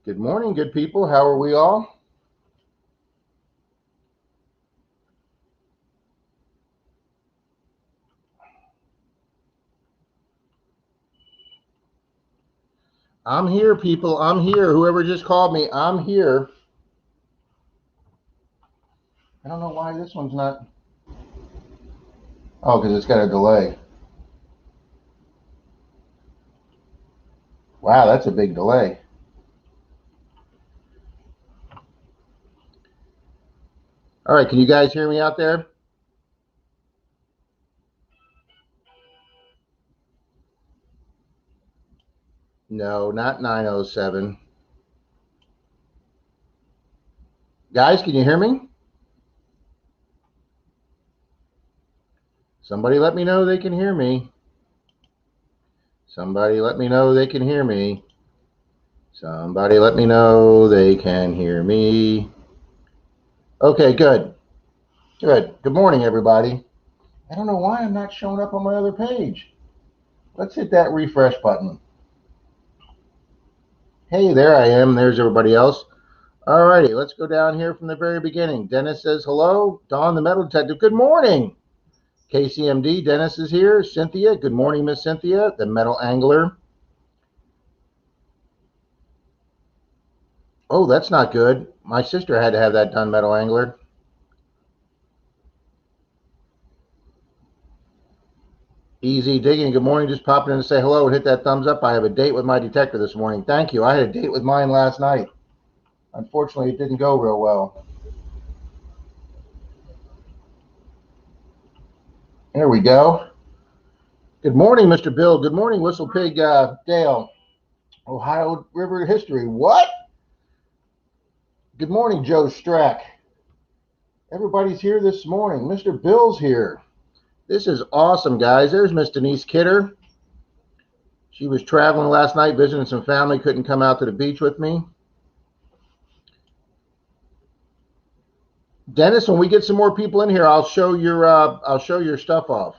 Good morning, good people. How are we all? I'm here, people. I'm here. Whoever just called me, I'm here. I don't know why this one's not. Oh, because it's got a delay. Wow, that's a big delay. All right, can you guys hear me out there? No, not 907. Guys, can you hear me? Somebody let me know they can hear me. Somebody let me know they can hear me. Somebody let me know they can hear me. Okay, good. Good. Good morning, everybody. I don't know why I'm not showing up on my other page. Let's hit that refresh button. Hey, there I am. There's everybody else. All righty, let's go down here from the very beginning. Dennis says hello. Dawn, the metal detective, good morning. KCMD, Dennis is here. Cynthia, good morning, Miss Cynthia, the metal angler. Oh, that's not good. My sister had to have that done, metal angler. Easy digging, good morning. Just popping in to say hello and hit that thumbs up. I have a date with my detector this morning. Thank you. I had a date with mine last night. Unfortunately, it didn't go real well. There we go. Good morning, Mr. Bill. Good morning, Whistle Pig Dale. Ohio River history. What? Good morning, Joe Strack. Everybody's here this morning. Mr. Bill's here. This is awesome, guys. There's Miss Denise Kidder. She was traveling last night, visiting some family, couldn't come out to the beach with me. Dennis, when we get some more people in here, I'll show your stuff off.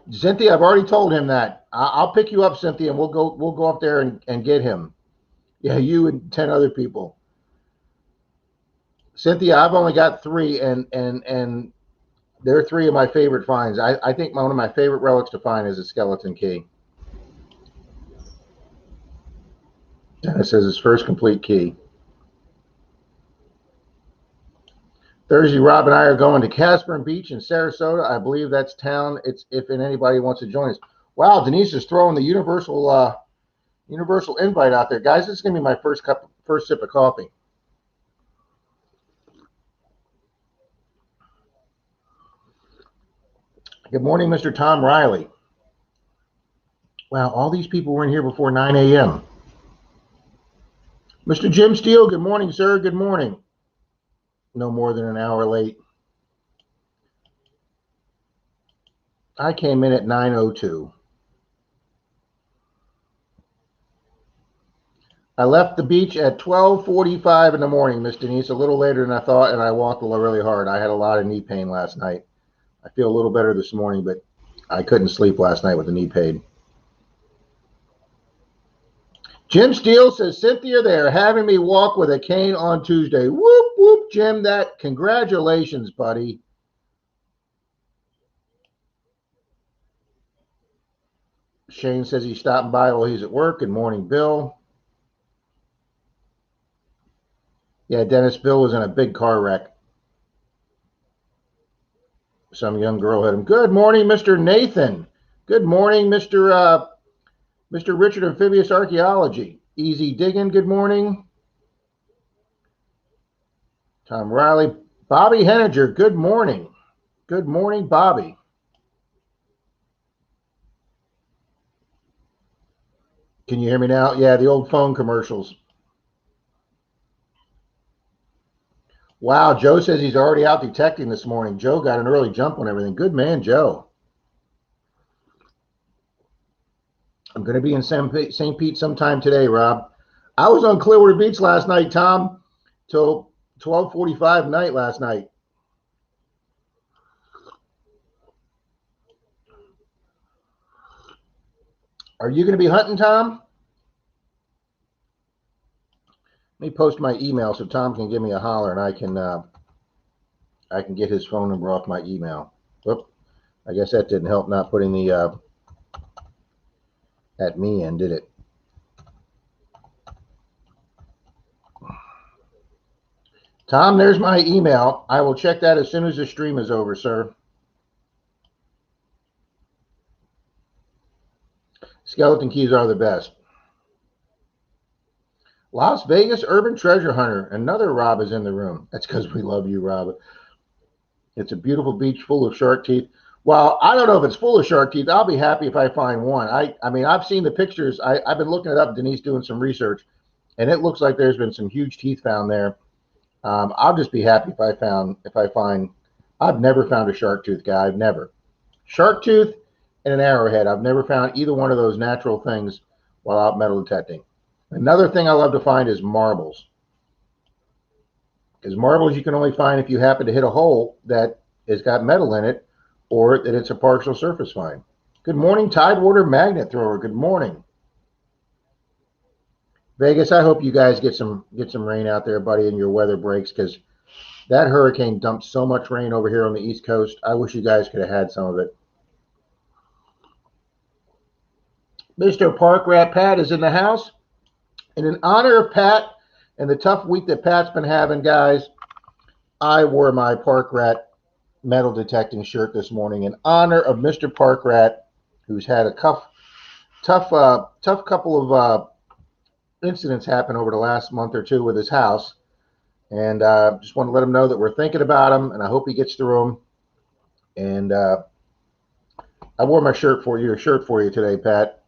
Cynthia, I've already told him that. I'll pick you up, Cynthia, and we'll go up there and get him. Yeah, you and 10 other people. Cynthia, I've only got 3, and they're 3 of my favorite finds. I think one of my favorite relics to find is a skeleton key. Dennis says his first complete key. Thursday, Rob and I are going to Casper Beach in Sarasota. I believe that's town. It's if anybody wants to join us. Wow, Denise is throwing the universal invite out there, guys. This is gonna be my first sip of coffee. Good morning, Mr. Tom Riley. Wow, all these people were in here before 9 a.m. Mr. Jim Steele, good morning, sir. Good morning. No more than an hour late. I came in at 9:02. I left the beach at 12:45 in the morning, Miss Denise, a little later than I thought, and I walked really hard. I had a lot of knee pain last night. I feel a little better this morning, but I couldn't sleep last night with the knee pain. Jim Steele says, Cynthia, they are having me walk with a cane on Tuesday. Whoop, whoop, Jim, that congratulations, buddy. Shane says he's stopping by while he's at work. Good morning, Bill. Yeah, Dennis, Bill was in a big car wreck. Some young girl hit him. Good morning, Mr. Nathan. Good morning, Mr. Richard Amphibious Archaeology. Easy digging. Good morning. Tom Riley. Bobby Henninger. Good morning. Good morning, Bobby. Can you hear me now? Yeah, the old phone commercials. Wow, Joe says he's already out detecting this morning. Joe got an early jump on everything. Good man, Joe. I'm going to be in St. Pete sometime today, Rob. I was on Clearwater Beach last night, Tom, till 12:45 night last night. Are you going to be hunting, Tom? Let me post my email so Tom can give me a holler, and I can get his phone number off my email. Whoop. I guess that didn't help not putting the at me in, did it? Tom, there's my email. I will check that as soon as the stream is over, sir. Skeleton keys are the best. Las Vegas Urban Treasure Hunter. Another Rob is in the room. That's because we love you, Rob. It's a beautiful beach full of shark teeth. Well, I don't know if it's full of shark teeth. I'll be happy if I find one. I mean, I've seen the pictures. I've been looking it up. Denise doing some research, and it looks like there's been some huge teeth found there. I'll just be happy if I find. I've never found a shark tooth, guy. I've never. Shark tooth and an arrowhead. I've never found either one of those natural things while out metal detecting. Another thing I love to find is marbles. Because marbles you can only find if you happen to hit a hole that has got metal in it, or that it's a partial surface find. Good morning, Tidewater Magnet Thrower. Good morning. Vegas, I hope you guys get some rain out there, buddy, and your weather breaks, because that hurricane dumped so much rain over here on the East Coast. I wish you guys could have had some of it. Mr. Park Rat Pat is in the house. And in honor of Pat and the tough week that Pat's been having, guys, I wore my Park Rat metal detecting shirt this morning in honor of Mr. Park Rat, who's had a tough couple of incidents happen over the last month or two with his house. And just want to let him know that we're thinking about him, and I hope he gets through them. And I wore my shirt for you today, Pat.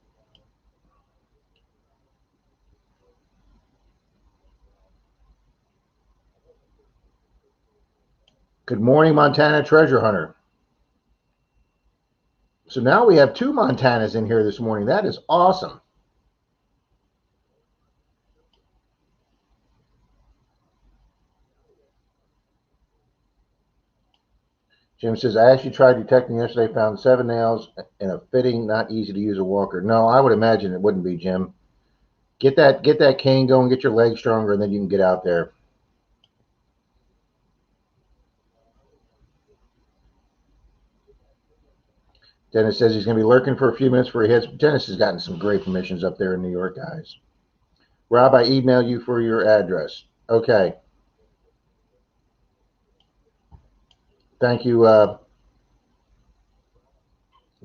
Good morning, Montana Treasure Hunter. So now we have 2 Montanas in here this morning. That is awesome. Jim says, I actually tried detecting yesterday, found 7 nails in a fitting, not easy to use a walker. No, I would imagine it wouldn't be, Jim. Get that cane going, get your legs stronger, and then you can get out there. Dennis says he's going to be lurking for a few minutes before he hits. Dennis has gotten some great permissions up there in New York, guys. Rob, I emailed you for your address. Okay. Thank you.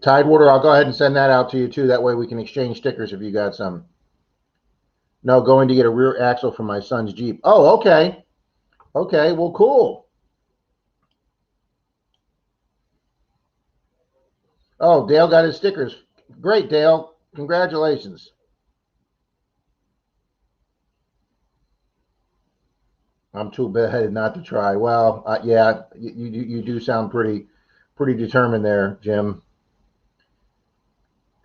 Tidewater, I'll go ahead and send that out to you, too. That way we can exchange stickers if you got some. No, going to get a rear axle for my son's Jeep. Oh, okay. Okay, well, cool. Oh, Dale got his stickers. Great, Dale. Congratulations. I'm too bad not to try. Well, yeah, you do sound pretty determined there, Jim.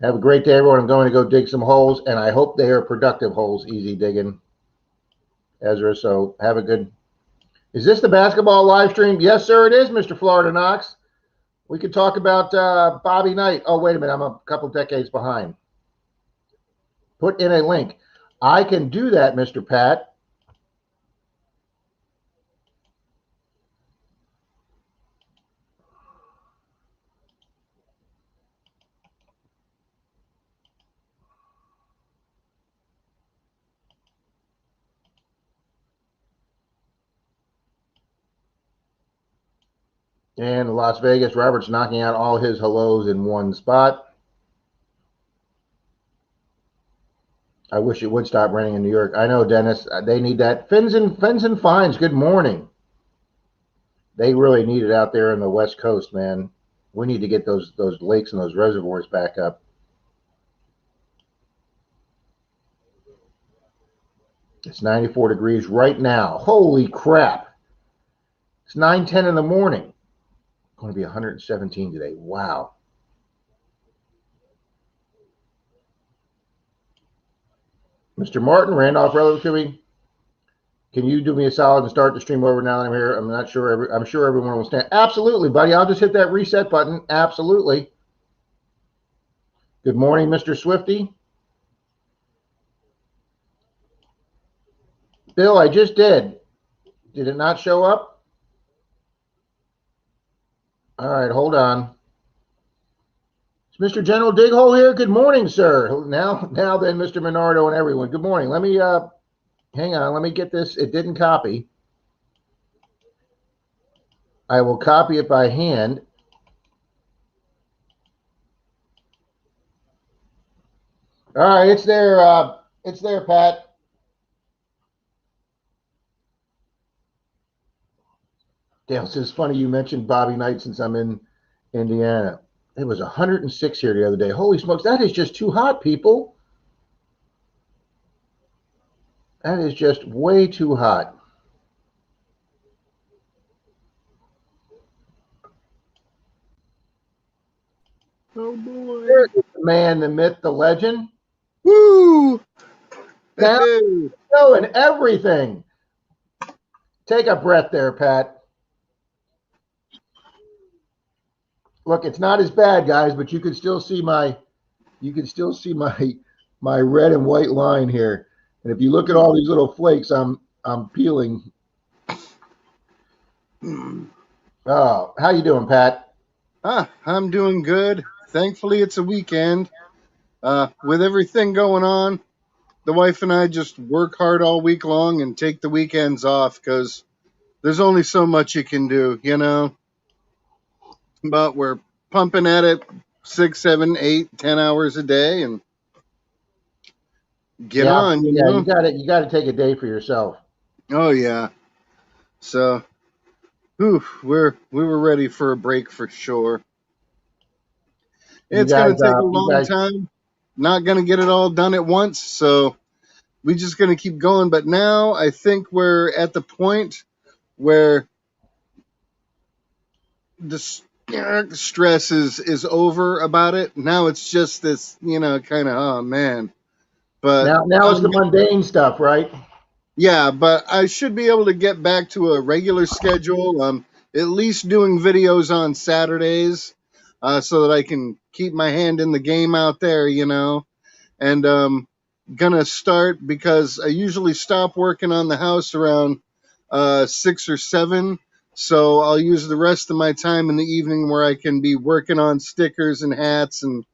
Have a great day, everyone. I'm going to go dig some holes, and I hope they are productive holes. Easy digging, Ezra. So have a good. Is this the basketball live stream? Yes, sir, it is, Mr. Florida Knox. We could talk about Bobby Knight. Oh, wait a minute. I'm a couple decades behind. Put in a link. I can do that, Mr. Pat. And Las Vegas, Robert's knocking out all his hellos in one spot. I wish it would stop raining in New York. I know, Dennis. They need that. Fins and Fines, good morning. They really need it out there in the West Coast, man. We need to get those lakes and those reservoirs back up. It's 94 degrees right now. Holy crap. It's 9:10 in the morning. It's going to be 117 today. Wow. Mr. Martin, Randolph relatively. Can you do me a solid and start the stream over now that I'm here? I'm not sure. I'm sure everyone will stand. Absolutely, buddy. I'll just hit that reset button. Absolutely. Good morning, Mr. Swifty. Bill, I just did. Did it not show up? All right, hold on. Is Mr. General Dighole here? Good morning, sir. Now then, Mr. Menardo and everyone. Good morning. Let me hang on. Let me get this. It didn't copy. I will copy it by hand. All right, it's there. It's there, Pat. Dale says, funny you mentioned Bobby Knight since I'm in Indiana. It was 106 here the other day. Holy smokes, that is just too hot, people. That is just way too hot. Oh boy. There is the man, the myth, the legend. Woo! Now, Hey. and everything. Take a breath there, Pat. Look, it's not as bad, guys, but you can still see my red and white line here. And if you look at all these little flakes, I'm peeling. Oh, how you doing, Pat? I'm doing good. Thankfully, it's a weekend. With everything going on, the wife and I just work hard all week long and take the weekends off because there's only so much you can do, you know. But we're pumping at it 6, 7, 8, 10 hours a day and get on, you Yeah, know. you got to take a day for yourself. Oh yeah. So, we were ready for a break for sure. You It's guys, going to take a long time. Not going to get it all done at once, so we just going to keep going. But now I think we're at the point where the stress is over about it. Now it's just this, kind of, oh man. But now it's the mundane stuff, right? yeah, but I should be able to get back to a regular schedule. At least doing videos on Saturdays, so that I can keep my hand in the game out there, and gonna start because I usually stop working on the house around 6 or 7. So I'll use the rest of my time in the evening where I can be working on stickers and hats and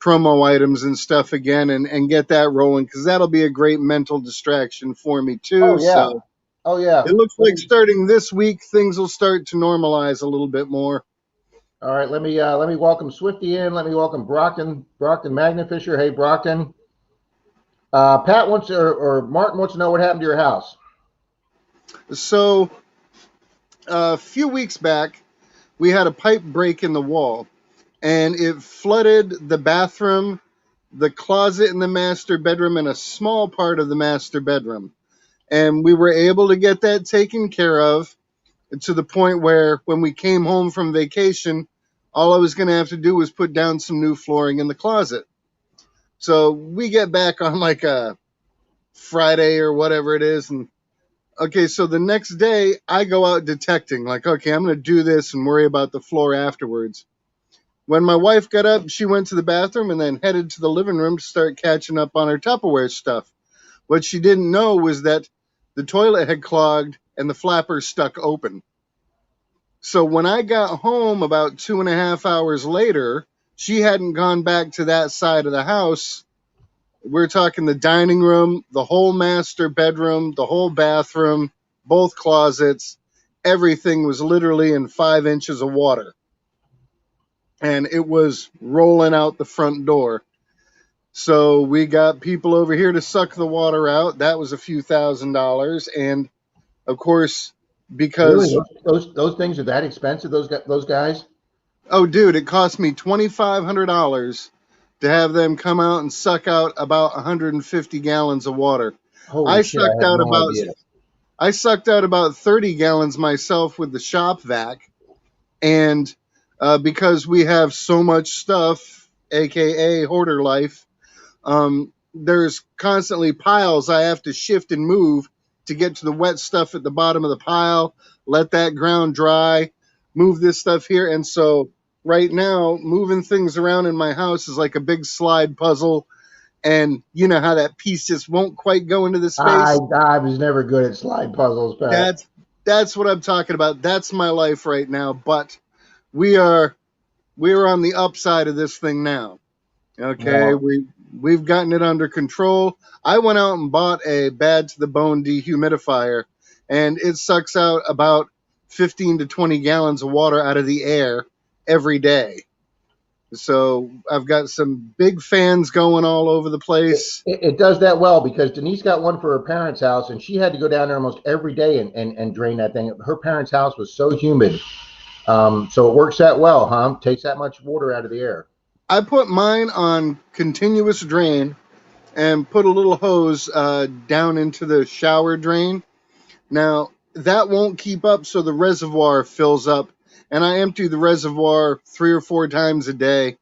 promo items and stuff again, and get that rolling because that'll be a great mental distraction for me too. Oh yeah, So oh yeah. it looks like starting this week things will start to normalize a little bit more. All right, let me welcome Swifty in. Let me welcome Brockton Magnafisher. Hey, Brockton. Pat wants to, or Martin wants to know what happened to your house. So a few weeks back, we had a pipe break in the wall, and it flooded the bathroom, the closet in the master bedroom, and a small part of the master bedroom. And we were able to get that taken care of to the point where when we came home from vacation, all I was going to have to do was put down some new flooring in the closet. So we get back on like a Friday or whatever it is. And okay, so the next day I go out detecting, like, okay, I'm going to do this and worry about the floor afterwards. When my wife got up, she went to the bathroom and then headed to the living room to start catching up on her Tupperware stuff. What she didn't know was that the toilet had clogged and the flapper stuck open. So when I got home about 2.5 hours later, she hadn't gone back to that side of the house. We're talking the dining room, the whole master bedroom, the whole bathroom, both closets. Everything was literally in 5 inches of water. And it was rolling out the front door. So we got people over here to suck the water out. That was a few $1,000s. And of course, because Really, those things are that expensive? Those guys? oh, dude, it cost me $2,500 to have them come out and suck out about 150 gallons of water. Holy I shit! I sucked had out no about idea. I sucked out about 30 gallons myself with the shop vac, and because we have so much stuff, aka hoarder life, there's constantly piles I have to shift and move to get to the wet stuff at the bottom of the pile, let that ground dry, move this stuff here. And so right now, moving things around in my house is like a big slide puzzle. and you know how that piece just won't quite go into the I space. I was never good at slide puzzles, Pat. That's what I'm talking about. That's my life right now. But we are we're on the upside of this thing now. Okay, Well, we've gotten it under control. I went out and bought a bad to the bone dehumidifier, and it sucks out about 15 to 20 gallons of water out of the air every day. So I've got some big fans going all over the place. it does that well because Denise got one for her parents' house, and she had to go down there almost every day and drain that thing. Her parents' house was so humid, so it works that well, huh? Takes that much water out of the air. I put mine on continuous drain and put a little hose down into the shower drain. Now, that won't keep up, so the reservoir fills up, and I empty the reservoir 3 or 4 times a day.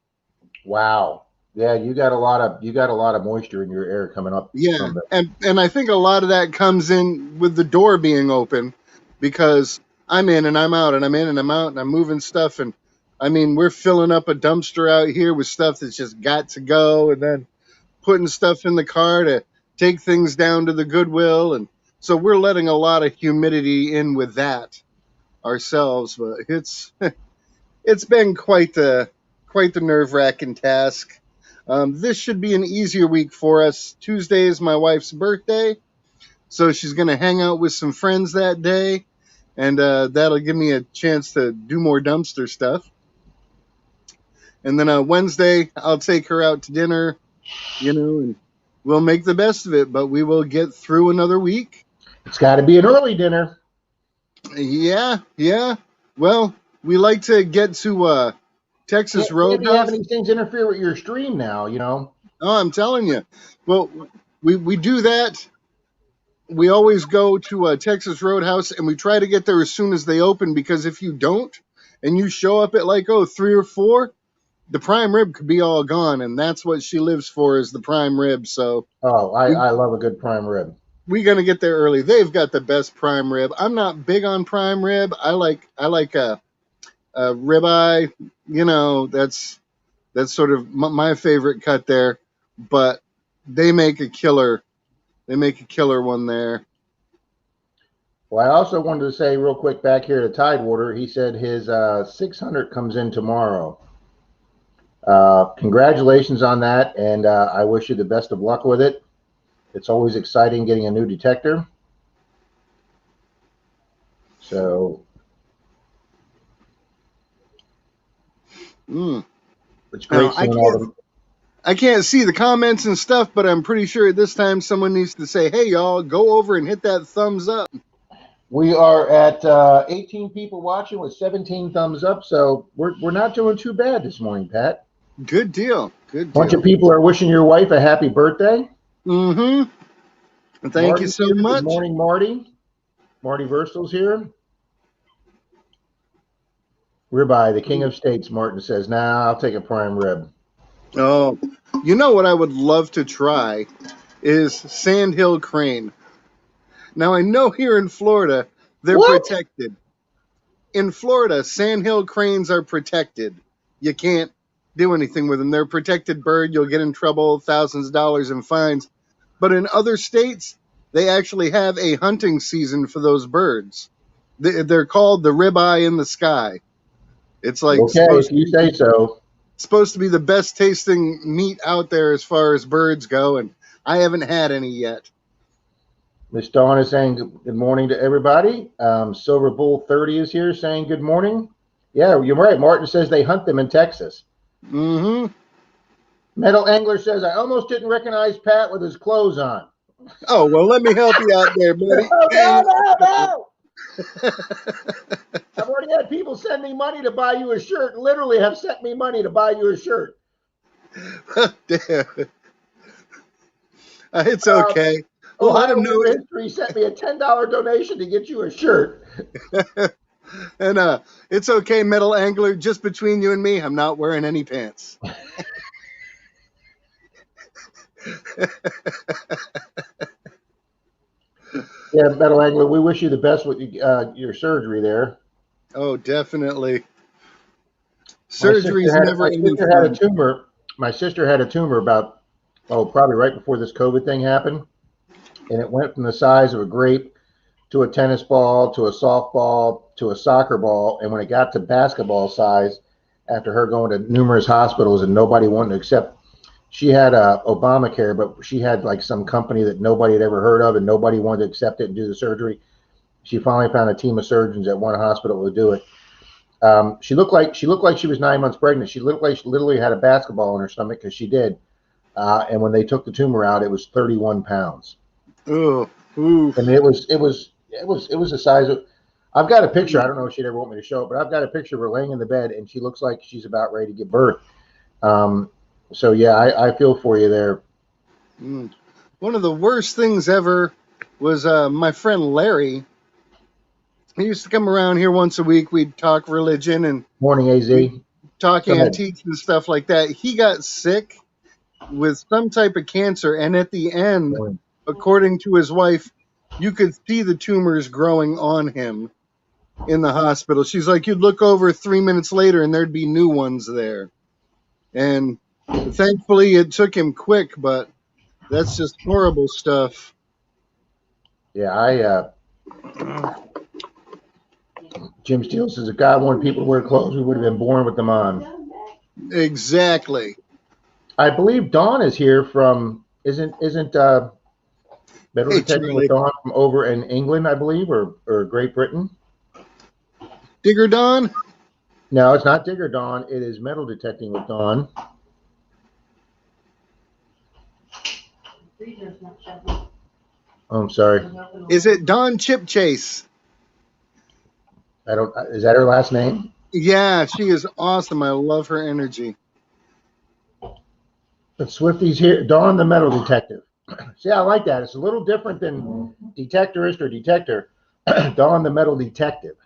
Wow. Yeah, you got a lot of moisture in your air coming up Yeah, from the. and I think a lot of that comes in with the door being open, because I'm in and I'm out and I'm in and I'm out and I'm moving stuff, and I mean we're filling up a dumpster out here with stuff that's just got to go, and then putting stuff in the car to take things down to the Goodwill, and so we're letting a lot of humidity in with that ourselves. But it's been quite the nerve-wracking task. This should be an easier week for us. Tuesday is my wife's birthday, so she's going to hang out with some friends that day, and that'll give me a chance to do more dumpster stuff. And then Wednesday, I'll take her out to dinner, and we'll make the best of it. But we will get through another week. It's got to be an early dinner. Yeah, yeah. Well, we like to get to Texas Can't be Roadhouse. having these things interfere with your stream now. Oh, I'm telling you. Well, we do that. We always go to Texas Roadhouse, and we try to get there as soon as they open, because if you don't and you show up at like 3 or 4, the prime rib could be all gone, and that's what she lives for, is the prime rib. So Oh, we I love a good prime rib. we gonna get there early. They've got the best prime rib. I'm not big on prime rib. I like a ribeye. That's sort of my favorite cut there, but they make a killer. They make a killer one there. Well, I also wanted to say real quick back here to Tidewater, he said his 600 comes in tomorrow. Congratulations on that, and I wish you the best of luck with it. It's always exciting getting a new detector. So it's great Now, I seeing all can't the. I can't see the comments and stuff, but I'm pretty sure at this time someone needs to say, "Hey, y'all, go over and hit that thumbs up." We are at 18 people watching with 17 thumbs up, so we're not doing too bad this morning, Pat. Good deal. Good Bunch of deal. people are wishing your wife a happy birthday. Thank you Marty's so here. Good much. morning, Marty. Marty Verstal's here. Ribeye, the king of steaks, Martin says. Nah, I'll take a prime rib. Oh, you know what I would love to try is sandhill crane. Now, I know here in Florida they're What? protected. In Florida, sandhill cranes are protected. You can't do anything with them. They're a protected bird. You'll get in trouble, thousands of dollars in fines. But in other states, they actually have a hunting season for those birds. They're called the ribeye in the sky. It's like Okay, if you say so. supposed to be the best tasting meat out there as far as birds go, and I haven't had any yet. Miss Dawn is saying good morning to everybody. Silver Bull 30 is here saying good morning. Yeah, you're right. Martin says they hunt them in Texas. Mm-hmm. Metal Angler says, I almost didn't recognize Pat with his clothes on. Oh, well, let me help you out there, buddy. No. I've already had people send me money to buy you a shirt, literally have sent me money to buy you a shirt. Damn. It's okay. We'll let Ohio him know. River History sent me a $10 donation to get you a shirt. And it's okay, Metal Angler. Just between you and me, I'm not wearing any pants. Yeah, Metal Angler, we wish you the best with your surgery there. Oh, definitely. Surgery's never my any sister had a fun. tumor. My sister had a tumor about oh, probably right before this COVID thing happened. And it went from the size of a grape to a tennis ball to a softball to a soccer ball. And when it got to basketball size, after her going to numerous hospitals and nobody wanted to accept, she had Obamacare, but she had like some company that nobody had ever heard of and nobody wanted to accept it and do the surgery. She finally found a team of surgeons at one hospital to do it. She looked like she was 9 months pregnant. She looked like she literally had a basketball in her stomach because she did. And when they took the tumor out, it was 31 pounds. Oh, I mean, it was the size of. I've got a picture. I don't know if she'd ever want me to show it, but I've got a picture of her laying in the bed, and she looks like she's about ready to give birth. Um, so yeah, I feel for you there. One of the worst things ever was my friend Larry. He used to come around here once a week. We'd talk religion and Morning, Az. we'd talk Go ahead. antiques and stuff like that. He got sick with some type of cancer, and at the end, Morning. according to his wife, you could see the tumors growing on him in the hospital. She's like, you'd look over 3 minutes later and there'd be new ones there. And thankfully it took him quick, but that's just horrible stuff. Yeah, Jim Steele says if God wanted people to wear clothes, we would have been born with them on. Exactly. I believe Dawn is here from isn't metal Hey, detecting with Charlie. Dawn from over in England, I believe, or Great Britain. Digger Don? No, it's not Digger Dawn. It is metal detecting with Dawn. Oh, I'm sorry. Is it Don Chip Chase? I don't. Is that her last name? Yeah, she is awesome. I love her energy. But Swifty's here. Dawn the metal detective. See, I like that. It's a little different than detectorist or detector. Dawn the metal detective.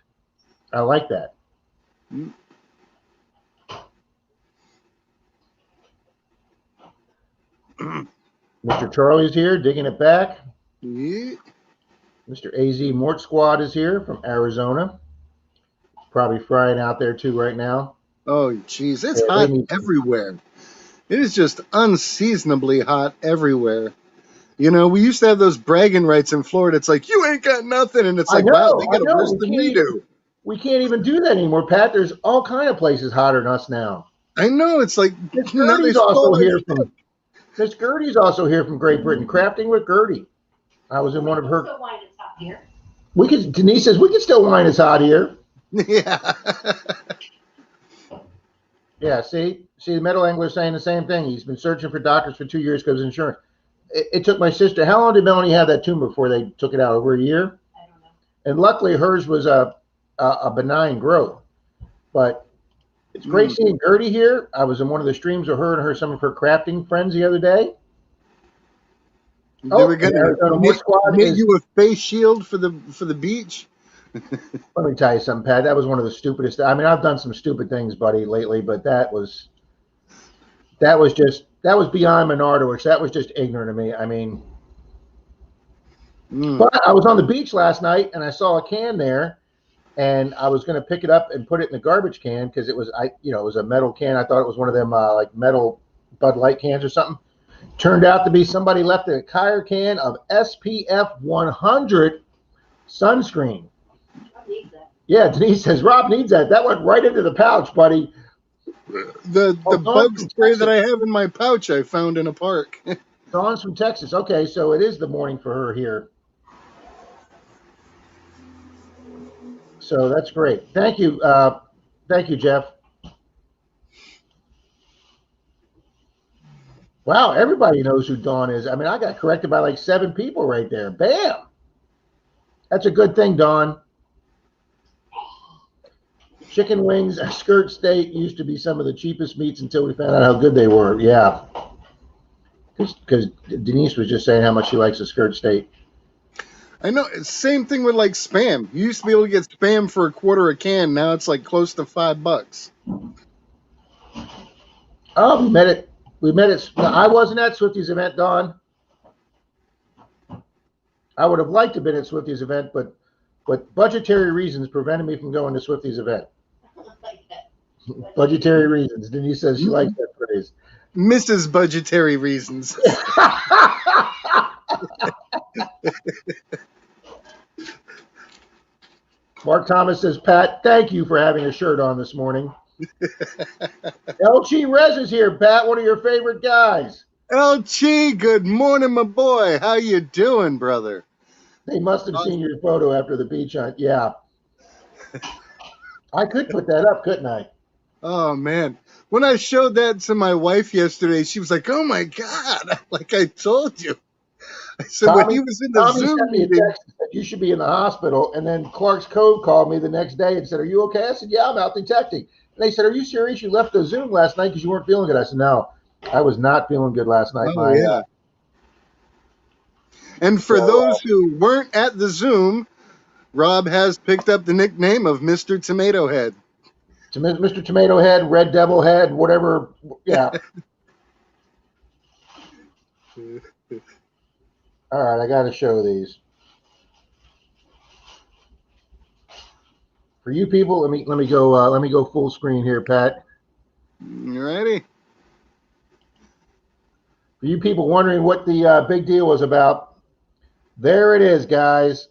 I like that. Mr. Charlie's here, digging it back. Yeah. Mr. AZ Mort Squad is here from Arizona. Probably frying out there too right now. Oh, geez. It's Yeah, hot everywhere. It is just unseasonably hot everywhere. You know, we used to have those bragging rights in Florida. It's like, you ain't got nothing. And it's like, wow, they got it worse than we do. We can't even do that anymore, Pat. There's all kind of places hotter than us now. I know. It's like, Miss now they Gertie's stole also our here shit. from Miss Gertie's also here from Great Britain. Crafting with Gertie. I was in one of her. We could. Denise says we could still wine it's hot here. Yeah. Yeah. See, the metal angler saying the same thing. He's been searching for doctors for 2 years because of insurance. It took my sister. How long did Melanie have that tumor before they took it out? Over a year. I don't know. And luckily hers was a benign growth. But it's great seeing Gertie here. I was in one of the streams of her and some of her crafting friends the other day. They were gonna make you a face shield for the beach. Let me tell you something, Pat. That was one of the stupidest. I mean, I've done some stupid things, buddy, lately, but that was beyond Menardo. That was just ignorant of me. I mean, but I was on the beach last night and I saw a can there, and I was going to pick it up and put it in the garbage can because it was a metal can. I thought it was one of them like metal Bud Light cans or something. Turned out to be somebody left a entire can of SPF 100 sunscreen. Yeah, Denise says Rob needs that. That went right into the pouch, buddy. The bug spray that I have in my pouch I found in a park. Dawn's from Texas. Okay, so it is the morning for her here. So that's great. Thank you, Jeff. Wow, everybody knows who Dawn is. I mean, I got corrected by like 7 people right there. Bam! That's a good thing, Dawn. Chicken wings at Skirt Steak used to be some of the cheapest meats until we found out how good they were. Yeah. Because Denise was just saying how much she likes a Skirt Steak. I know. Same thing with like Spam. You used to be able to get Spam for $1 a can. Now it's like close to $5. Oh, we met it. I wasn't at Swifty's event, Dawn. I would have liked to have been at Swifty's event, but budgetary reasons prevented me from going to Swifty's event. Budgetary reasons. Denise says she likes that phrase. Mrs. Budgetary reasons. Mark Thomas says, Pat, thank you for having a shirt on this morning. LG Rez is here, Pat, one of your favorite guys. LG, good morning, my boy. How you doing, brother? They must have seen your photo after the beach hunt. Yeah. I could put that up, couldn't I? Oh, man. When I showed that to my wife yesterday, she was like, oh, my God. Like I told you. I said, when he was in the Tommy Zoom sent me a meeting. text that said you should be in the hospital. And then Clark's Cove called me the next day and said, are you okay? I said, yeah, I'm out detecting. And they said, are you serious? You left the Zoom last night because you weren't feeling good. I said, no, I was not feeling good last night. Oh, yeah. And for those who weren't at the Zoom, Rob has picked up the nickname of Mr. Tomato Head. Mr. Tomato Head, Red Devil Head, whatever. Yeah. All right, I got to show these. For you people, let me go full screen here, Pat. You ready? For you people wondering what the big deal was about, there it is, guys.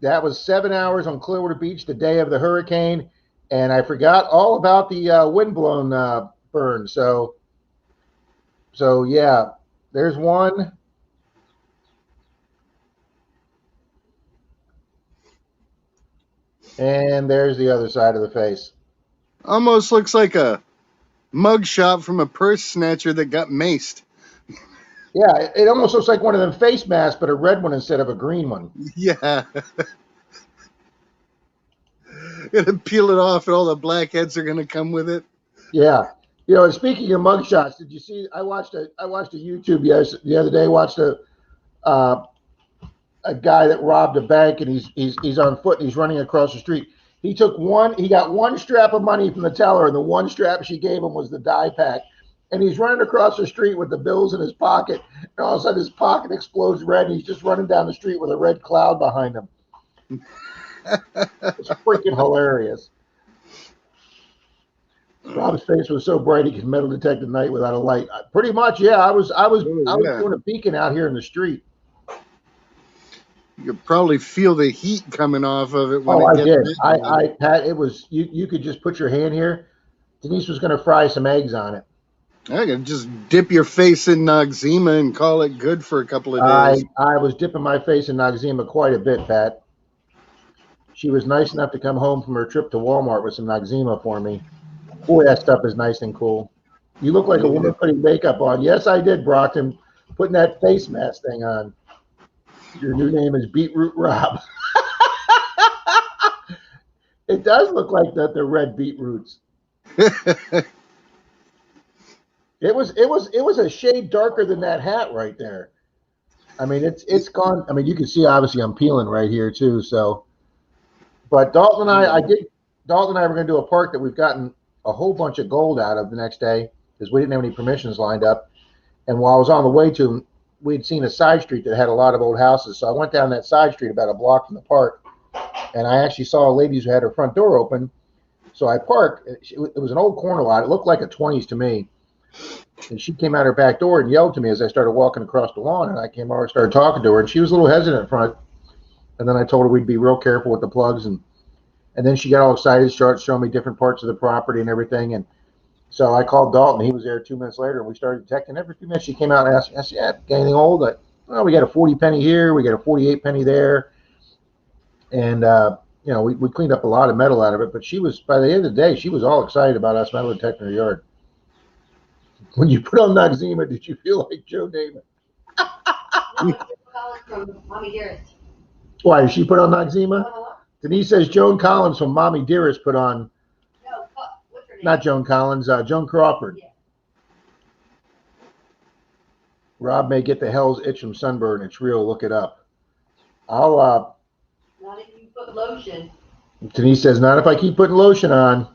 That was 7 hours on Clearwater Beach the day of the hurricane, and I forgot all about the windblown burn. So yeah, there's one. And there's the other side of the face. Almost looks like a mugshot from a purse snatcher that got maced. Yeah, it almost looks like one of them face masks, but a red one instead of a green one. Yeah. Gonna peel it off, and all the blackheads are gonna come with it. Yeah, you know. And speaking of mugshots, did you see? I watched a YouTube the other day. Watched a guy that robbed a bank, and he's on foot and he's running across the street. He got one strap of money from the teller, and the one strap she gave him was the die pack. And he's running across the street with the bills in his pocket, and all of a sudden his pocket explodes red, and he's just running down the street with a red cloud behind him. It's freaking hilarious. Rob's face was so bright he could metal detect the night without a light. Pretty much, yeah. I was doing a beacon out here in the street. You could probably feel the heat coming off of it when I did. That Pat, it was you could just put your hand here. Denise was going to fry some eggs on it. I could just dip your face in Noxzema and call it good for a couple of days. I was dipping my face in Noxzema quite a bit, Pat. She was nice enough to come home from her trip to Walmart with some Noxzema for me. Boy, that stuff is nice and cool. You look like a woman putting makeup on. Yes, I did, Brockton, putting that face mask thing on. Your new name is Beetroot Rob. It does look like that they're red beetroots. It was a shade darker than that hat right there. I mean, it's gone. I mean, you can see obviously I'm peeling right here too. So, but Dalton and I were going to do a park that we've gotten a whole bunch of gold out of the next day because we didn't have any permissions lined up. And while I was on the way to him, we'd seen a side street that had a lot of old houses. So I went down that side street about a block from the park, and I actually saw a lady who had her front door open. So I parked. It was an old corner lot. It looked like a 20s to me. And she came out her back door and yelled to me as I started walking across the lawn. And I came over and started talking to her. And she was a little hesitant in front. And then I told her we'd be real careful with the plugs. And then she got all excited, started showing me different parts of the property and everything. And so I called Dalton. He was there 2 minutes later, and we started detecting. Every few minutes she came out and asked, I said, yeah, got anything old? We got a 40 penny here. We got a 48 penny there. And, we cleaned up a lot of metal out of it. But she was, by the end of the day, she was all excited about us metal detecting her yard. When you put on Noxzema, did you feel like Joe Damon? From Mommy Dearest. Why, did she put on Noxzema? Denise says Joan Collins from Mommy Dearest put on. No, what's her name? Not Joan Collins, Joan Crawford. Yeah. Rob may get the hell's itch from sunburn. It's real. Look it up. Not if you put lotion. Denise says, not if I keep putting lotion on.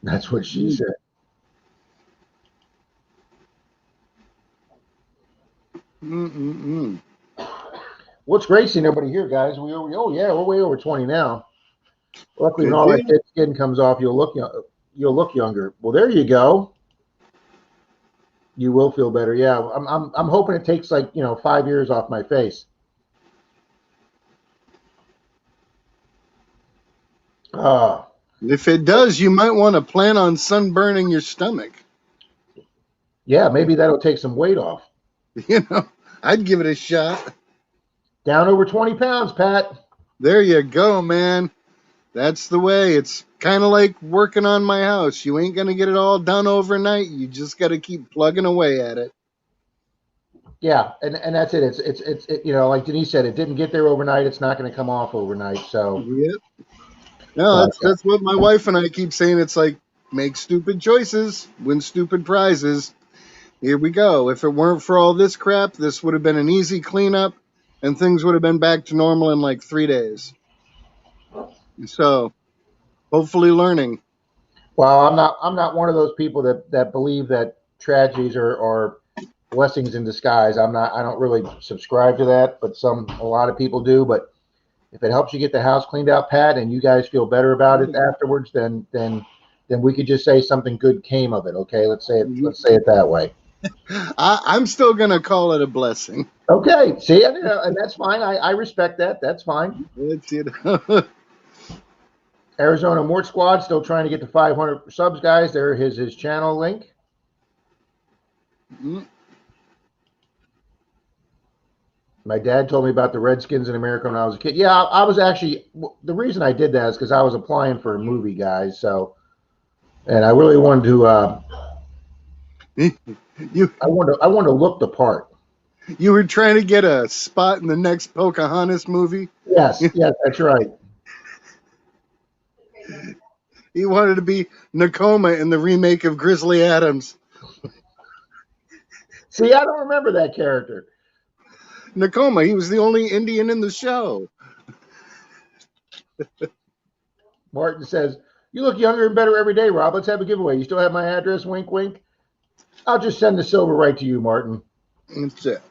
That's what she said. What's great seeing everybody here, guys. We're way over 20 now. Luckily, when all that dead skin comes off, you'll look young. you'll look younger. Well, there you go. You will feel better. Yeah, I'm hoping it takes like 5 years off my face. Uh, If it does, you might want to plan on sunburning your stomach. yeah, maybe that'll take some weight off. You know, I'd give it a shot. Down over 20 pounds, Pat. There you go, man. That's the way. It's kind of like working on my house. You ain't going to get it all done overnight. You just got to keep plugging away at it. Yeah, and that's it. It's like Denise said, it didn't get there overnight. It's not going to come off overnight. So, Yep. No, but that's what my wife and I keep saying. It's like make stupid choices, win stupid prizes. Here we go. If it weren't for all this crap, this would have been an easy cleanup, and things would have been back to normal in like 3 days. So, hopefully, learning. well, I'm not one of those people that believe that tragedies are blessings in disguise. I don't really subscribe to that, but a lot of people do. But if it helps you get the house cleaned out, Pat, and you guys feel better about it afterwards, then we could just say something good came of it. Okay, let's say it that way. I'm still gonna call it a blessing. Okay, see, and that's fine. I respect that. That's fine. It's, you know. Arizona Mort Squad still trying to get to 500 subs, guys. There his channel link. My dad told me about the Redskins in America when I was a kid. Yeah, I was actually the reason I did that is because I was applying for a movie, guys. So, and I really wanted to. I wanted to look the part. You were trying to get a spot in the next Pocahontas movie? Yes, that's right. He wanted to be Nakoma in the remake of Grizzly Adams. See, I don't remember that character. Nakoma, he was the only Indian in the show. Martin says, "You look younger and better every day, Rob. Let's have a giveaway. You still have my address? Wink, wink. I'll just send the silver right to you, Martin." That's it.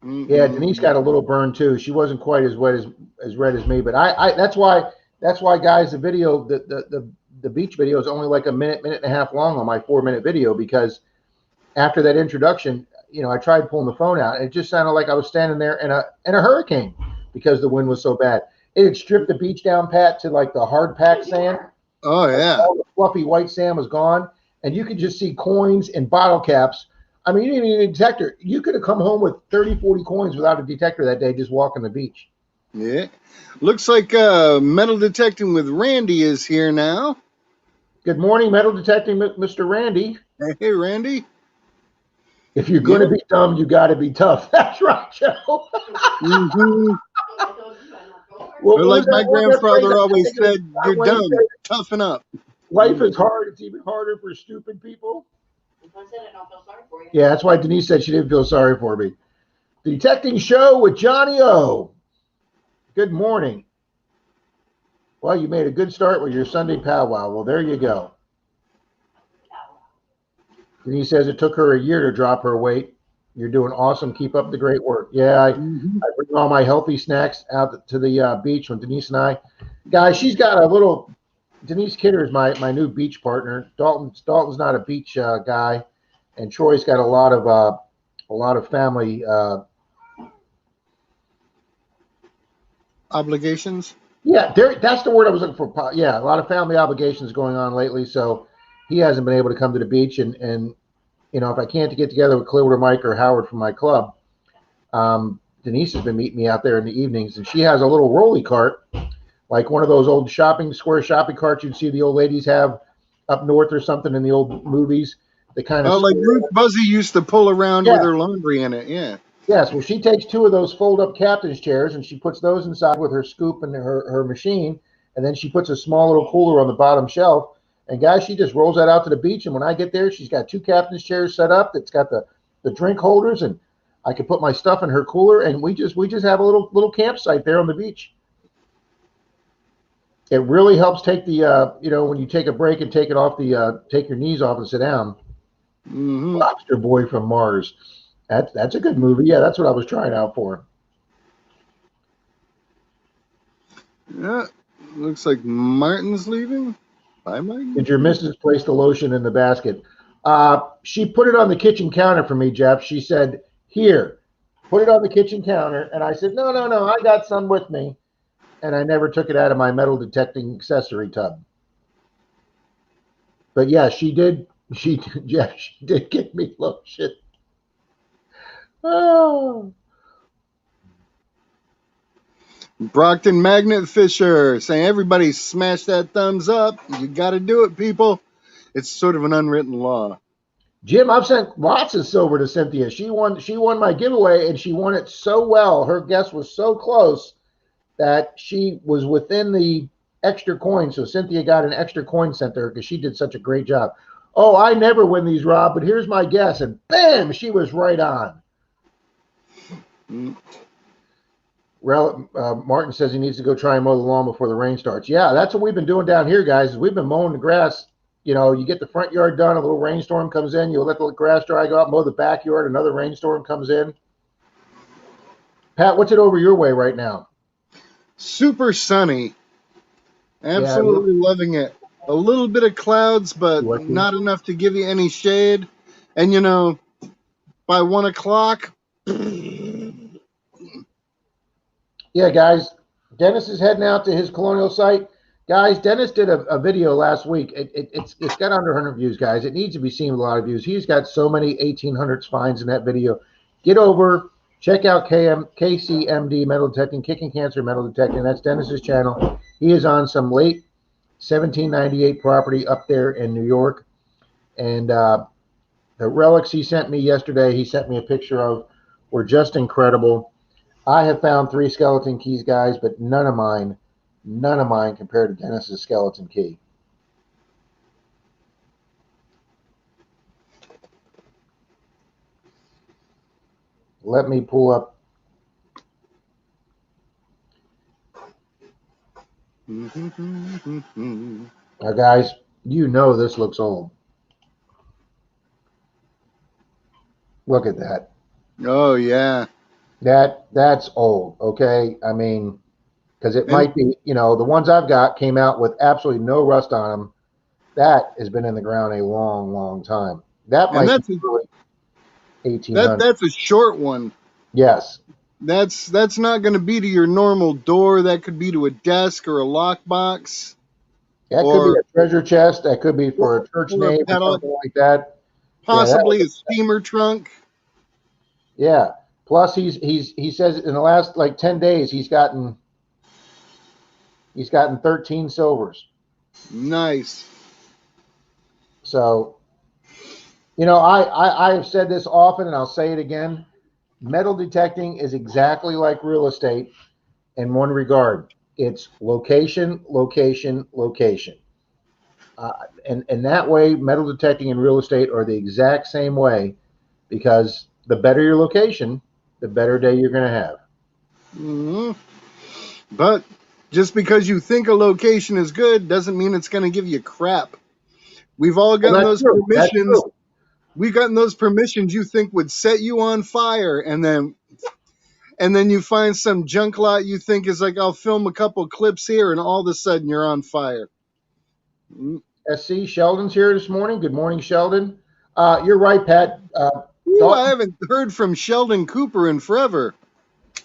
Yeah, Denise got a little burn too. She wasn't quite as wet as red as me, but I that's why guys, the video the beach video is only like a minute and a half long on my 4-minute video, because after that introduction, I tried pulling the phone out and it just sounded like I was standing there in a hurricane because the wind was so bad. It had stripped the beach down, Pat, to like the hard packed sand. Oh yeah. All the fluffy white sand was gone, and you could just see coins and bottle caps. I mean, you didn't even need a detector. You could have come home with 30, 40 coins without a detector that day, just walking the beach. Yeah. Looks like metal detecting with Randy is here now. Good morning, metal detecting, Mr. Randy. Hey, Randy. If you're going to be dumb, you got to be tough. That's right, Joe. Well, like my grandfather always said, you're dumb. Toughen up. Life is hard. It's even harder for stupid people. I said I don't feel sorry for you. Yeah, that's why Denise said she didn't feel sorry for me. The Detecting Show with Johnny O. Good morning. Well, you made a good start with your Sunday powwow. Well, there you go. Denise says it took her a year to drop her weight. You're doing awesome. Keep up the great work. Yeah, I bring all my healthy snacks out to the beach when Denise and I. Guys, she's got a little. Denise Kidder is my new beach partner. Dalton's not a beach guy, and Troy's got a lot of family obligations. Yeah, that's the word I was looking for. Yeah, a lot of family obligations going on lately, so he hasn't been able to come to the beach. And if I can't get together with Clearwater Mike or Howard from my club, Denise has been meeting me out there in the evenings, and she has a little rolly cart, like one of those old square shopping carts you'd see the old ladies have up north or something in the old movies. They kind of like Ruth Buzzy used to pull around with her laundry in it. Yeah. Yes, well, she takes 2 of those fold-up captain's chairs and she puts those inside with her scoop and her machine, and then she puts a small little cooler on the bottom shelf. And guys, she just rolls that out to the beach. And when I get there, she's got 2 captain's chairs set up. It's got the drink holders, and I can put my stuff in her cooler, and we just have a little campsite there on the beach. It really helps take the when you take a break and take your knees off and sit down. Lobster Boy from Mars. That's a good movie. Yeah, that's what I was trying out for. Yeah, looks like Martin's leaving. Bye, Martin. Did your missus place the lotion in the basket? She put it on the kitchen counter for me, Jeff. She said, "Here, put it on the kitchen counter." And I said, "No, no, no, I got some with me." And I never took it out of my metal detecting accessory tub. But yeah, she did. Jeff, she did give me lotion. Oh. Brockton Magnet Fisher saying, everybody smash that thumbs up. You got to do it, people. It's sort of an unwritten law. Jim, I've sent lots of silver to Cynthia. She won my giveaway, and she won it so well. Her guess was so close that she was within the extra coin. So Cynthia got an extra coin sent to her because she did such a great job. Oh, I never win these, Rob, but here's my guess. And bam, she was right on. Martin says he needs to go try and mow the lawn before the rain starts. Yeah, that's what we've been doing down here, guys. Is we've been mowing the grass. You know, you get the front yard done, a little rainstorm comes in, you let the grass dry, go out, mow the backyard, another rainstorm comes in. Pat, what's it over your way right now? Super sunny. Absolutely loving it. A little bit of clouds, but not enough to give you any shade. And, you know, by 1 o'clock. Yeah, guys, Dennis is heading out to his colonial site. Guys, Dennis did a video last week. It's got under 100 views, guys. It needs to be seen with a lot of views. He's got so many 1800s finds in that video. Get over, check out KCMD Metal Detecting, Kicking Cancer Metal Detecting. That's Dennis's channel. He is on some late 1798 property up there in New York. And the relics he sent me yesterday, he sent me a picture of, were just incredible. I have found 3 skeleton keys, guys, but none of mine compared to Dennis's skeleton key. Let me pull up. Now, guys, you know this looks old. Look at that. Oh, yeah. That's old, okay? I mean, because it might be, you know, the ones I've got came out with absolutely no rust on them. That has been in the ground a long, long time. That might be 1800. That's a short one. Yes. That's not going to be to your normal door. That could be to a desk or a lockbox. That could be a treasure chest. That could be for a church name or something like that. Possibly a steamer trunk. Yeah. Plus, he says in the last like 10 days he's gotten 13 silvers. Nice. So, you know, I have said this often, and I'll say it again. Metal detecting is exactly like real estate in one regard. It's location, location, location. And that way, metal detecting and real estate are the exact same way, because the better your location, the better day you're going to have. Mm-hmm. But just because you think a location is good doesn't mean it's going to give you crap. We've all gotten those permissions. We've gotten those permissions you think would set you on fire, and then you find some junk lot you think is like, I'll film a couple clips here, and all of a sudden you're on fire. SC Sheldon's here this morning. Good morning, Sheldon. You're right, Pat. I haven't heard from Sheldon Cooper in forever.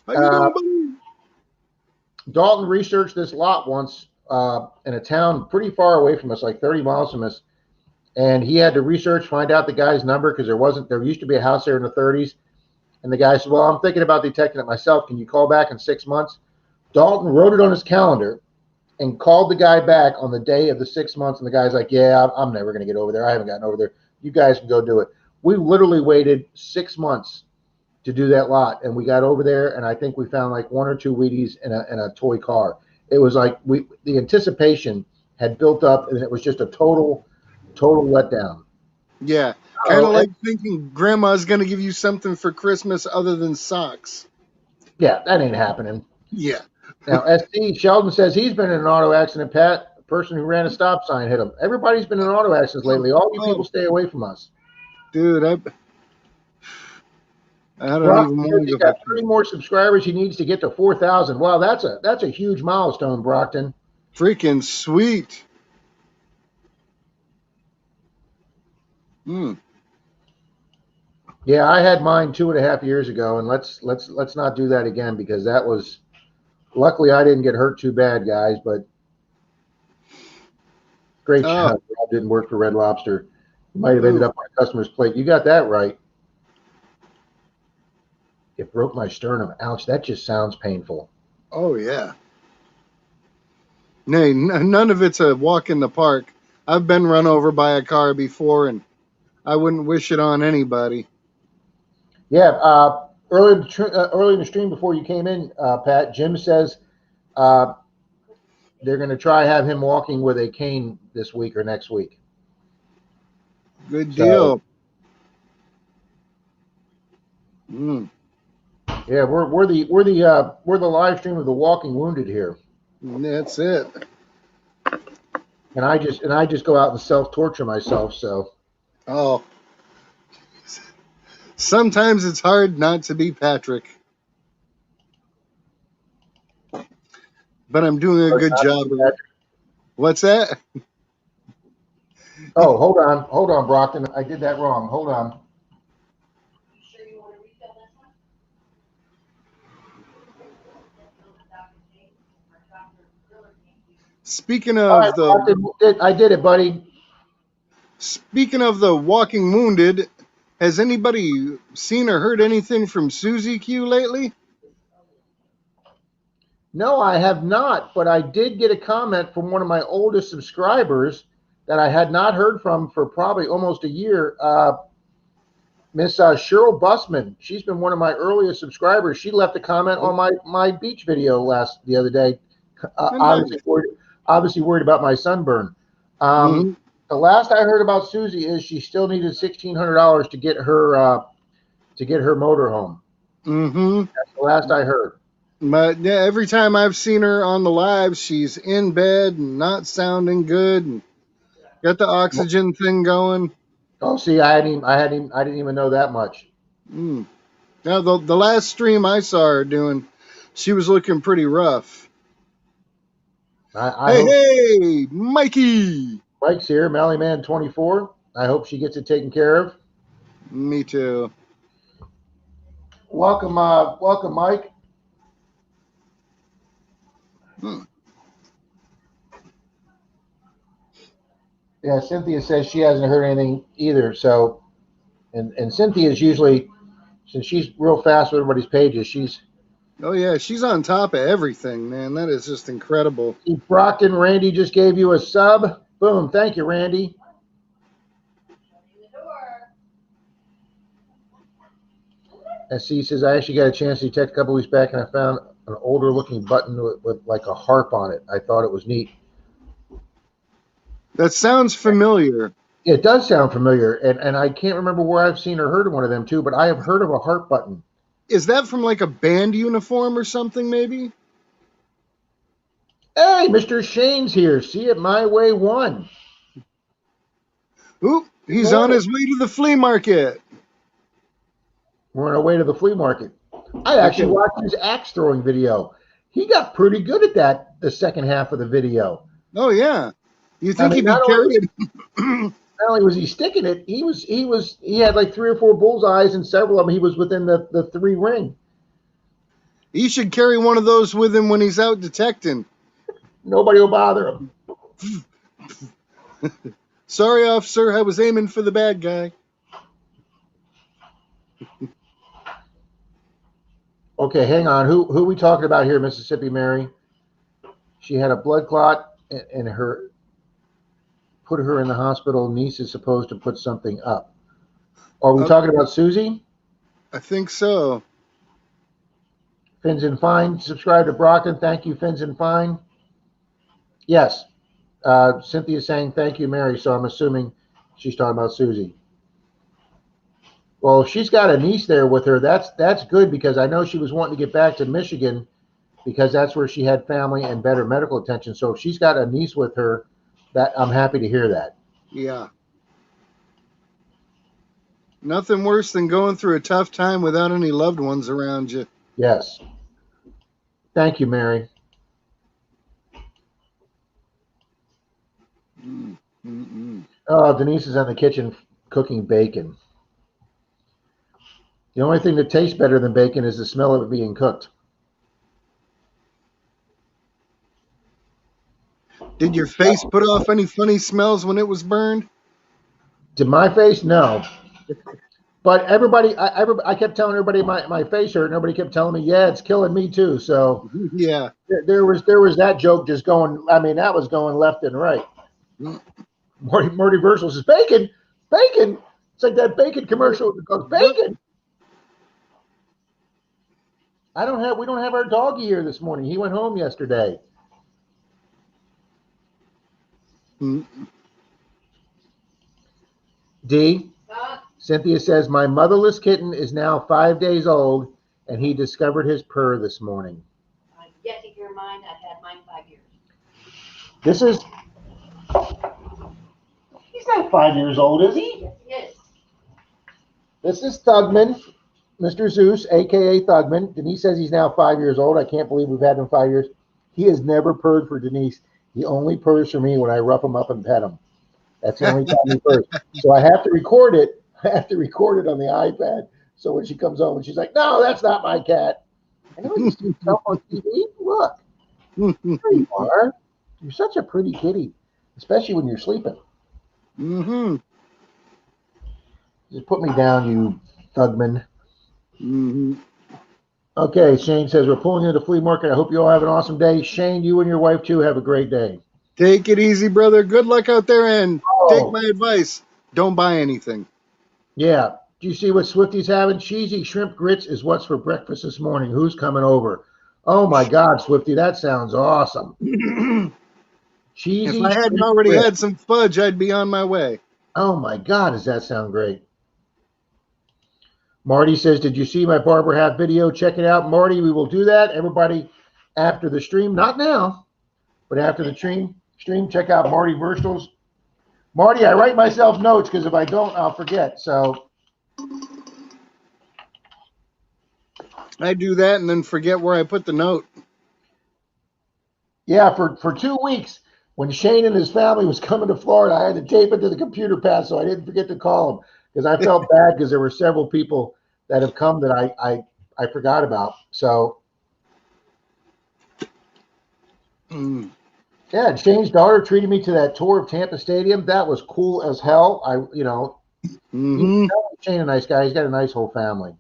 How you doing, buddy? Dalton researched this lot once in a town pretty far away from us, like 30 miles from us. And he had to research, find out the guy's number, because there used to be a house there in the 30s. And the guy said, well, I'm thinking about detecting it myself. Can you call back in 6 months? Dalton wrote it on his calendar and called the guy back on the day of the 6 months. And the guy's like, yeah, I'm never going to get over there. I haven't gotten over there. You guys can go do it. We literally waited 6 months to do that lot. And we got over there, and I think we found like 1 or 2 Wheaties and a toy car. It was like the anticipation had built up, and it was just a total letdown. Yeah, kind of like thinking grandma's going to give you something for Christmas other than socks. Yeah, that ain't happening. Yeah. Now, SC Sheldon says he's been in an auto accident, Pat. A person who ran a stop sign hit him. Everybody's been in auto accidents lately. All you people stay away from us. Dude, I don't Brock even want says to he's go got back to 30 it. more subscribers. He needs to get to 4,000. Wow, that's a huge milestone, Brockton. Freaking sweet. Hmm. Yeah, I had mine 2.5 years ago, and let's not do that again because that was. Luckily, I didn't get hurt too bad, guys. But great Oh, job. Rob didn't work for Red Lobster. You might have ended ooh. up on a customer's plate. You got that right. It broke my sternum. Ouch, that just sounds painful. Oh, yeah. Nay, none of it's a walk in the park. I've been run over by a car before, and I wouldn't wish it on anybody. Yeah, early in the stream before you came in, Pat, Jim says uh, they're going to try have him walking with a cane this week or next week. Good So deal. Mm, yeah, we're the live stream of the Walking Wounded here, that's it. and I just go out and self torture myself. So Oh, sometimes it's hard not to be Patrick, but I'm doing a good job. What's that? oh, hold on, Brockton, I did that wrong. Hold on. Sure you want to refill this one? Speaking All right, of the Brockton, I did it, buddy. speaking of the walking wounded, has anybody seen or heard anything from Susie Q lately? No, I have not, but I did get a comment from one of my oldest subscribers that I had not heard from for probably almost a year. Miss Cheryl Busman. She's been one of my earliest subscribers. She left a comment on my beach video the other day. Nice. Obviously worried about my sunburn. Um, Mm-hmm. the last I heard about Susie is she still needed $1,600 to get her motorhome. Mm-hmm. That's the last I heard. But yeah, every time I've seen her on the live, she's in bed and not sounding good and got the oxygen thing going. Oh, see, I didn't even know that much. Mm. Now the last stream I saw her doing, she was looking pretty rough. I Hey, hope hey, Mikey. Mike's here, Mally Man 24. I hope she gets it taken care of. Me too. Welcome, Mike. Hmm. Yeah, Cynthia says she hasn't heard anything either. So, and Cynthia's usually, since she's real fast with everybody's pages, she's. Oh yeah, she's on top of everything, man. That is just incredible. Brockton, Randy just gave you a sub. Boom. Thank you, Randy. SC says, I actually got a chance to detect a couple weeks back and I found an older looking button with like a harp on it. I thought it was neat. That sounds familiar. It does sound familiar, and I can't remember where I've seen or heard of one of them too, but I have heard of a harp button. Is that from like a band uniform or something, maybe? Hey, Mr. Shane's here. See it my way one. Oop, he's on his way to the flea market. We're on our way to the flea market. I actually Okay. watched his axe throwing video. He got pretty good at that the second half of the video. Oh yeah. You I think mean, he'd be carrying? not only was he sticking it, he had like 3 or 4 bullseyes, and several of them he was within the 3 ring. He should carry one of those with him when he's out detecting. Nobody will bother him. Sorry, officer, I was aiming for the bad guy. Okay, hang on. Who are we talking about here, Mississippi Mary? She had a blood clot and put her in the hospital. Niece is supposed to put something up. Are we talking about Susie? I think so. Fins and Fine. Subscribe to Brockton. Thank you, Fins and Fine. Yes. Cynthia's saying thank you, Mary. So I'm assuming she's talking about Susie. Well, if she's got a niece there with her, that's good because I know she was wanting to get back to Michigan because that's where she had family and better medical attention. So if she's got a niece with her, that I'm happy to hear that. Yeah. Nothing worse than going through a tough time without any loved ones around you. Yes. Thank you, Mary. Oh, Denise is in the kitchen cooking bacon. The only thing that tastes better than bacon is the smell of it being cooked. Did your face put off any funny smells when it was burned? To my face, no. But I kept telling everybody my face hurt, and everybody kept telling me, yeah, it's killing me too. So Yeah. there was that joke just going. I mean, that was going left and right. Marty Versal says, bacon, bacon. It's like that bacon commercial that goes, bacon. We don't have our doggy here this morning. He went home yesterday. D. Cynthia says, my motherless kitten is now 5 days old, and he discovered his purr this morning. I've yet to hear mine. I've had mine 5 years. He's not 5 years old, is he? Yes, he is. This is Thugman, Mr. Zeus, a.k.a. Thugman. Denise says he's now 5 years old. I can't believe we've had him 5 years. He has never purred for Denise. He only purrs for me when I rough him up and pet him. That's the only time he purrs. So I have to record it. I have to record it on the iPad. So when she comes home and she's like, no, that's not my cat. I know you see yourself on TV. Look, there you are. You're such a pretty kitty, especially when you're sleeping. Mm-hmm. Just put me down, you Thugman. Mm-hmm. Okay, Shane says, we're pulling into the flea market. I hope you all have an awesome day. Shane, you and your wife, too, have a great day. Take it easy, brother. Good luck out there, and take Oh, my advice. Don't buy anything. yeah. Do you see what Swifty's having? Cheesy shrimp grits is what's for breakfast this morning. Who's coming over? Oh, my God, Swifty, that sounds awesome. If Cheesy I hadn't shrimp already grits. had some fudge, I'd be on my way. Oh, my God, does that sound great? Marty says, did you see my barber hat video? Check it out. Marty, we will do that. Everybody, after the stream, not now, but after the stream, check out Marty Versal's. Marty, I write myself notes because if I don't, I'll forget. So I do that and then forget where I put the note. yeah, for 2 weeks, when Shane and his family was coming to Florida, I had to tape it to the computer pad so I didn't forget to call him because I felt bad because there were several people that have come that I forgot about. So yeah, and Shane's daughter treated me to that tour of Tampa Stadium. That was cool as hell. Shane a nice guy. He's got a nice whole family.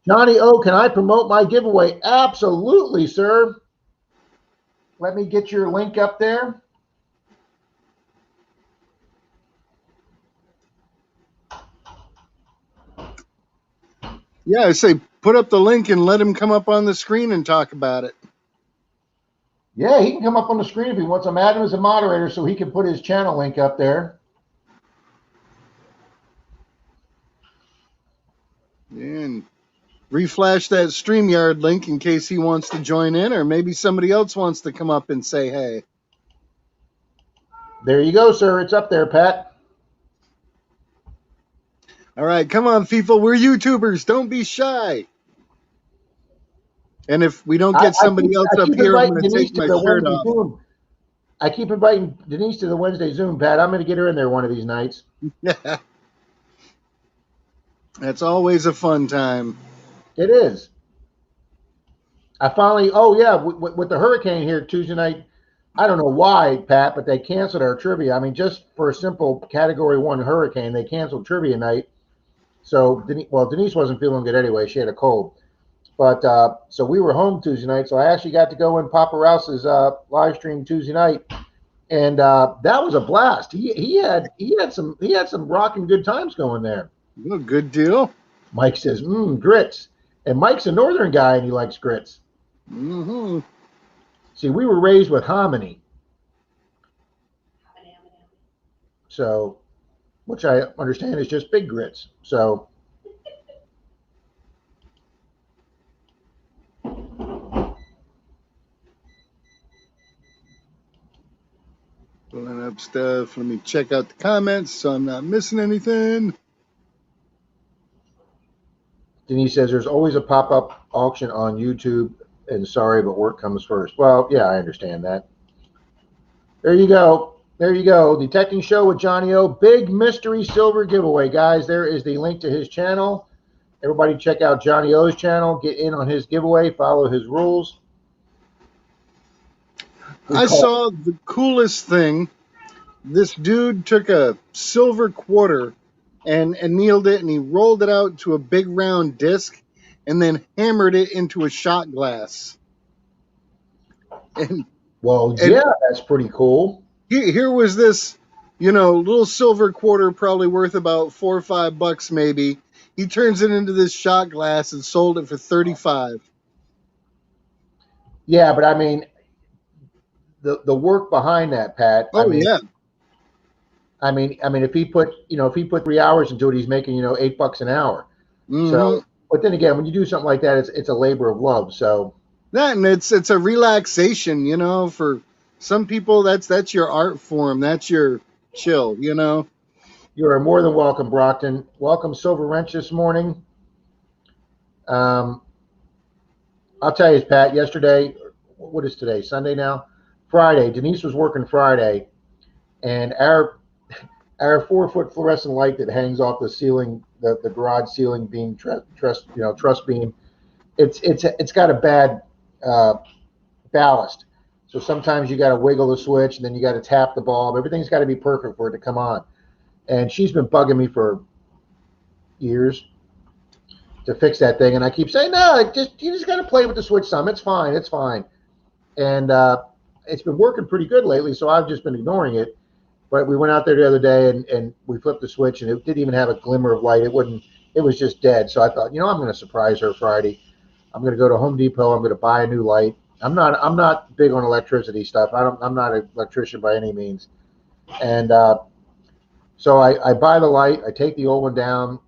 Johnny O, can I promote my giveaway? Absolutely, sir. Let me get your link up there. Yeah, I say put up the link and let him come up on the screen and talk about it. Yeah, he can come up on the screen if he wants. I'm adding him as a moderator so he can put his channel link up there. And reflash that StreamYard link in case he wants to join in, or maybe somebody else wants to come up and say hey. There you go, sir. It's up there, Pat. All right, come on, people. We're YouTubers. Don't be shy. And if we don't get somebody else up here, I'm going to take my shirt off. Zoom. I keep inviting Denise to the Wednesday Zoom, Pat. I'm going to get her in there one of these nights. That's always a fun time. It is. I finally, with the hurricane here Tuesday night, I don't know why, Pat, but they canceled our trivia. I mean, just for a simple Category 1 hurricane, they canceled trivia night. So, Denise wasn't feeling good anyway. She had a cold. But so we were home Tuesday night. So I actually got to go in Papa Rouse's live stream Tuesday night, and that was a blast. He had some rocking good times going there. Oh, good deal. Mike says, grits, and Mike's a northern guy and he likes grits. Mm-hmm. See, we were raised with hominy, so which I understand is just big grits. So. Pulling up stuff. Let me check out the comments so I'm not missing anything. Denise says there's always a pop-up auction on YouTube, and sorry, but work comes first. Well, yeah, I understand that. There you go. There you go. Detecting Show with Johnny O. Big mystery silver giveaway, guys. There is the link to his channel. Everybody check out Johnny O's channel. Get in on his giveaway. Follow his rules. I saw the coolest thing. This dude took a silver quarter and annealed it, and he rolled it out to a big round disc and then hammered it into a shot glass. And yeah, that's pretty cool. Here was this, little silver quarter, probably worth about $4 or $5 maybe. He turns it into this shot glass and sold it for $35. Yeah, but I mean, the work behind that, Pat. Oh, yeah. I mean, if he put 3 hours into it, he's making $8 an hour. Mm-hmm. So, but then again, when you do something like that, it's a labor of love. So that, and it's a relaxation, for some people. That's your art form. That's your chill. You are more than welcome, Brockton. Welcome, Silver Wrench, this morning. I'll tell you, Pat. Yesterday, what is today? Sunday now. Friday. Denise was working Friday, and our 4-foot fluorescent light that hangs off the ceiling, the garage ceiling beam, truss beam, it's got a bad ballast. So sometimes you got to wiggle the switch, and then you got to tap the bulb. Everything's got to be perfect for it to come on. And she's been bugging me for years to fix that thing, and I keep saying, no, you just got to play with the switch some. It's fine. And it's been working pretty good lately, so I've just been ignoring it. But we went out there the other day and we flipped the switch, and it didn't even have a glimmer of light. It was just dead. So I thought, I'm going to surprise her Friday. I'm going to go to Home Depot. I'm going to buy a new light. I'm not big on electricity stuff. I'm not an electrician by any means. And so I buy the light. I take the old one down,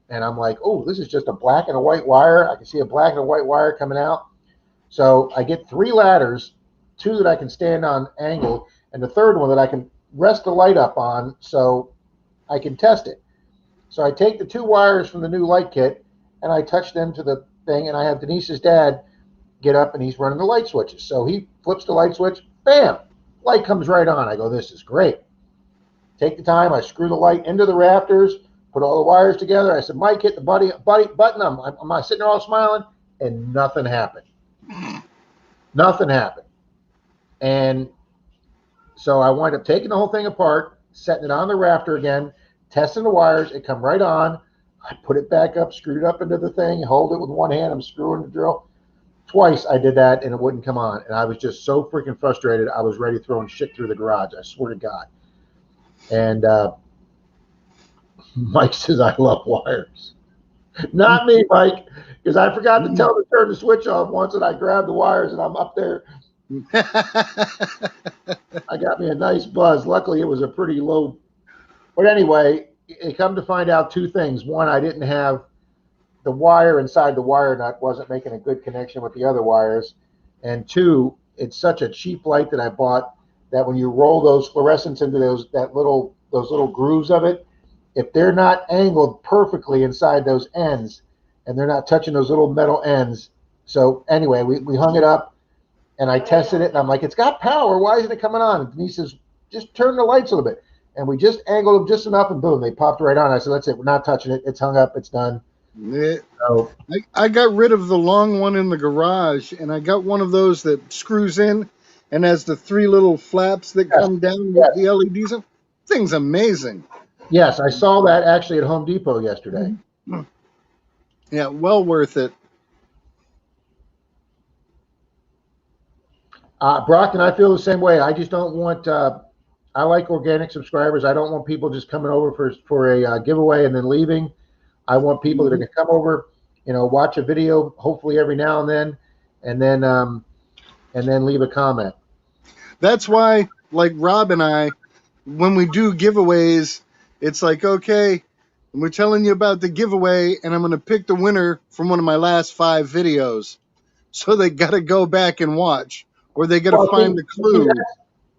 and I'm like, oh, this is just a black and a white wire. I can see a black and a white wire coming out. So I get 3 ladders, 2 that I can stand on angle, and the third one that I can rest the light up on so I can test it. So I take the 2 wires from the new light kit, and I touch them to the thing, and I have Denise's dad get up, and he's running the light switches. So he flips the light switch, bam, light comes right on. I go, this is great. Take the time, I screw the light into the rafters, put all the wires together. I said, Mike, hit the button. I'm sitting there all smiling, and nothing happened. Nothing happened. And so I wind up taking the whole thing apart, setting it on the rafter again, testing the wires. It come right on. I put it back up, screwed it up into the thing, hold it with one hand. I'm screwing the drill. Twice I did that, and it wouldn't come on. And I was just so freaking frustrated. I was ready throwing shit through the garage. I swear to God. And Mike says, I love wires. Not me, Mike, because I forgot to tell him to turn the switch off once, and I grabbed the wires, and I'm up there. I got me a nice buzz. Luckily, it was a pretty low. But anyway, it come to find out 2 things. One, I didn't have the wire inside the wire nut wasn't making a good connection with the other wires. And 2, it's such a cheap light that I bought that when you roll those fluorescents into those little grooves of it, if they're not angled perfectly inside those ends and they're not touching those little metal ends. So anyway, we hung it up, and I tested it, and I'm like, it's got power. Why isn't it coming on? And Denise says, just turn the lights a little bit. And we just angled them just enough, and boom, they popped right on. I said, that's it. We're not touching it. It's hung up. It's done. So, I got rid of the long one in the garage, and I got one of those that screws in and has the 3 little flaps that come down with the LEDs. Thing's amazing. Yes, I saw that actually at Home Depot yesterday. Yeah, well worth it. Brockton, I feel the same way. I just don't want. I like organic subscribers. I don't want people just coming over for a giveaway and then leaving. I want people that are going to come over, watch a video, hopefully every now and then leave a comment. That's why, like Rob and I, when we do giveaways, it's like, okay, we're telling you about the giveaway, and I'm going to pick the winner from one of my last 5 videos. So they got to go back and watch, or they got to find the clue.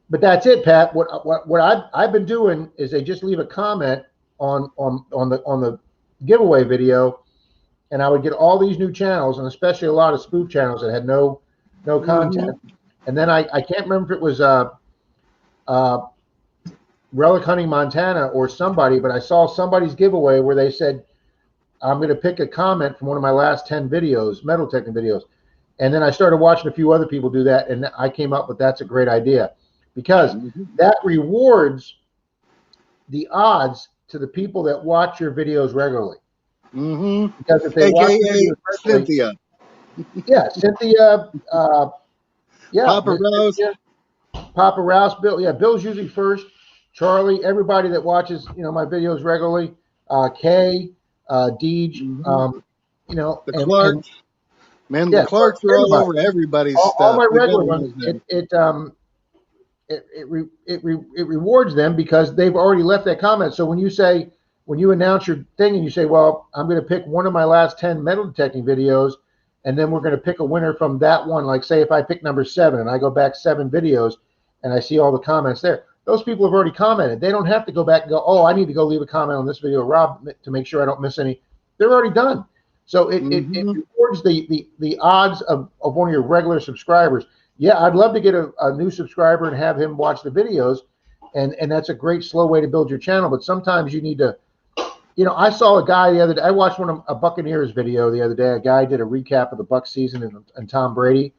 But that's it, Pat. What I've been doing is they just leave a comment on the giveaway video, and I would get all these new channels, and especially a lot of spoof channels that had no content. And then I can't remember if it was Relic Hunting Montana or somebody, but I saw somebody's giveaway where they said, I'm going to pick a comment from one of my last 10 videos, metal detecting videos. And then I started watching a few other people do that, and I came up with that's a great idea, because that rewards the odds to the people that watch your videos regularly. Because if they watch your videos regularly, Cynthia. Yeah, Cynthia. Yeah, Papa Miss Rouse. Cynthia, Papa Rouse, Bill. Yeah, Bill's usually first. Charlie, everybody that watches, my videos regularly. Kay, Deej, The and Clarks. Man, the yeah, Clarks are all everybody, over everybody's all stuff. my We gotta regular ones. love them. It rewards them because they've already left that comment. So when you announce your thing and you say, well, I'm going to pick one of my last 10 metal detecting videos, and then we're going to pick a winner from that one. Like, say if I pick number 7 and I go back 7 videos and I see all the comments there, those people have already commented. They don't have to go back and go, oh, I need to go leave a comment on this video, Rob, to make sure I don't miss any. They're already done. So it rewards the odds of one of your regular subscribers. Yeah, I'd love to get a new subscriber and have him watch the videos, and that's a great slow way to build your channel. But sometimes you need to, I saw a guy the other day. I watched a Buccaneers video the other day. A guy did a recap of the Bucs season and Tom Brady,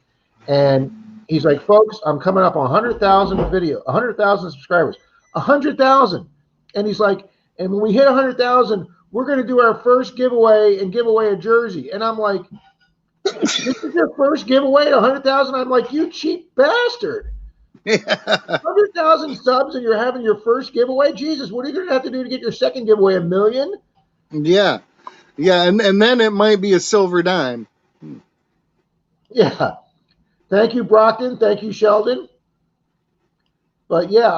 and he's like, "Folks, I'm coming up on 100,000 subscribers, 100,000," and he's like, "And when we hit 100,000, we're going to do our first giveaway and give away a jersey." And I'm like, this is your first giveaway at 100,000? I'm like, you cheap bastard. 100,000 subs and you're having your first giveaway? Jesus, what are you going to have to do to get your second giveaway? 1 million? Yeah. And then it might be a silver dime. Yeah. Thank you, Brockton. Thank you, Sheldon. But yeah,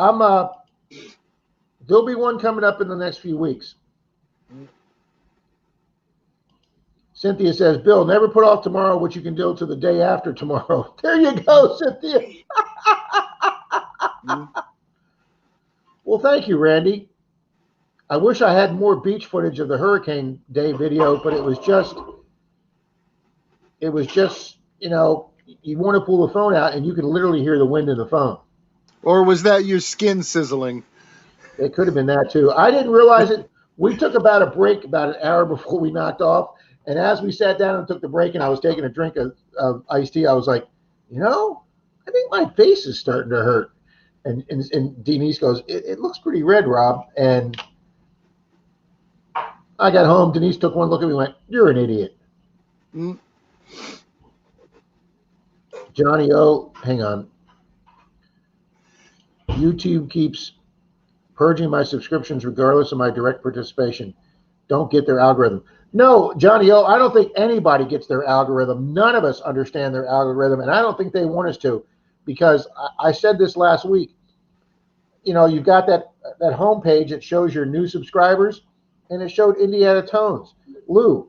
there'll be one coming up in the next few weeks. Cynthia says, Bill, never put off tomorrow what you can do till the day after tomorrow. There you go, Cynthia. Well, thank you, Randy. I wish I had more beach footage of the Hurricane Day video, but it was just, you want to pull the phone out and you can literally hear the wind in the phone. Or was that your skin sizzling? It could have been that too. I didn't realize it. We took about a break about an hour before we knocked off. And as we sat down and took the break and I was taking a drink of iced tea, I was like, I think my face is starting to hurt. And Denise goes, it looks pretty red, Rob. And I got home. Denise took one look at me and went, you're an idiot. Johnny O, hang on. YouTube keeps purging my subscriptions regardless of my direct participation. Don't get their algorithm. No, Johnny O, I don't think anybody gets their algorithm. None of us understand their algorithm, and I don't think they want us to, because I said this last week. You've got that homepage that shows your new subscribers, and it showed Indiana Tones. Lou's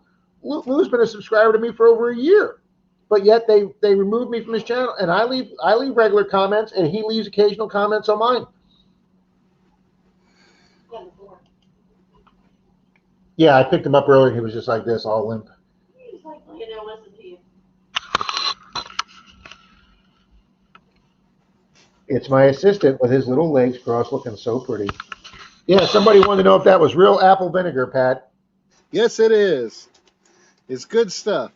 been a subscriber to me for over a year, but yet they removed me from his channel, and I leave regular comments, and he leaves occasional comments on mine. Yeah, I picked him up earlier. He was just like this, all limp. He's like, listen to you. It's my assistant with his little legs crossed, looking so pretty. Yeah, somebody wanted to know if that was real apple vinegar, Pat. Yes, it is. It's good stuff.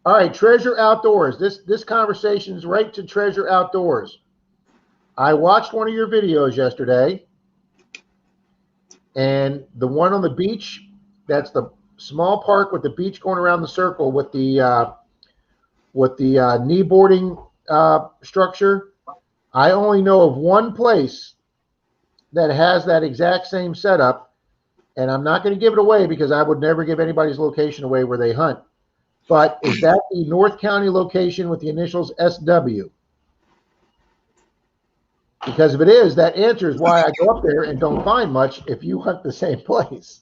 All right, Treasure Outdoors. This conversation is right to Treasure Outdoors. I watched one of your videos yesterday, and the one on the beach, that's the small park with the beach going around the circle with the knee boarding structure. I only know of one place that has that exact same setup, and I'm not going to give it away because I would never give anybody's location away where they hunt. But is that the North County location with the initials SW? Because if it is, that answers why I go up there and don't find much if you hunt the same place.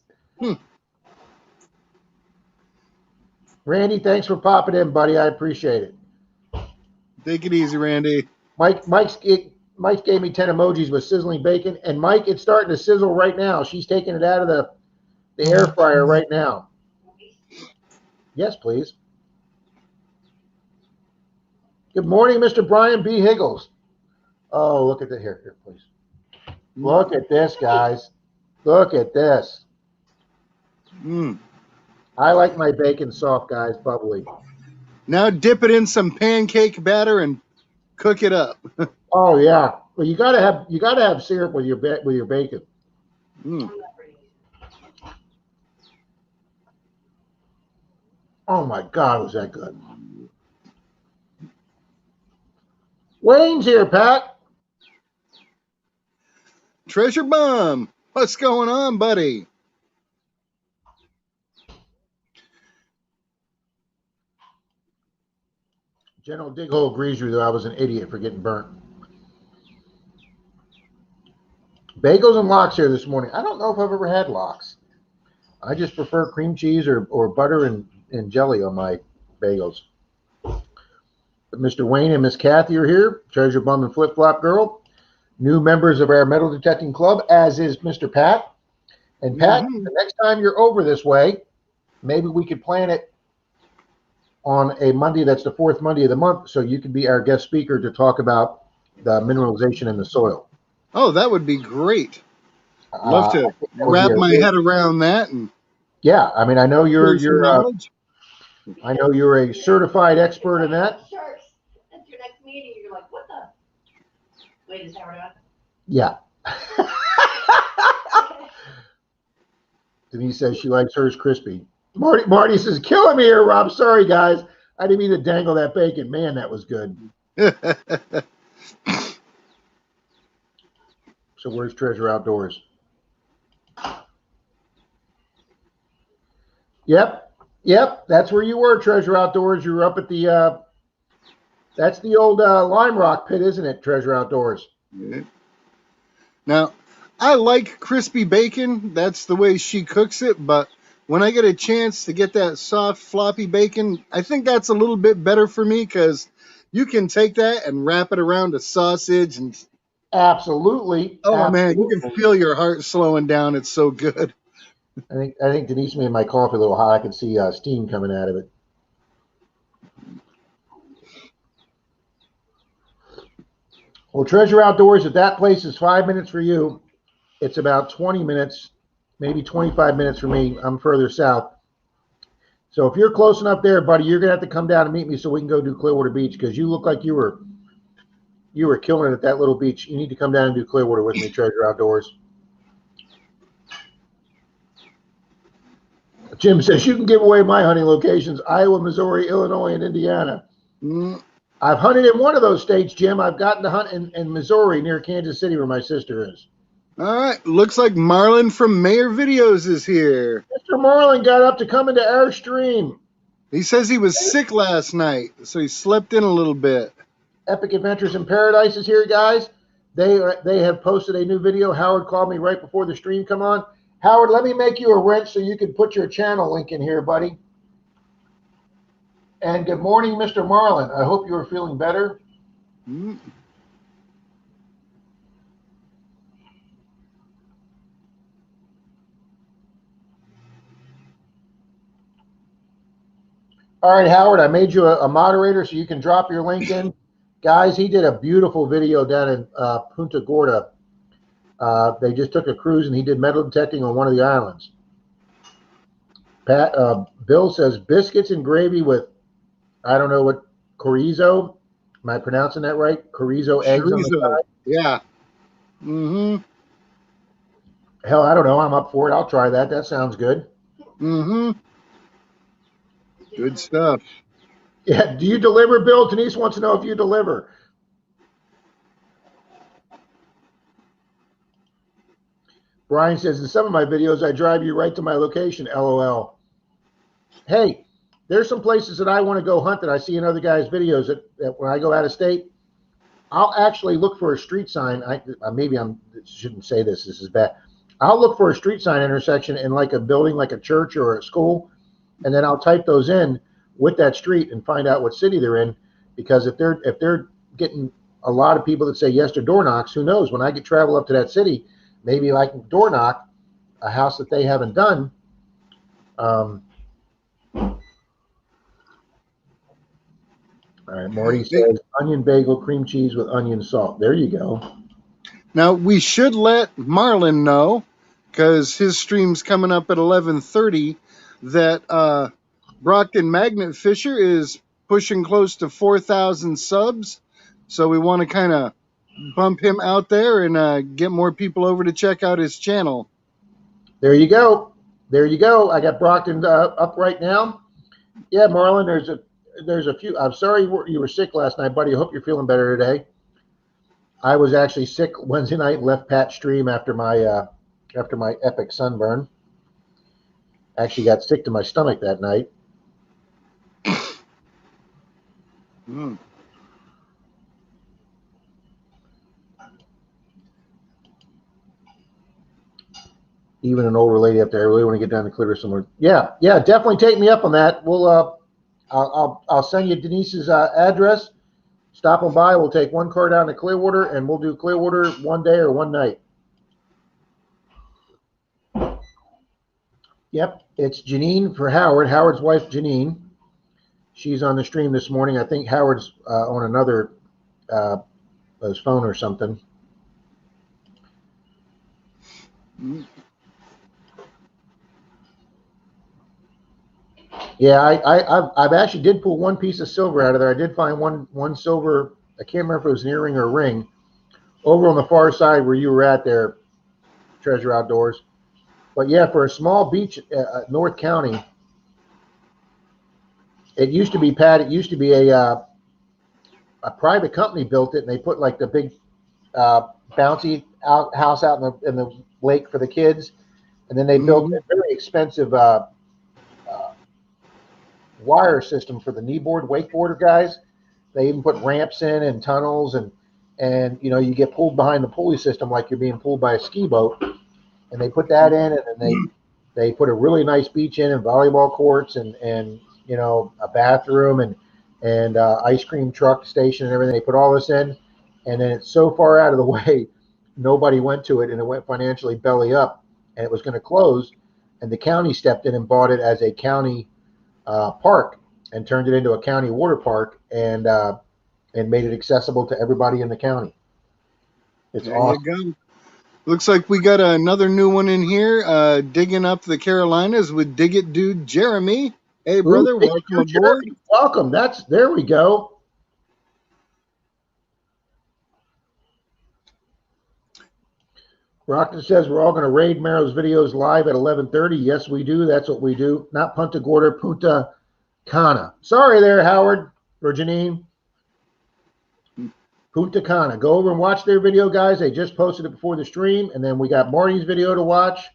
Randy, thanks for popping in, buddy. I appreciate it. Take it easy, Randy. Mike gave me 10 emojis with sizzling bacon, and Mike, it's starting to sizzle right now. She's taking it out of the air fryer right now. Yes, please. Good morning, Mr. Brian B. Higgles. Oh, look at the here, please. Look at this, guys. Look at this. Mm. I like my bacon soft, guys, bubbly. Now dip it in some pancake batter and cook it up. Oh yeah. Well, you gotta have syrup with your bacon. Mm. Oh my God, was that good? Wayne's here, Pat. Treasure Bum, what's going on, buddy? General Dighole agrees with you that I was an idiot for getting burnt. Bagels and lox here this morning. I don't know if I've ever had lox. I just prefer cream cheese or butter and jelly on my bagels. But Mr. Wayne and Miss Kathy are here. Treasure Bum and Flip Flop Girl. New members of our metal detecting club, as is Mr. Pat. And Pat, Mm-hmm. the next time you're over this way, maybe we could plan it on a Monday that's the fourth Monday of the month, so you could be our guest speaker to talk about the mineralization in the soil. Oh, that would be great. Love I to think that would be wrap a my really, head around that and yeah. I mean, I know share some knowledge. I know you're a certified expert in that. Sure. At your next meeting, you're like, what the? Wait, is Howard on? Yeah. Denise says she likes hers crispy. Marty says, killing me here, Rob. Sorry, guys. I didn't mean to dangle that bacon. Man, that was good. So where's Treasure Outdoors? Yep. That's where you were, Treasure Outdoors. You were up at the, that's the old Lime Rock pit, isn't it, Treasure Outdoors? Now, I like crispy bacon. That's the way she cooks it, but when I get a chance to get that soft, floppy bacon, I think that's a little bit better for me because you can take that and wrap it around a sausage and Absolutely. oh man, you can Absolutely. feel your heart slowing down. It's so good. I think Denise made my coffee a little hot. I can see steam coming out of it. Well, Treasure Outdoors at that place is 5 minutes for you. It's about 20 minutes, maybe 25 minutes for me. I'm further south. So if you're close enough there, buddy, you're gonna have to come down and meet me so we can go do Clearwater Beach because you look like you were killing it at that little beach. You need to come down and do Clearwater with me, Treasure Outdoors. Jim says you can give away my hunting locations: Iowa, Missouri, Illinois, and Indiana. Mm. I've hunted in one of those states, Jim. I've gotten to hunt in Missouri near Kansas City where my sister is. All right, looks like Marlon from Mayor Videos is here. Mr. Marlin got up to come into our stream. He says he was sick last night, so he slept in a little bit. Epic Adventures in Paradise is here, guys. They have posted a new video. Howard called me right before the stream come on. Howard, let me make you a wrench so you can put your channel link in here, buddy. And good morning, Mr. Marlin. I hope you are feeling better. Mm. All right, Howard, I made you a moderator so you can drop your link in. Guys, he did a beautiful video down in Punta Gorda. They just took a cruise and he did metal detecting on one of the islands. Bill says biscuits and gravy with, I don't know what, chorizo. Am I pronouncing that right? Chorizo eggs on the Chorizo. side? Yeah. Mm-hmm. Hell, I don't know. I'm up for it. I'll try that. That sounds good. Mm-hmm. Good stuff. Yeah. Do you deliver, Bill? Denise wants to know if you deliver. Brian says, in some of my videos, I drive you right to my location, LOL. Hey, there's some places that I want to go hunt that I see in other guys' videos that when I go out of state, I'll actually look for a street sign. Maybe I shouldn't say this. This is bad. I'll look for a street sign intersection in like a building, like a church or a school, and then I'll type those in with that street and find out what city they're in. Because if they're getting a lot of people that say yes to door knocks, who knows? When I get travel up to that city, maybe I can door knock a house that they haven't done. All right, Marty says onion bagel, cream cheese with onion salt. There you go. Now we should let Marlon know, because his stream's coming up at 11:30, that Brockton Magnet Fisher is pushing close to 4,000 subs. So we want to kind of bump him out there and get more people over to check out his channel. There you go. There you go. I got Brockton up right now. Yeah, Marlon, there's a few. I'm sorry you were sick last night, buddy. I hope you're feeling better today. I was actually sick Wednesday night. Left Pat stream after my epic sunburn. Actually got sick to my stomach that night. Mm. Even an older lady up there. I really want to get down to Clearwater somewhere. Yeah, definitely take me up on that. We'll I'll send you Denise's address. Stop them by. We'll take one car down to Clearwater, and we'll do Clearwater one day or one night. Yep, it's Janine for Howard. Howard's wife, Janine. She's on the stream this morning. I think Howard's on another his phone or something. Mm. Yeah, I've actually did pull one piece of silver out of there. I did find one silver. I can't remember if it was an earring or a ring. Over on the far side where you were at there, Treasure Outdoors. But yeah, for a small beach, North County, it used to be, Pat. It used to be a private company built it, and they put like the big bouncy house out in the lake for the kids, and then they built a very expensive wire system for the kneeboard wakeboarder guys. They even put ramps in and tunnels, and you know, you get pulled behind the pulley system like you're being pulled by a ski boat, and they put that in, and then they put a really nice beach in and volleyball courts and you know, a bathroom and ice cream truck station and everything. They put all this in, and then it's so far out of the way, nobody went to it, and it went financially belly up, and it was going to close, and the county stepped in and bought it as a county park and turned it into a county water park and made it accessible to everybody in the county. It's there awesome. You go. Looks like we got another new one in here, digging up the Carolinas with Dig It Dude Jeremy. Hey, brother, Ooh, welcome aboard. Jeremy. Welcome. There we go. Rockton says we're all going to raid Merrill's videos live at 11:30. Yes, we do. That's what we do. Not Punta Gorda, Punta Cana. Sorry there, Howard or Janine. Punta Cana. Go over and watch their video, guys. They just posted it before the stream, and then we got Marty's video to watch.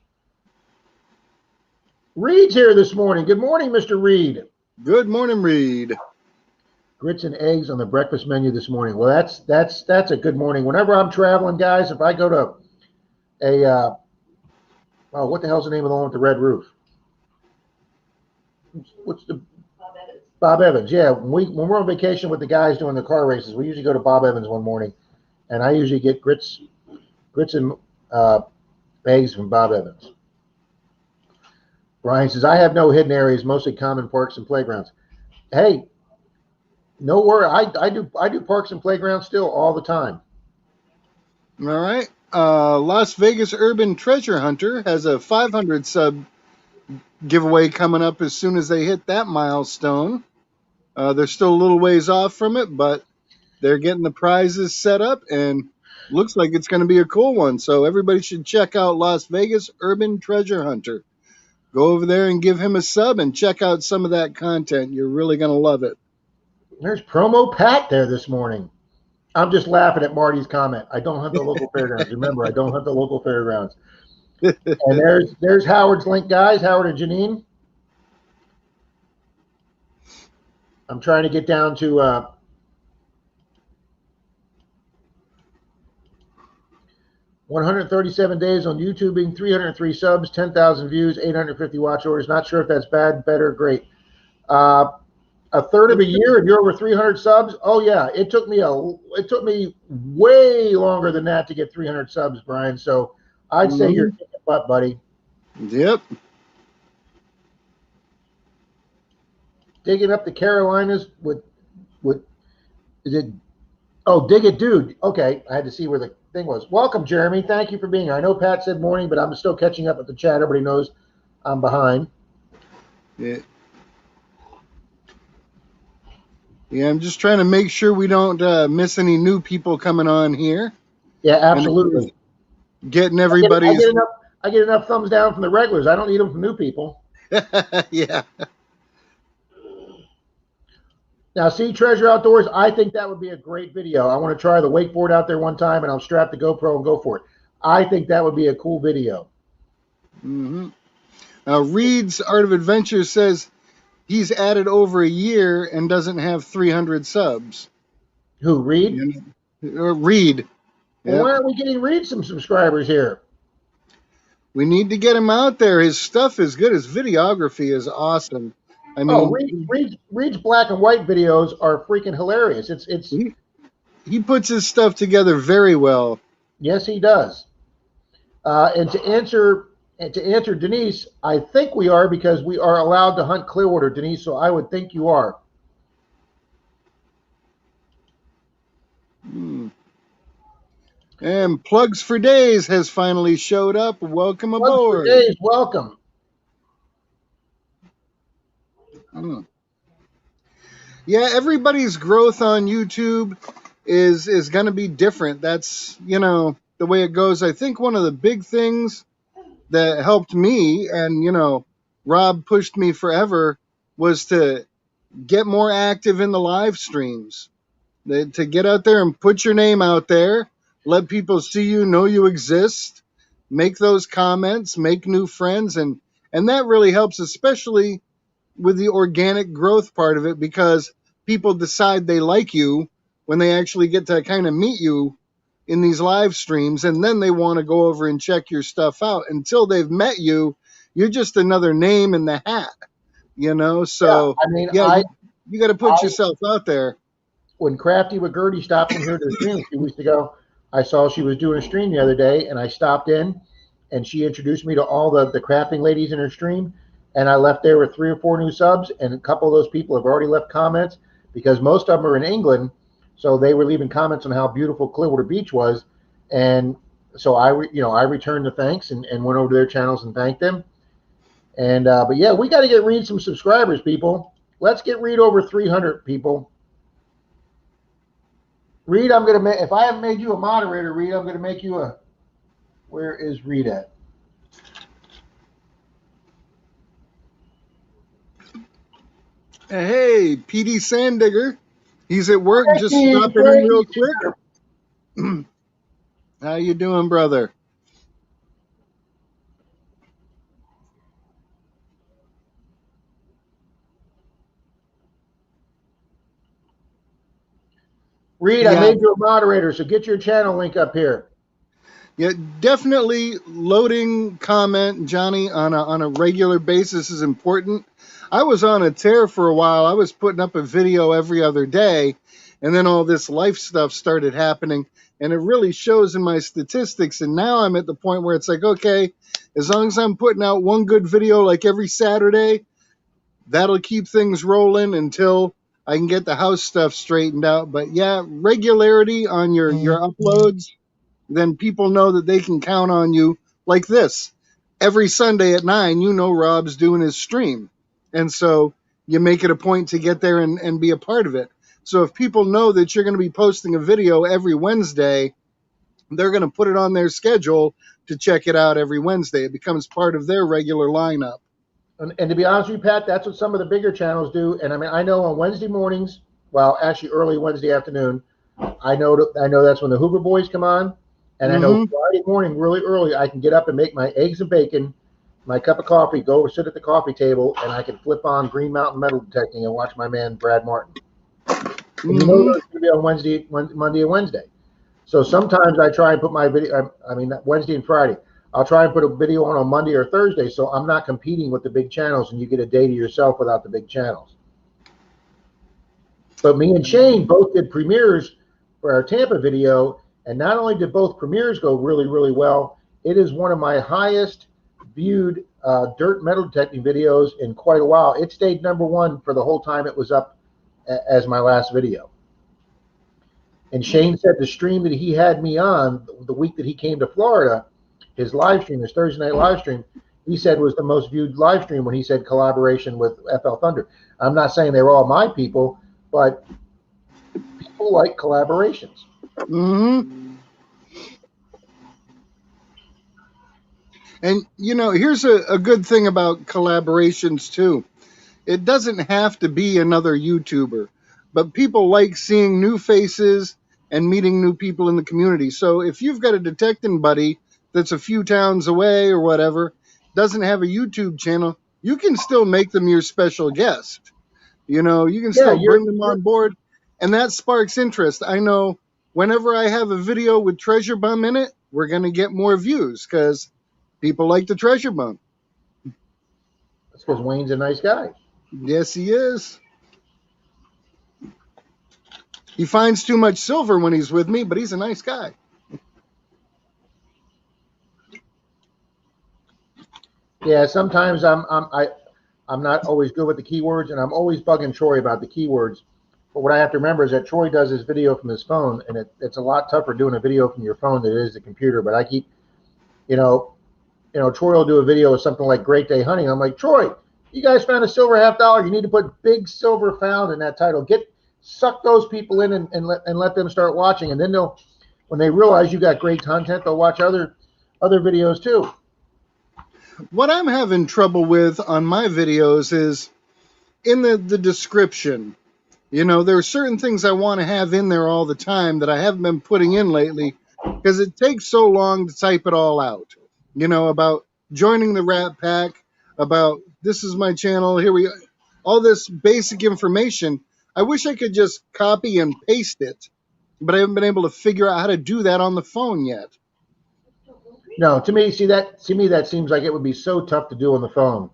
Reed's here this morning. Good morning, Mr. Reed. Good morning, Reed. Grits and eggs on the breakfast menu this morning. Well, that's a good morning. Whenever I'm traveling, guys, if I go to a what the hell's the name of the one with the red roof? What's the Bob Evans. Bob Evans? Yeah, when we're on vacation with the guys doing the car races, we usually go to Bob Evans one morning, and I usually get grits and eggs from Bob Evans. Brian says I have no hidden areas, mostly common parks and playgrounds. Hey, no worry, I do parks and playgrounds still all the time. All right. Las Vegas Urban Treasure Hunter has a 500 sub giveaway coming up as soon as they hit that milestone. They're still a little ways off from it, but they're getting the prizes set up, and looks like it's going to be a cool one. So everybody should check out Las Vegas Urban Treasure Hunter. Go over there and give him a sub and check out some of that content. You're really going to love it. There's promo Pat there this morning. I'm just laughing at Marty's comment. I don't hunt the local fairgrounds. Remember, I don't hunt the local fairgrounds. And there's Howard's link, guys. Howard and Janine. I'm trying to get down to 137 days on YouTubing, 303 subs, 10,000 views, 850 watch orders. Not sure if that's bad, better, great. A third of a year, and you're over 300 subs. Oh yeah, it took me way longer than that to get 300 subs, Brian. So I'd say you're kicking butt, buddy. Yep. Digging up the Carolinas with Is it? Oh, dig it, dude. Okay, I had to see where the thing was. Welcome, Jeremy. Thank you for being here. I know Pat said morning, but I'm still catching up with the chat. Everybody knows I'm behind. Yeah. Yeah, I'm just trying to make sure we don't miss any new people coming on here. Yeah, And of course, absolutely. getting I get, I everybody's. get enough. I get enough thumbs down from the regulars. I don't need them from new people. Yeah. Now, see Treasure Outdoors. I think that would be a great video. I want to try the wakeboard out there one time, and I'll strap the GoPro and go for it. I think that would be a cool video. Mm-hmm. Reed's Art of Adventure says he's added over a year and doesn't have 300 subs. Who, Reed? You know, Reed. Well, Yep. why aren't we getting Reed some subscribers here? We need to get him out there. His stuff is good. His videography is awesome. I Oh, mean, Reed's black and white videos are freaking hilarious. It's he puts his stuff together very well. Yes, he does. And to answer Denise, I think we are because we are allowed to hunt Clearwater, Denise. So I would think you are. Hmm. And Plugs for Days has finally showed up. Welcome Plugs for aboard. days, welcome. Hmm. Yeah, everybody's growth on YouTube is going to be different. That's, the way it goes. I think one of the big things that helped me and, Rob pushed me forever was to get more active in the live streams. To get out there and put your name out there, let people see you, know you exist, make those comments, make new friends, and that really helps, especially with the organic growth part of it, because people decide they like you when they actually get to kind of meet you in these live streams, and then they want to go over and check your stuff out. Until they've met you, you're just another name in the hat. Yeah, So I mean, yeah, you got to put I yourself out there. when Crafty with Gertie stopped in here to stream a few weeks ago, I saw she was doing a stream the other day, and I stopped in, and she introduced me to all the crafting ladies in her stream, and I left there with 3 or 4 new subs, and a couple of those people have already left comments because most of them are in England, so they were leaving comments on how beautiful Clearwater Beach was, and so I returned the thanks and went over to their channels and thanked them, and but yeah, we got to get Reed some subscribers, people. Let's get Reed over 300 people. Reed, I'm gonna make. If I haven't made you a moderator, Reed, I'm gonna make you a. Where is Reed at? Hey, PD Sandigger. He's at work, just Frankie, stopping in real Frankie. quick. How you doing, brother? Reed, I Yeah, made you a moderator, so get your channel link up here. yeah, definitely loading comment, Johnny, on a regular basis is important. I was on a tear for a while. I was putting up a video every other day, and then all this life stuff started happening, and it really shows in my statistics. And now I'm at the point where it's like, okay, as long as I'm putting out one good video like every Saturday, that'll keep things rolling until I can get the house stuff straightened out. But yeah, regularity on your uploads, then people know that they can count on you. Like this, every Sunday at 9, Rob's doing his stream, and so you make it a point to get there and be a part of it. So if people know that you're going to be posting a video every Wednesday, they're going to put it on their schedule to check it out every Wednesday. It becomes part of their regular lineup. And to be honest with you, Pat, that's what some of the bigger channels do. And I mean, I know on Wednesday mornings, well, actually early Wednesday afternoon, I know that's when the Hoover Boys come on. And I know Mm-hmm. Friday morning, really early, I can get up and make my eggs and bacon, my cup of coffee, go sit at the coffee table, and I can flip on Green Mountain Metal Detecting and watch my man Brad Martin. And you know Mm-hmm. those going to be on Monday and Wednesday. So sometimes I try and put my video. I mean, Wednesday and Friday. I'll try and put a video on Monday or Thursday, so I'm not competing with the big channels, and you get a day to yourself without the big channels. But me and Shane both did premieres for our Tampa video, and not only did both premieres go really, really well, it is one of my highest viewed dirt metal detecting videos in quite a while. It stayed #1 for the whole time it was up as my last video. And Shane said the stream that he had me on the week that he came to Florida, his live stream, his Thursday night live stream, he said was the most viewed live stream when he said collaboration with FL Thunder. I'm not saying they were all my people, but people like collaborations. Mm-hmm. And, here's a good thing about collaborations, too. It doesn't have to be another YouTuber, but people like seeing new faces and meeting new people in the community. So if you've got a detecting buddy that's a few towns away or whatever, doesn't have a YouTube channel, you can still make them your special guest. You can Yeah, still bring them on board, and that sparks interest. I know whenever I have a video with Treasure Bum in it, we're going to get more views because people like the Treasure Bum. that's because Wayne's a nice guy. Yes, he is. He finds too much silver when he's with me, but he's a nice guy. Yeah, sometimes I'm not always good with the keywords, and I'm always bugging Troy about the keywords. But what I have to remember is that Troy does his video from his phone, and it's a lot tougher doing a video from your phone than it is the computer. But I keep, Troy will do a video of something like Great Day Hunting. I'm like, Troy, you guys found a silver $50. You need to put big silver found in that title. Suck those people in and let them start watching, and then when they realize you got great content, they'll watch other videos too. What I'm having trouble with on my videos is in the description. There are certain things I want to have in there all the time that I haven't been putting in lately because it takes so long to type it all out. About joining the Rat Pack, about this is my channel, here we all this basic information. I wish I could just copy and paste it, but I haven't been able to figure out how to do that on the phone yet. No, to me that seems like it would be so tough to do on the phone.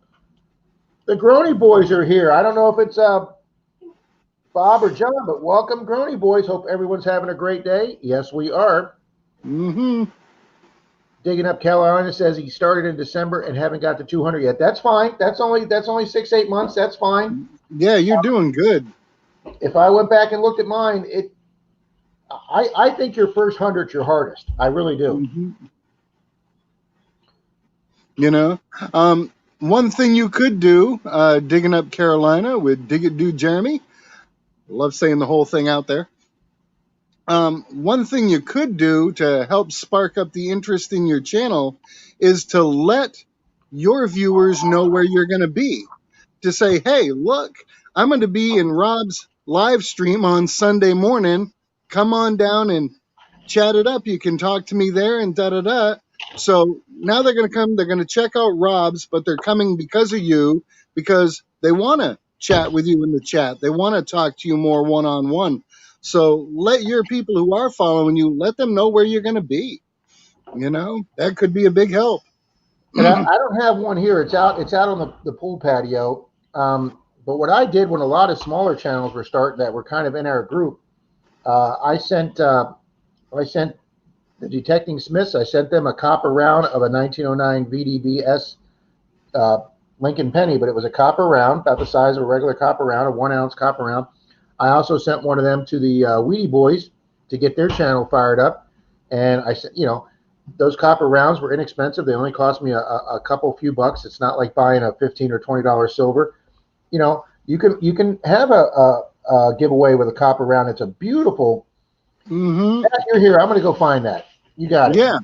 The Grony Boys are here. I don't know if it's Bob or John, but welcome, Grony Boys. Hope everyone's having a great day. Yes, we are. Mm-hmm. Digging Up Carolina says he started in December and haven't got to 200 yet. That's fine. That's only 6-8 months. That's fine. Yeah, you're doing good. If I went back and looked at mine, I think your first 100's your hardest. I really do. Mm-hmm. One thing you could do, Digging Up Carolina with Dig It Dude Jeremy. Love saying the whole thing out there. One thing you could do to help spark up the interest in your channel is to let your viewers know where you're going to be. To say, hey, look, I'm going to be in Rob's live stream on Sunday morning. Come on down and chat it up. You can talk to me there and da-da-da. So now they're going to come. They're going to check out Rob's, but they're coming because of you, because they want to chat with you in the chat. They want to talk to you more one-on-one. So let your people who are following you, let them know where you're going to be. That could be a big help. And I don't have one here. It's out on the pool patio. But what I did when a lot of smaller channels were starting that were kind of in our group, I sent the Detecting Smiths. I sent them a copper round of a 1909 VDBS Lincoln Penny, but it was a copper round, about the size of a regular copper round, a 1 ounce copper round. I also sent one of them to the Weedy Boys to get their channel fired up. And I said, those copper rounds were inexpensive. They only cost me a few bucks. It's not like buying a $15 or $20 silver. You can have a giveaway with a copper round. It's a beautiful. Mm-hmm. You're here. I'm going to go find that. You got it.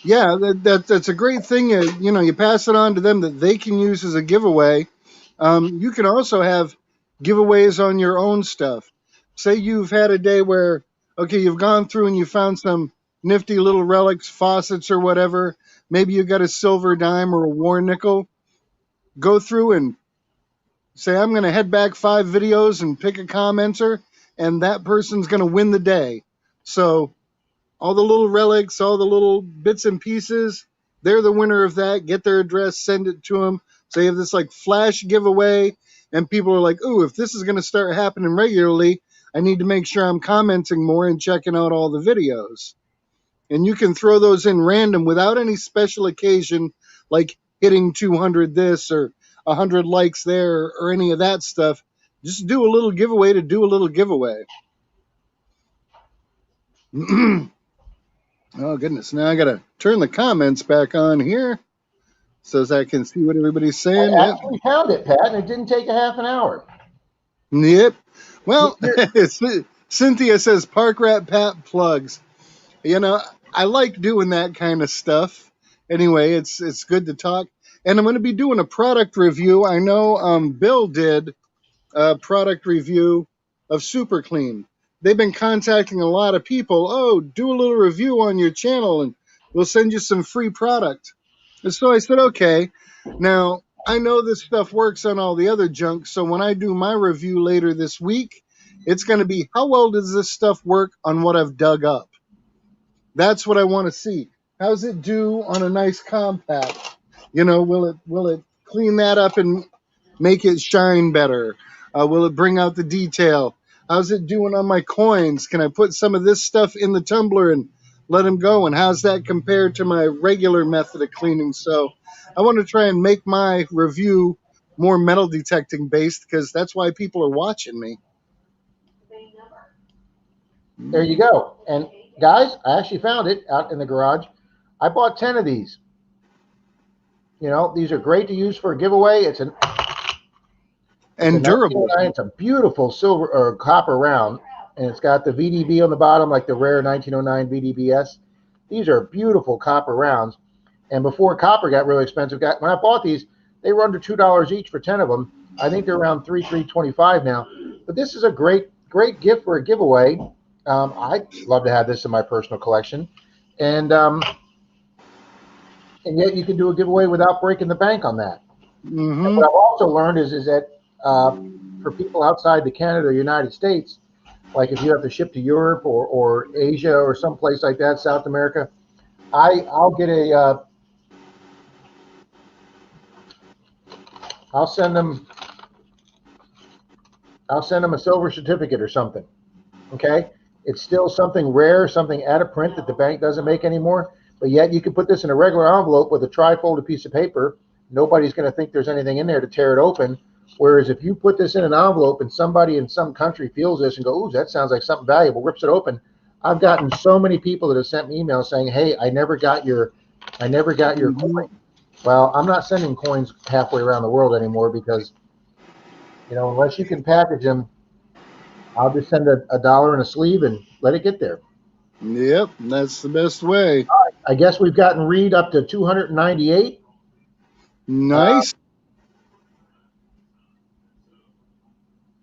Yeah. That's a great thing. You pass it on to them that they can use as a giveaway. You can also have giveaways on your own stuff. Say you've had a day where, okay, you've gone through and you found some nifty little relics, faucets or whatever. Maybe you got a silver dime or a war nickel. Go through and say, I'm going to head back 5 videos and pick a commenter, and that person's going to win the day. So all the little relics, all the little bits and pieces, they're the winner of that. Get their address, send it to them. So you have this like flash giveaway, and people are like, ooh, if this is going to start happening regularly, I need to make sure I'm commenting more and checking out all the videos. And you can throw those in random without any special occasion, like hitting 200 this or 100 likes there or any of that stuff. Just do a little giveaway to do a little giveaway. Oh, goodness. Now I got to turn the comments back on here so as I can see what everybody's saying. I Yep. actually found it, Pat, and it didn't take a half an hour. Yep. You- Well, you're- Cynthia says Park Rat Pat plugs. You know, I like doing that kind of stuff. Anyway, it's good to talk. And I'm going to be doing a product review. I know Bill did a product review of Super Clean. They've been contacting a lot of people. Oh, do a little review on your channel and we'll send you some free product. And so I said, okay. Now, I know this stuff works on all the other junk. So when I do my review later this week, it's going to be how well does this stuff work on what I've dug up? That's what I want to see. How's it do on a nice compact? Will it clean that up and make it shine better? Will it bring out the detail? How's it doing on my coins? Can I put some of this stuff in the tumbler and let them go? And how's that compared to my regular method of cleaning? So I want to try and make my review more metal detecting based because that's why people are watching me. There you go. And guys, I actually found it out in the garage. I bought 10 of these. These are great to use for a giveaway. It's a And durable. 1909. It's a beautiful silver or copper round, and it's got the VDB on the bottom, like the rare 1909 VDBS. These are beautiful copper rounds. And before copper got really expensive, when I bought these, they were under $2 each for 10 of them. I think they're around $3.25 now. But this is a great gift for a giveaway. I'd love to have this in my personal collection, and yet you can do a giveaway without breaking the bank on that. And Mm-hmm. what I've also learned is that for people outside the Canada or United States, like if you have to ship to Europe or Asia or someplace like that, South America, I'll get I'll send them a silver certificate or something. Okay, it's still something rare, something out of print that the bank doesn't make anymore. But yet you can put this in a regular envelope with a tri-folded piece of paper. Nobody's going to think there's anything in there to tear it open. Whereas if you put this in an envelope and somebody in some country feels this and go, "Ooh, that sounds like something valuable," rips it open. I've gotten so many people that have sent me emails saying, "Hey, I never got your Mm-hmm. coin." Well, I'm not sending coins halfway around the world anymore because unless you can package them, I'll just send a dollar in a sleeve and let it get there. Yep, that's the best way. I guess we've gotten Reed up to 298. Nice.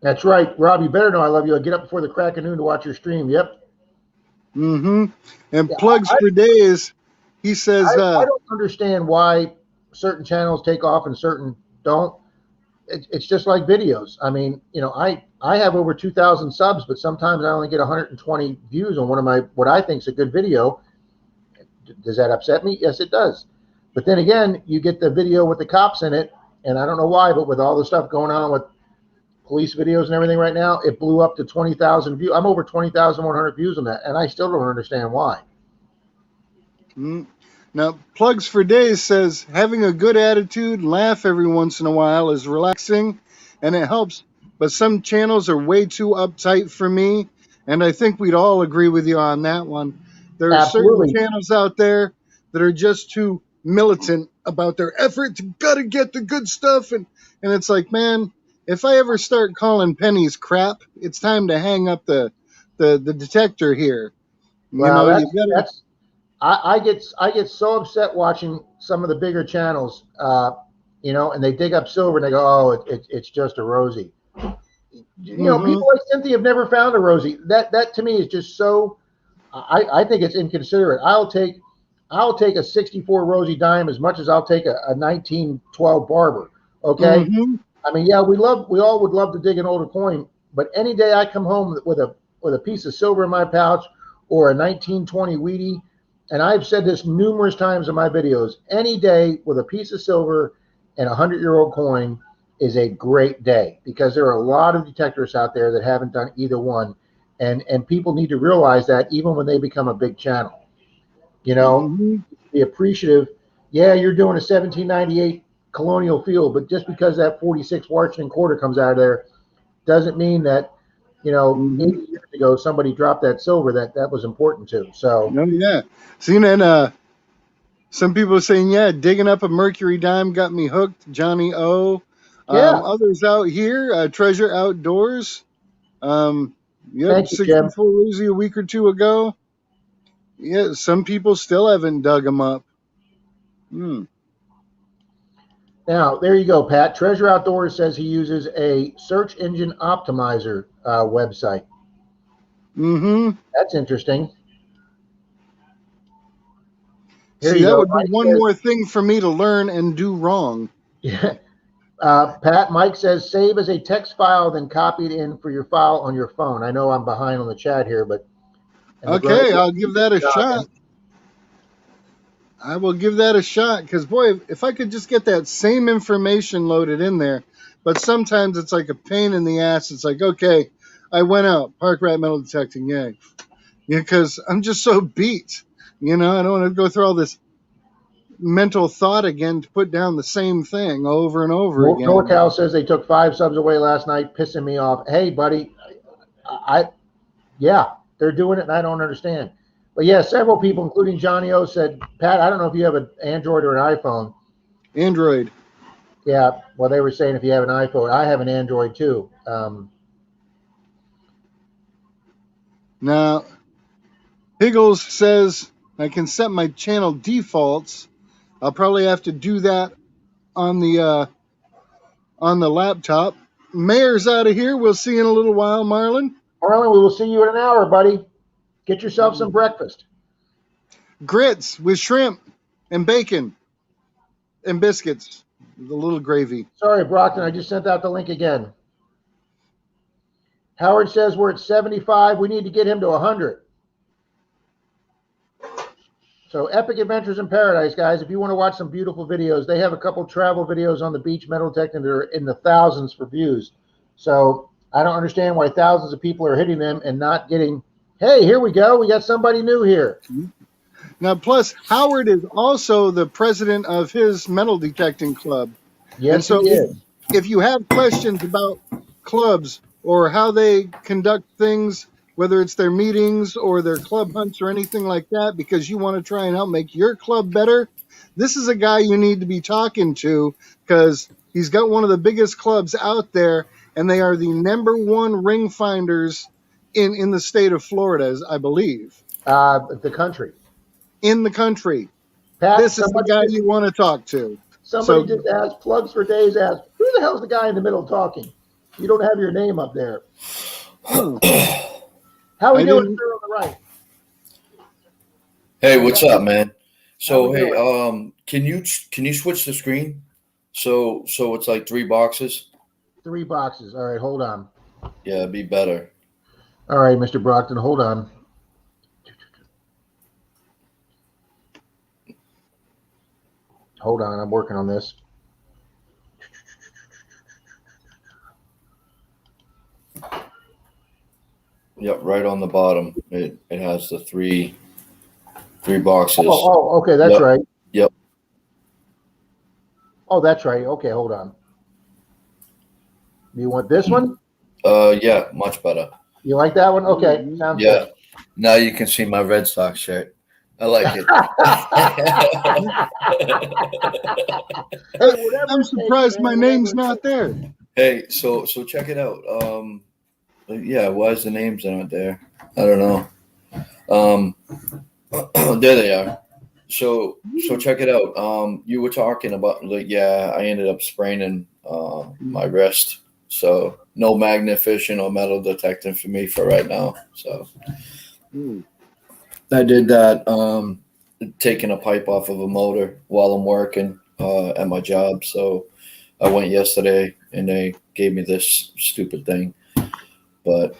That's right, Rob. You better know I love you. I get up before the crack of noon to watch your stream. Yep. Mm-hmm. And Yeah, plugs for days. He says, I don't understand why certain channels take off and certain don't. It's just like videos. I mean, I have over 2,000 subs, but sometimes I only get 120 views on one of my what I think is a good video. Does that upset me? Yes, it does. But then again, you get the video with the cops in it, and I don't know why, but with all the stuff going on with police videos and everything right now, it blew up to 20,000 views. I'm over 20,100 views on that, and I still don't understand why. now, plugs for days says, having a good attitude and laugh every once in a while is relaxing and it helps. But some channels are way too uptight for me. And I think we'd all agree with you on that one. There are certain Absolutely. channels out there that are just too militant about their effort to gotta get the good stuff. And it's like, man, if I ever start calling pennies crap, it's time to hang up the detector here. Well, You gotta. that's I get so upset watching some of the bigger channels, and they dig up silver and they go, "Oh, it's just a Rosie." Mm-hmm. People like Cynthia have never found a Rosie. That to me is just so. I think it's inconsiderate. I'll take a 64 Rosie dime as much as I'll take a 1912 Barber. Okay. Mm-hmm. I mean, yeah, we all would love to dig an older coin, but any day I come home with a piece of silver in my pouch or a 1920 Wheatie, and I've said this numerous times in my videos, any day with a piece of silver and a 100-year-old coin is a great day because there are a lot of detectors out there that haven't done either one, and people need to realize that even when they become a big channel, you know, Mm-hmm. be appreciative. Yeah, you're doing a 1798 Colonial Field, but just because that 46 Washington quarter comes out of there doesn't mean that Mm-hmm. 80 years ago, somebody dropped that silver that was important too. So, Oh yeah. See, and some people are saying, yeah, digging up a Mercury dime got me hooked. Johnny O. yeah, Others out here, Treasure Outdoors. Yep, thank you, Jim. 64 Uzi a week or two ago. Yeah, some people still haven't dug them up. Hmm. Now, there you go, Pat. Treasure Outdoors says he uses a search engine optimizer website. Mm-hmm. That's interesting. Here See, you that go. would be Mike one says, more thing for me to learn and do wrong. yeah, Pat, Mike says, save as a text file, then copy it in for your file on your phone. I know I'm behind on the chat here, but and the grown Okay, I'll give that a shot. I will give that a shot because, boy, if I could just get that same information loaded in there, but sometimes it's like a pain in the ass. It's like, okay, I went out, park rat metal detecting, yay. Yeah, because I'm just so beat. I don't want to go through all this mental thought again to put down the same thing over and over again. NorCal says they took 5 subs away last night, pissing me off. Hey, buddy, yeah, they're doing it, and I don't understand. But yeah, several people, including Johnny O, said, Pat, I don't know if you have an Android or an iPhone. Android. Yeah, well, they were saying if you have an iPhone, I have an Android too. Now, Higgles says I can set my channel defaults. I'll probably have to do that on the laptop. Mayor's out of here. We'll see you in a little while, Marlon. Marlon, we will see you in an hour, buddy. Get yourself some breakfast. Grits with shrimp and bacon and biscuits. The little gravy. Sorry, Brockton, I just sent out the link again. Howard says we're at 75. We need to get him to 100. So Epic Adventures in Paradise, guys, if you want to watch some beautiful videos, they have a couple travel videos on the beach metal detecting that are in the thousands for views. So I don't understand why thousands of people are hitting them and not getting, hey, here we go. We got somebody new here. Now, plus, Howard is also the president of his metal detecting club. Yes, And so he is. if you have questions about clubs or how they conduct things, whether it's their meetings or their club hunts or anything like that, because you want to try and help make your club better, this is a guy you need to be talking to because he's got one of the biggest clubs out there, and they are the #1 ring finders in the state of Florida, I believe. The country. In the country. Pat, This is the guy you want to talk to. Somebody So, just asked, Plugs for Days asked, who the hell's the guy in the middle talking? You don't have your name up there. How are we doing, sir, on the right? Hey, what's up, man? So, we hey, doing? can you switch the screen? So it's like 3 boxes? 3 boxes. All right, hold on. Yeah, it'd be better. All right, Mr. Brockton, hold on. Hold on, I'm working on this. Yep, right on the bottom. It has the three boxes. Oh, okay, that's Yep. right. Yep. Oh, that's right. Okay, hold on. You want this one? Yeah, much better. You like that one? Okay, sounds Yeah. good. Now you can see my Red Sox shirt. I like it. Hey, I'm surprised my name's not there. Hey, so check it out. Yeah, why is the names not there? I don't know. There they are. So check it out. You were talking about I ended up spraining my wrist. So no magnet fishing or metal detecting for me for right now. So I did that, taking a pipe off of a motor while I'm working at my job. So I went yesterday and they gave me this stupid thing. But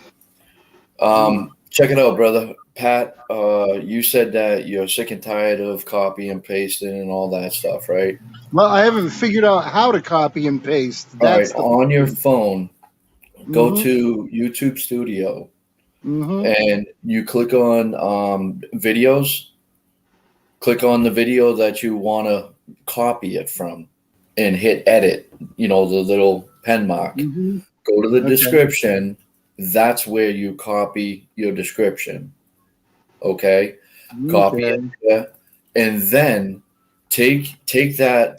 check it out, brother. Pat, you said that you're sick and tired of copy and pasting and all that stuff, right? Well, I haven't figured out how to copy and paste. That's all right, on your phone, go to YouTube Studio and you click on videos. Click on the video that you want to copy it from and hit edit, the little pen mark. Go to the description, that's where you copy your description. Okay, copy it Okay. there, and then take that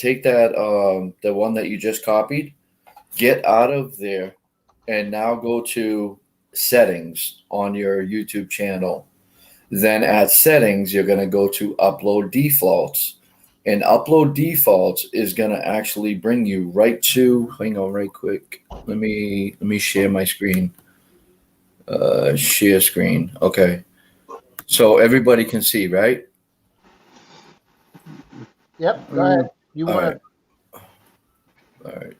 the one that you just copied, get out of there, and now go to settings on your YouTube channel. Then at settings, you're going to go to upload defaults. And upload defaults is going to actually bring you right to, hang on right quick. Let me share my screen. Share screen. Okay. So everybody can see, right? Yep. Go ahead. You All want right. All right.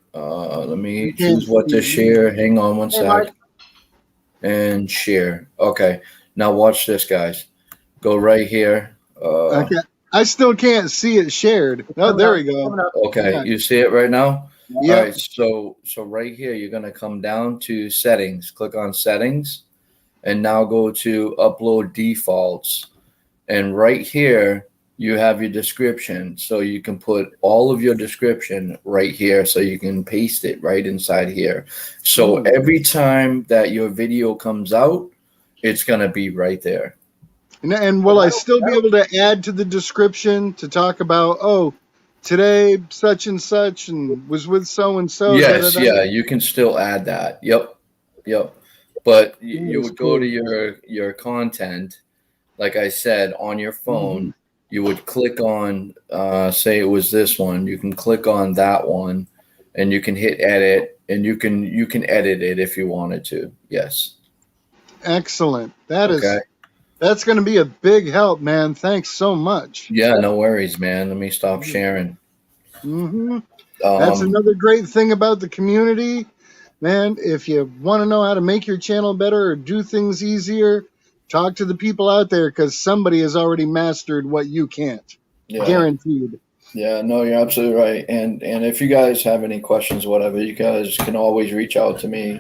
Let I me can't choose what to see. share. Hang on one to? Hey, sec. Mike. And share. Okay. Now watch this, guys. Go right here. Okay. I still can't see it shared. Oh, Coming there up. we go. Coming up. Okay. Yeah. You see it right now? All Yep. right. So right here, you're gonna come down to settings. Click on settings, and now go to upload defaults. And right here, you have your description. So you can put all of your description right here. So you can paste it right inside here. So Ooh. every time that your video comes out, it's gonna be right there. And will I still be able to add to the description to talk about, oh, today such and such and was with so and so? Da da Yes, da. yeah, you can still add that. Yep, yep. But That you is would go to cool. your content, like I said, on your Mm-hmm. phone. You would click on, say it was this one. You can click on that one, and you can hit edit, and you can edit it if you wanted to. Yes. Excellent. Okay. That's going to be a big help, man. Thanks so much. Yeah, no worries, man. Let me stop sharing. Mm-hmm. That's Um, another great thing about the community, man. If you want to know how to make your channel better or do things easier, talk to the people out there because somebody has already mastered what you can't. yeah. Guaranteed. Yeah, no, you're absolutely right. And if you guys have any questions, whatever, you guys can always reach out to me.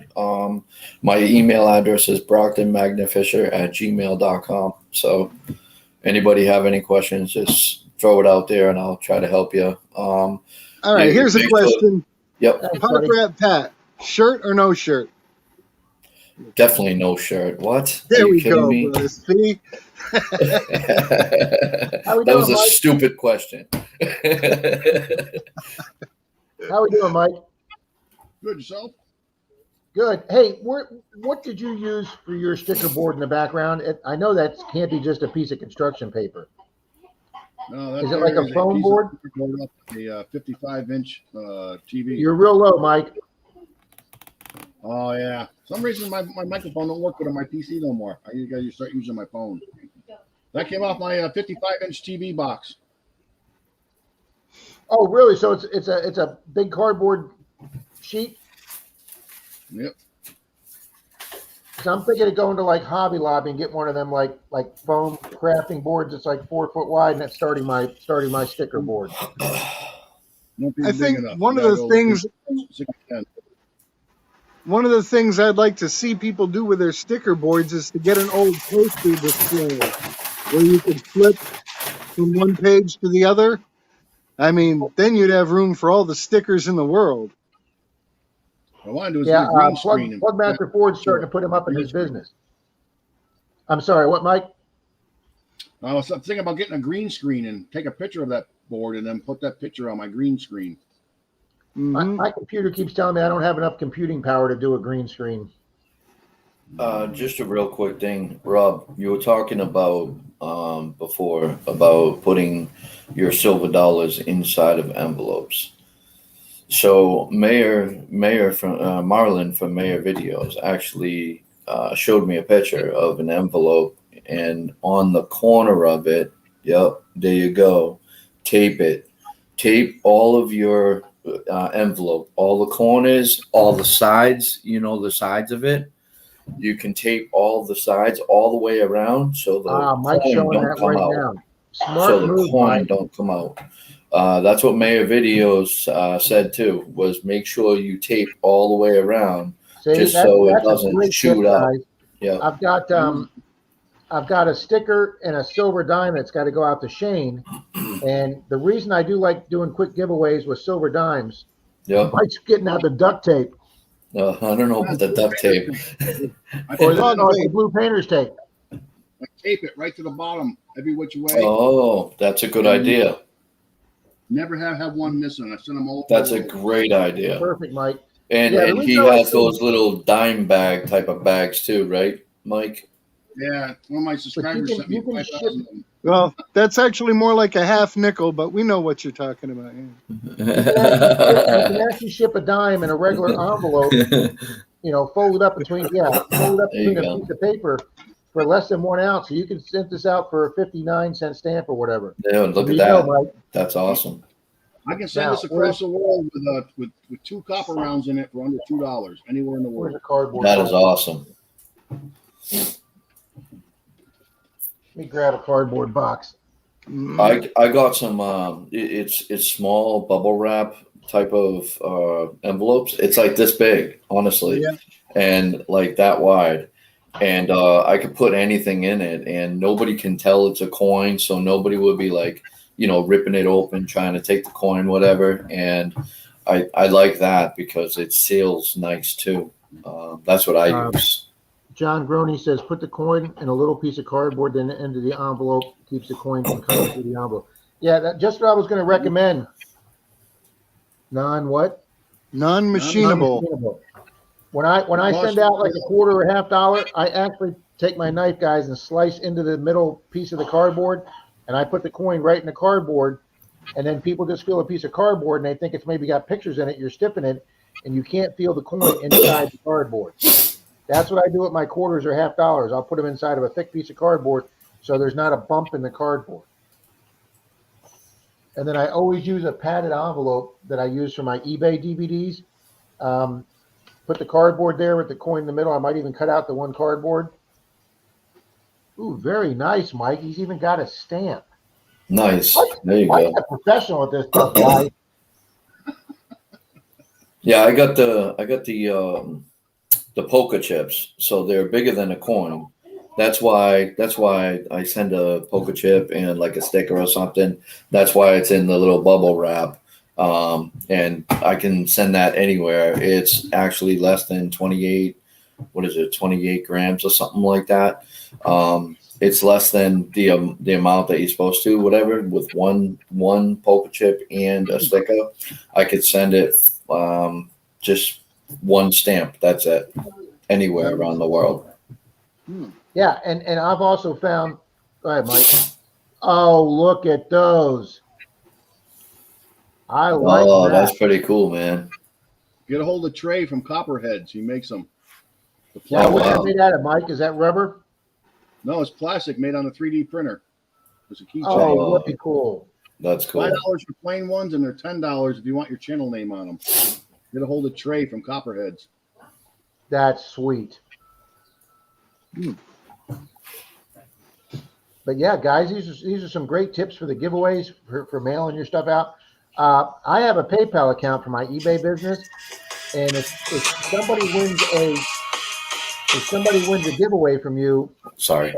My email address is brocktonmagnafisher@gmail.com. So anybody have any questions, just throw it out there and I'll try to help you. All right, here's a Make sure, question. yep, Thanks, Park buddy. Rat Pat, shirt or no shirt? definitely no shirt. What? Are There you we kidding go, me? brother. See? How we That doing, was a Mike? stupid question. How we doing, Mike? Good yourself? Good. Hey, what did you use for your sticker board in the background? I know that can't be just a piece of construction paper. No, that Is it there like a is foam piece board? of board up a 55-inch TV. You're real low, Mike. Oh yeah. For some reason my microphone don't work good on my PC no more. I gotta start using my phone. That came off my 55-inch TV box. Oh, really? So it's a big cardboard sheet. Yep. So I'm thinking of going to like Hobby Lobby and get one of them like foam crafting boards. It's like 4 foot wide, and that's starting my sticker board. Won't be I big think enough. one You of gotta the go things 6'10". one of the things I'd like to see people do with their sticker boards is to get an old poster display where you could flip from one page to the other. I mean, then you'd have room for all the stickers in the world. What I want to do is Yeah, get a green screen and Plugmaster Ford's starting to put him up in green his screen. business. I'm sorry, what, Mike? I was thinking about getting a green screen and take a picture of that board and then put that picture on my green screen. Mhm. My computer keeps telling me I don't have enough computing power to do a green screen. Just a real quick thing, Rob. You were talking about before about putting your silver dollars inside of envelopes. So Mayor from Marlon from Mayor Videos actually showed me a picture of an envelope, and on the corner of it, yep, there you go, tape it, tape all of your envelope, all the corners, all the sides, the sides of it. You can tape all the sides all the way around so the Mike's coin showing don't that come right out. now. So Smart the move, coin Mike. don't come out. That's what Mayor Videos said too. Was make sure you tape all the way around, See, just so it that's a doesn't great tip, shoot up. guys. Yeah. I've got a sticker and a silver dime that's got to go out to Shane. And the reason I do like doing quick giveaways with silver dimes, Yep. Mike's getting out the duct tape. I don't know about the duct tape. I Or put it on the blue painter's tape. I tape it right to the bottom every which way. Oh, that's a good idea. Never have one missing. I send them all. That's a great idea. Perfect, Mike. And Yeah, the and he reason I has say- those little dime bag type of bags too, right, Mike? Yeah, one of my subscribers can- sent me you can 5,000 of them. Well, that's actually more like a half nickel, but we know what you're talking about. Yeah. you can actually ship a dime in a regular envelope, folded up between a go. piece of paper for less than 1 ounce. So you can send this out for a 59-cent stamp or whatever. Yeah, look There at you that. go, Mike. That's awesome. I can send Now, this across the world with 2 copper rounds in it for under $2 anywhere in the Where's world. the cardboard? That is awesome. Let me grab a cardboard box. I got some. It's small bubble wrap type of envelopes. It's like this big, honestly, Yeah. and like that wide. And I could put anything in it, and nobody can tell it's a coin. So nobody would be like, ripping it open, trying to take the coin, whatever. And I like that because it seals nice too. That's what I use. John Groney says, put the coin in a little piece of cardboard, then the end of the envelope keeps the coin from coming through the envelope. Yeah, that's just what I was going to recommend. Non-what? Non-machinable. When I send out like a quarter or $50, I actually take my knife, guys, and slice into the middle piece of the cardboard, and I put the coin right in the cardboard, and then people just feel a piece of cardboard, and they think it's maybe got pictures in it. You're stiffing it, and you can't feel the coin inside the cardboard. That's what I do with my quarters or $50. I'll put them inside of a thick piece of cardboard so there's not a bump in the cardboard. And then I always use a padded envelope that I use for my eBay DVDs. Put the cardboard there with the coin in the middle. I might even cut out the one cardboard. Ooh, very nice, Mike. He's even got a stamp. Nice. There you Mike's go. a professional at this stuff, guys. Yeah, I got the poker chips, so they're bigger than a coin. That's why I send a poker chip and like a sticker or something. That's why it's in the little bubble wrap. And I can send that anywhere. It's actually less than 28 grams or something like that. It's less than the amount that you're supposed to, whatever, with one poker chip and a sticker. I could send it just one stamp. That's it. Anywhere around the world. Yeah, and I've also found. Go ahead, Mike. Oh, look at those. I like that. That's pretty cool, man. Get a hold of Trey from Copperheads. He makes them. Yeah, what's wow. that made out of, Mike? Is that rubber? No, it's plastic made on a 3D printer. It's a keychain. Oh, very cool. That's cool. $5 for plain ones, and they're $10 if you want your channel name on them. Get a hold of Trey from Copperheads. That's sweet. But yeah, guys, these are some great tips for the giveaways for mailing your stuff out. I have a PayPal account for my eBay business, and if somebody wins a giveaway from you, Sorry.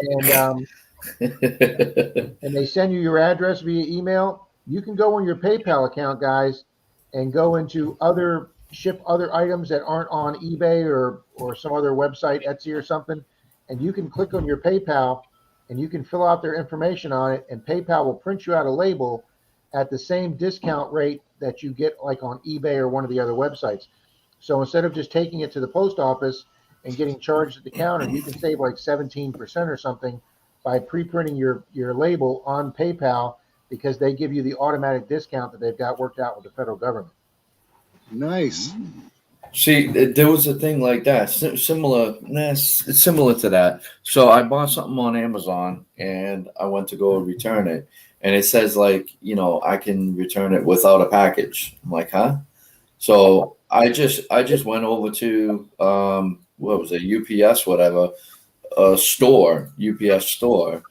and they send you your address via email, you can go on your PayPal account, guys, and go into ship other items that aren't on eBay or some other website, Etsy or something, and you can click on your PayPal and you can fill out their information on it, and PayPal will print you out a label at the same discount rate that you get like on eBay or one of the other websites. So instead of just taking it to the post office and getting charged at the counter, you can save like 17% or something by pre-printing your label on PayPal, because they give you the automatic discount that they've got worked out with the federal government. Nice. See, there was a thing like that, similar to that. So I bought something on Amazon, and I went to go return it, and it says like, I can return it without a package. I'm like, huh? So I just went over to what was it, UPS, whatever, UPS store.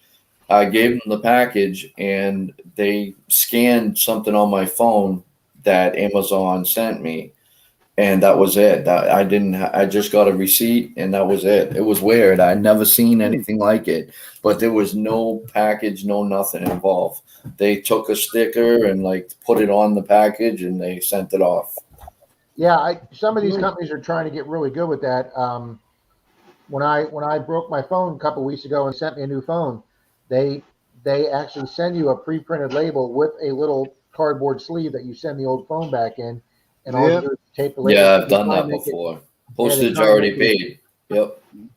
I gave them the package, and they scanned something on my phone that Amazon sent me. And that was it. I just got a receipt, and that was it. It was weird. I'd never seen anything like it, but there was no package, no nothing involved. They took a sticker and like put it on the package, and they sent it off. Yeah, some of these companies are trying to get really good with that. When I broke my phone a couple weeks ago and sent me a new phone, they they actually send you a pre-printed label with a little cardboard sleeve that you send the old phone back in, and all you Yep. do is tape the label. Yeah, I've They done try and that make it. before. Yeah, they Postage try and make already it. paid. Yep. I do it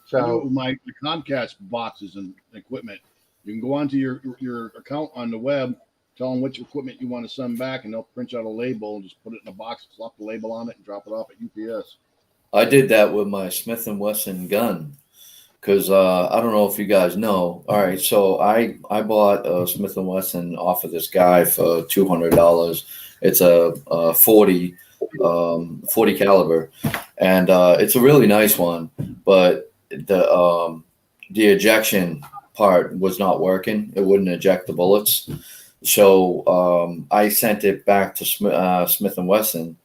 So with my Comcast boxes and equipment. You can go onto your account on the web, tell them which equipment you want to send back, and they'll print out a label and just put it in a box, slap the label on it, and drop it off at UPS. I did that with my Smith and Wesson gun because I don't know if you guys know. All right, so I bought a Smith and Wesson off of this guy for $200. It's a 40 caliber, and it's a really nice one, but the ejection part was not working. It wouldn't eject the bullets. So I sent it back to Smith and Wesson.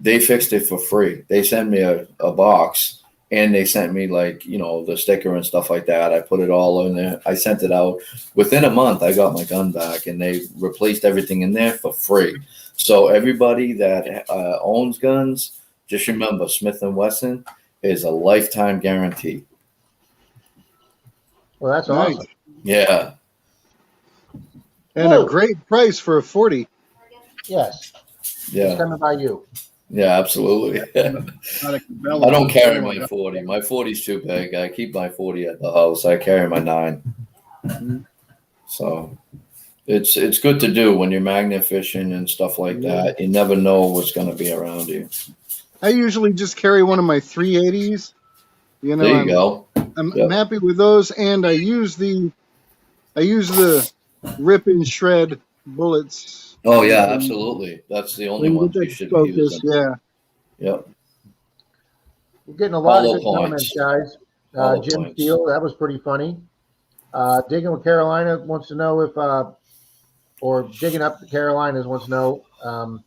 They fixed it for free. They sent me a box, and they sent me, like, the sticker and stuff like that. I put it all in there. I sent it out. Within a month, I got my gun back, and they replaced everything in there for free. So everybody that owns guns, just remember Smith and Wesson is a lifetime guarantee. well, that's Nice. awesome. Yeah. And a great price for a 40. Yes, it's Yeah. coming by you. Yeah, absolutely. Not a I don't carry my 40. My 40's too big. I keep my 40 at the house. I carry my 9. So it's good to do when you're magnet fishing and stuff like that. You never know what's going to be around you. I usually just carry one of my 380s. There you go. I'm happy with those, and I use the rip and shred bullets. Oh yeah, absolutely. That's the only ones you should be using. Yeah. Yep. We're getting a lot Hollow of good comments, points. guys. Hollow Jim points. Steele, that was pretty funny. Digging with Carolina wants to know if, or Digging Up the Carolinas wants to know,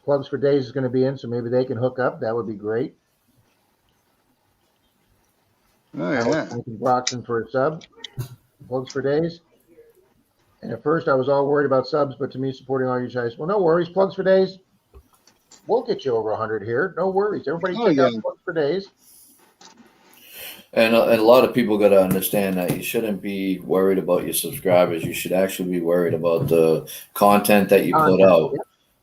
Clubs for Days is going to be in, so maybe they can hook up. That would be great. Oh yeah. Thanking Broxton for a sub. Clubs for Days. And at first I was all worried about subs, but to me, supporting all you guys, well, no worries. Plugs for Days. We'll get you over 100 here. No worries. Everybody check out Plugs for Days. And a lot of people got to understand that you shouldn't be worried about your subscribers. You should actually be worried about the content that you put out.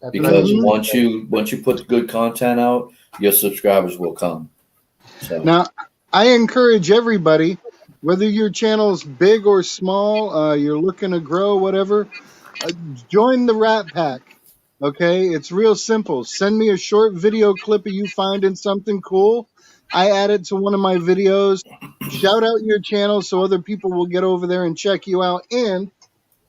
Yep. Because once you put good content out, your subscribers will come. So. Now, I encourage everybody, whether your channel's big or small, you're looking to grow, whatever, join the Rat Pack. Okay, it's real simple. Send me a short video clip of you finding something cool. I add it to one of my videos. Shout out your channel so other people will get over there and check you out. And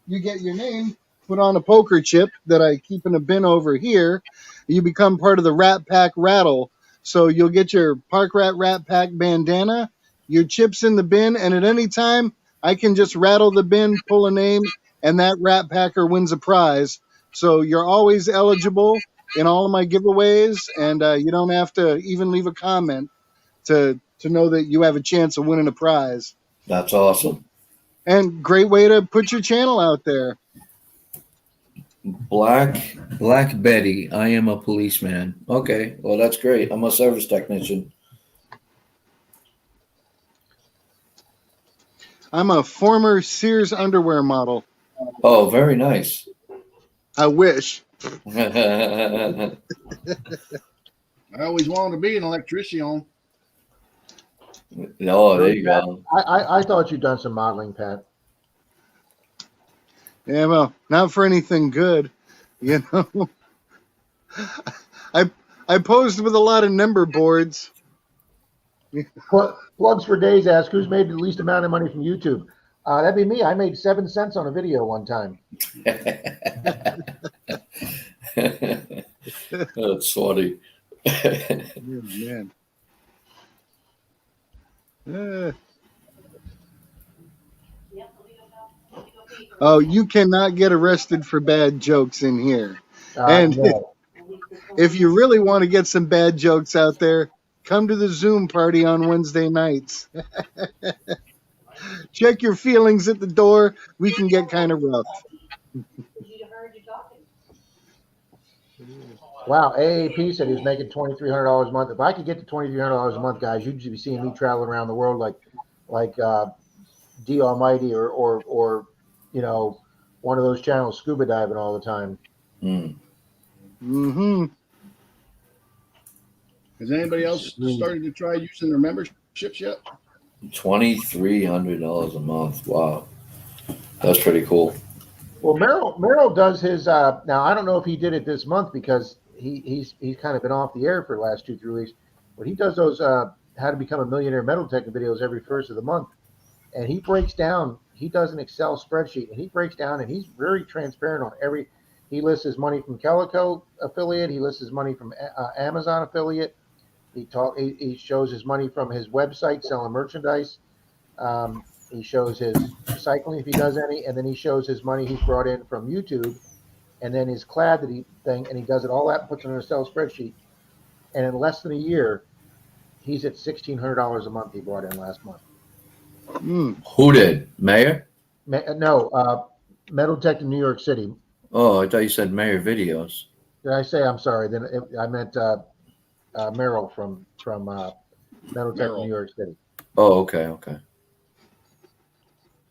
you get your name put on a poker chip that I keep in a bin over here. You become part of the Rat Pack Rattle. So you'll get your Park Rat Pack bandana, your chips in the bin, and at any time, I can just rattle the bin, pull a name, and that Rat Packer wins a prize. So you're always eligible in all of my giveaways, and you don't have to even leave a comment to know that you have a chance of winning a prize. That's awesome. And great way to put your channel out there. Black Betty, I am a policeman. Okay, well, that's great. I'm a service technician. I'm a former Sears underwear model. Oh, very nice. I wish. I always wanted to be an electrician. Oh, there you go. I thought you'd done some modeling, Pat. Yeah, well, not for anything good, you know. I posed with a lot of number boards. Plugs for Days ask, who's made the least amount of money from YouTube? That'd be me. I made 7 cents on a video one time. That's funny. Oh, man. Oh, you cannot get arrested for bad jokes in here. And No. if you really want to get some bad jokes out there, come to the Zoom party on Wednesday nights. Check your feelings at the door. We can get kind of rough. Wow, AAP said he was making $2,300 a month. If I could get to $2,300 a month, guys, you'd be seeing me traveling around the world like D Almighty or you know, one of those channels scuba diving all the time. Mm. Mm-hmm. Has anybody else started to try using their memberships yet? $2,300 a month. Wow, that's pretty cool. Well, Merrill does his now. I don't know if he did it this month because he's kind of been off the air for the last 2-3 weeks, but he does those how to become a millionaire metal tech videos every first of the month, and he breaks down. He does an Excel spreadsheet, and he breaks down, and he's very transparent on every. He lists his money from Calico affiliate. He lists his money from Amazon affiliate. He shows his money from his website selling merchandise. He shows his cycling if he does any, and then he shows his money he's brought in from YouTube, and then his clad that he thing, and he does it all that and puts it in a Excel spreadsheet. And in less than a year, he's at $1,600 a month he brought in last month. Who did? Mayor? No, Metal Tech in New York City. Oh, I thought you said Mayor Videos. Did I say? I'm sorry. Then I meant Merrill from Metal Tech in New York City. Oh, okay.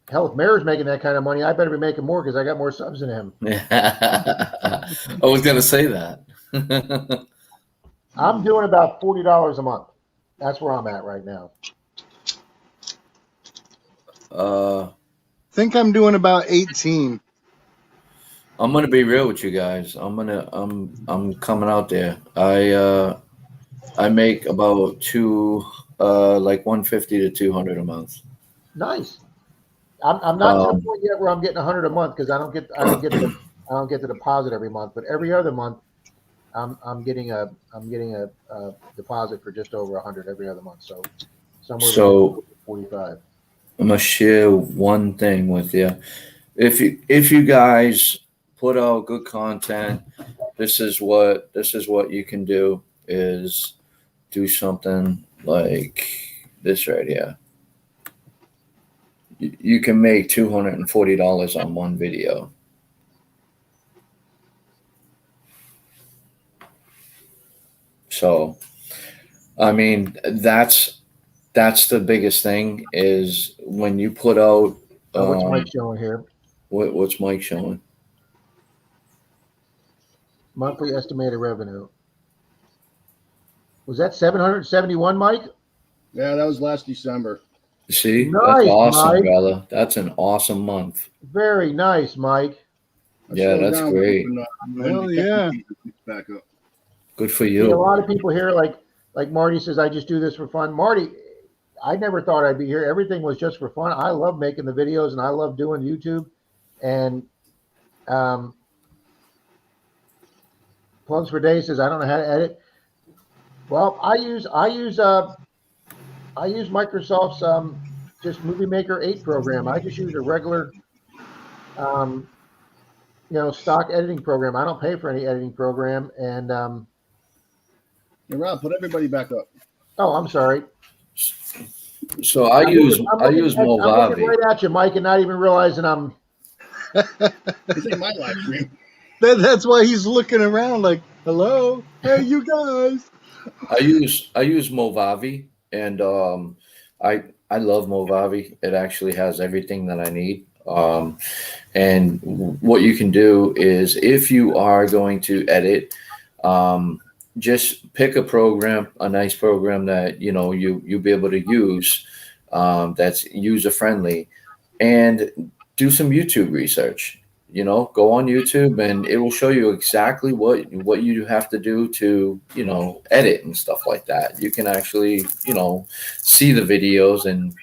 Hell, if Mayor's making that kind of money, I better be making more because I got more subs than him. I was gonna say that. I'm doing about $40 a month. That's where I'm at right now. Think I'm doing about 18. I'm gonna be real with you guys. I'm coming out there. I make about like 150 to 200 a month. Nice. I'm not to the point yet where I'm getting 100 a month because I don't get the deposit every month, but every other month I'm getting a deposit for just over 100 every other month. So somewhere between 45. I'm gonna share one thing with you. If you guys put out good content, this is what you can do is do something like this right here. You can make $240 on one video. So, I mean, that's the biggest thing is when you put out. What's Mike showing here? What's Mike showing? Monthly estimated revenue. Was that 771, Mike? Yeah, that was last December. See, nice, that's awesome, Mike. brother. That's an awesome month. Very nice, Mike. Yeah, that's great. Hell yeah. Back up. Good for you. See, a lot of people here, like Marty says, I just do this for fun. Marty, I never thought I'd be here. Everything was just for fun. I love making the videos and I love doing YouTube. And Plugs for Day says I don't know how to edit. Well, I use Microsoft's just Movie Maker 8 program. I just use a regular stock editing program. I don't pay for any editing program. And hey, Rob, put everybody back up. Oh, I'm sorry. So I use Movavi. I'm looking right at you, Mike, and not even realizing I'm. This ain't my live stream. That's why he's looking around like, hello, hey, you guys. I use Movavi, and I love Movavi. It actually has everything that I need. And what you can do is if you are going to edit, just pick a program, a nice program that you'll be able to use, that's user friendly, and do some YouTube research. Go on YouTube and it will show you exactly what you have to do to edit and stuff like that. You can actually see the videos and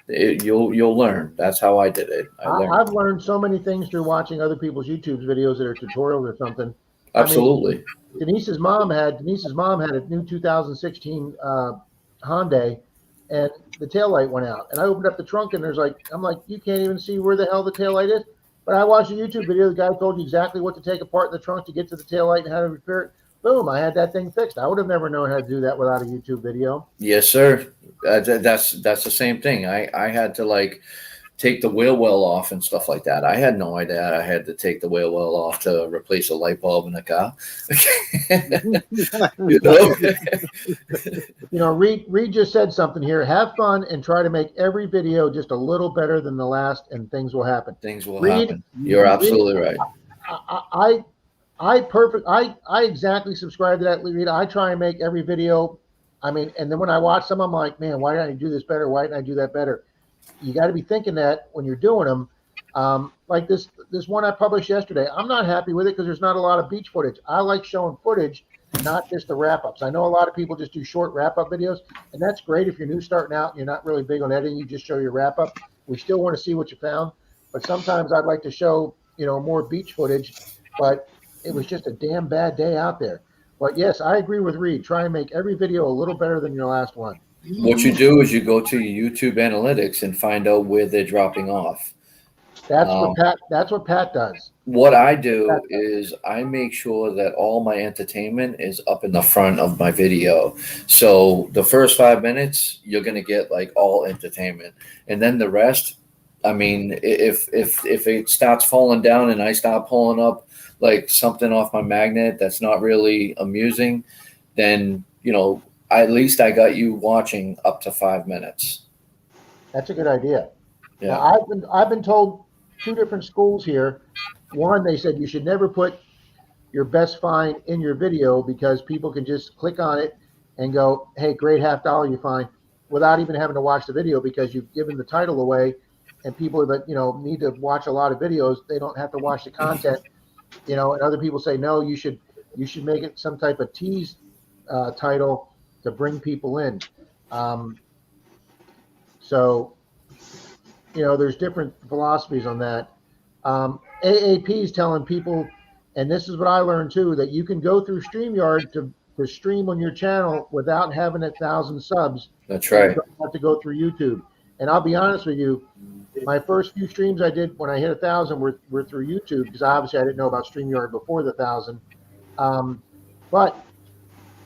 you'll learn. That's how I did it. I've learned so many things through watching other people's YouTube videos that are tutorials or something. Absolutely. I mean, Denise's mom had a new 2016 Hyundai, and the taillight went out. And I opened up the trunk, and I'm like, you can't even see where the hell the taillight is. But I watched a YouTube video. The guy told you exactly what to take apart in the trunk to get to the taillight and how to repair it. Boom! I had that thing fixed. I would have never known how to do that without a YouTube video. Yes, sir. That's the same thing. I had to take the wheel well off and stuff like that. I had no idea I had to take the wheel well off to replace a light bulb in the car. You know? You know, Reed just said something here. Have fun and try to make every video just a little better than the last, and things will happen. Things will Reed, happen. You're absolutely right. I exactly subscribe to that, Reed. I try and make every video. I mean, and then when I watch them, I'm like, man, why didn't I do this better? Why didn't I do that better? You got to be thinking that when you're doing them. Like this one I published yesterday, I'm not happy with it because there's not a lot of beach footage. I like showing footage, not just the wrap-ups. I know a lot of people just do short wrap-up videos, and that's great if you're new starting out and you're not really big on editing. You just show your wrap-up. We still want to see what you found, but sometimes I'd like to show, you know, more beach footage, but it was just a damn bad day out there. But yes, I agree with Reed. Try and make every video a little better than your last one. What you do is you go to your YouTube analytics and find out where they're dropping off. That's what Pat does. What I do is I make sure that all my entertainment is up in the front of my video. So the first 5 minutes, you're gonna get like all entertainment, and then the rest. I mean, if it starts falling down and I start pulling up like something off my magnet that's not really amusing, then you know at least I got you watching up to 5 minutes. That's a good idea. Yeah, Now, I've been told 2 different schools here. One, they said you should never put your best find in your video because people can just click on it and go, hey, great $50 you find, without even having to watch the video because you've given the title away. And people that, you know, need to watch a lot of videos, they don't have to watch the content, you know. And other people say, no, you should make it some type of tease title to bring people in. So, you know, there's different philosophies on that. AAP is telling people, and this is what I learned too, that you can go through StreamYard to stream on your channel without having 1,000 subs. that's right. You don't have to go through YouTube. And I'll be honest with you, my first few streams I did when I hit 1,000 were through YouTube because obviously I didn't know about StreamYard before the 1,000. But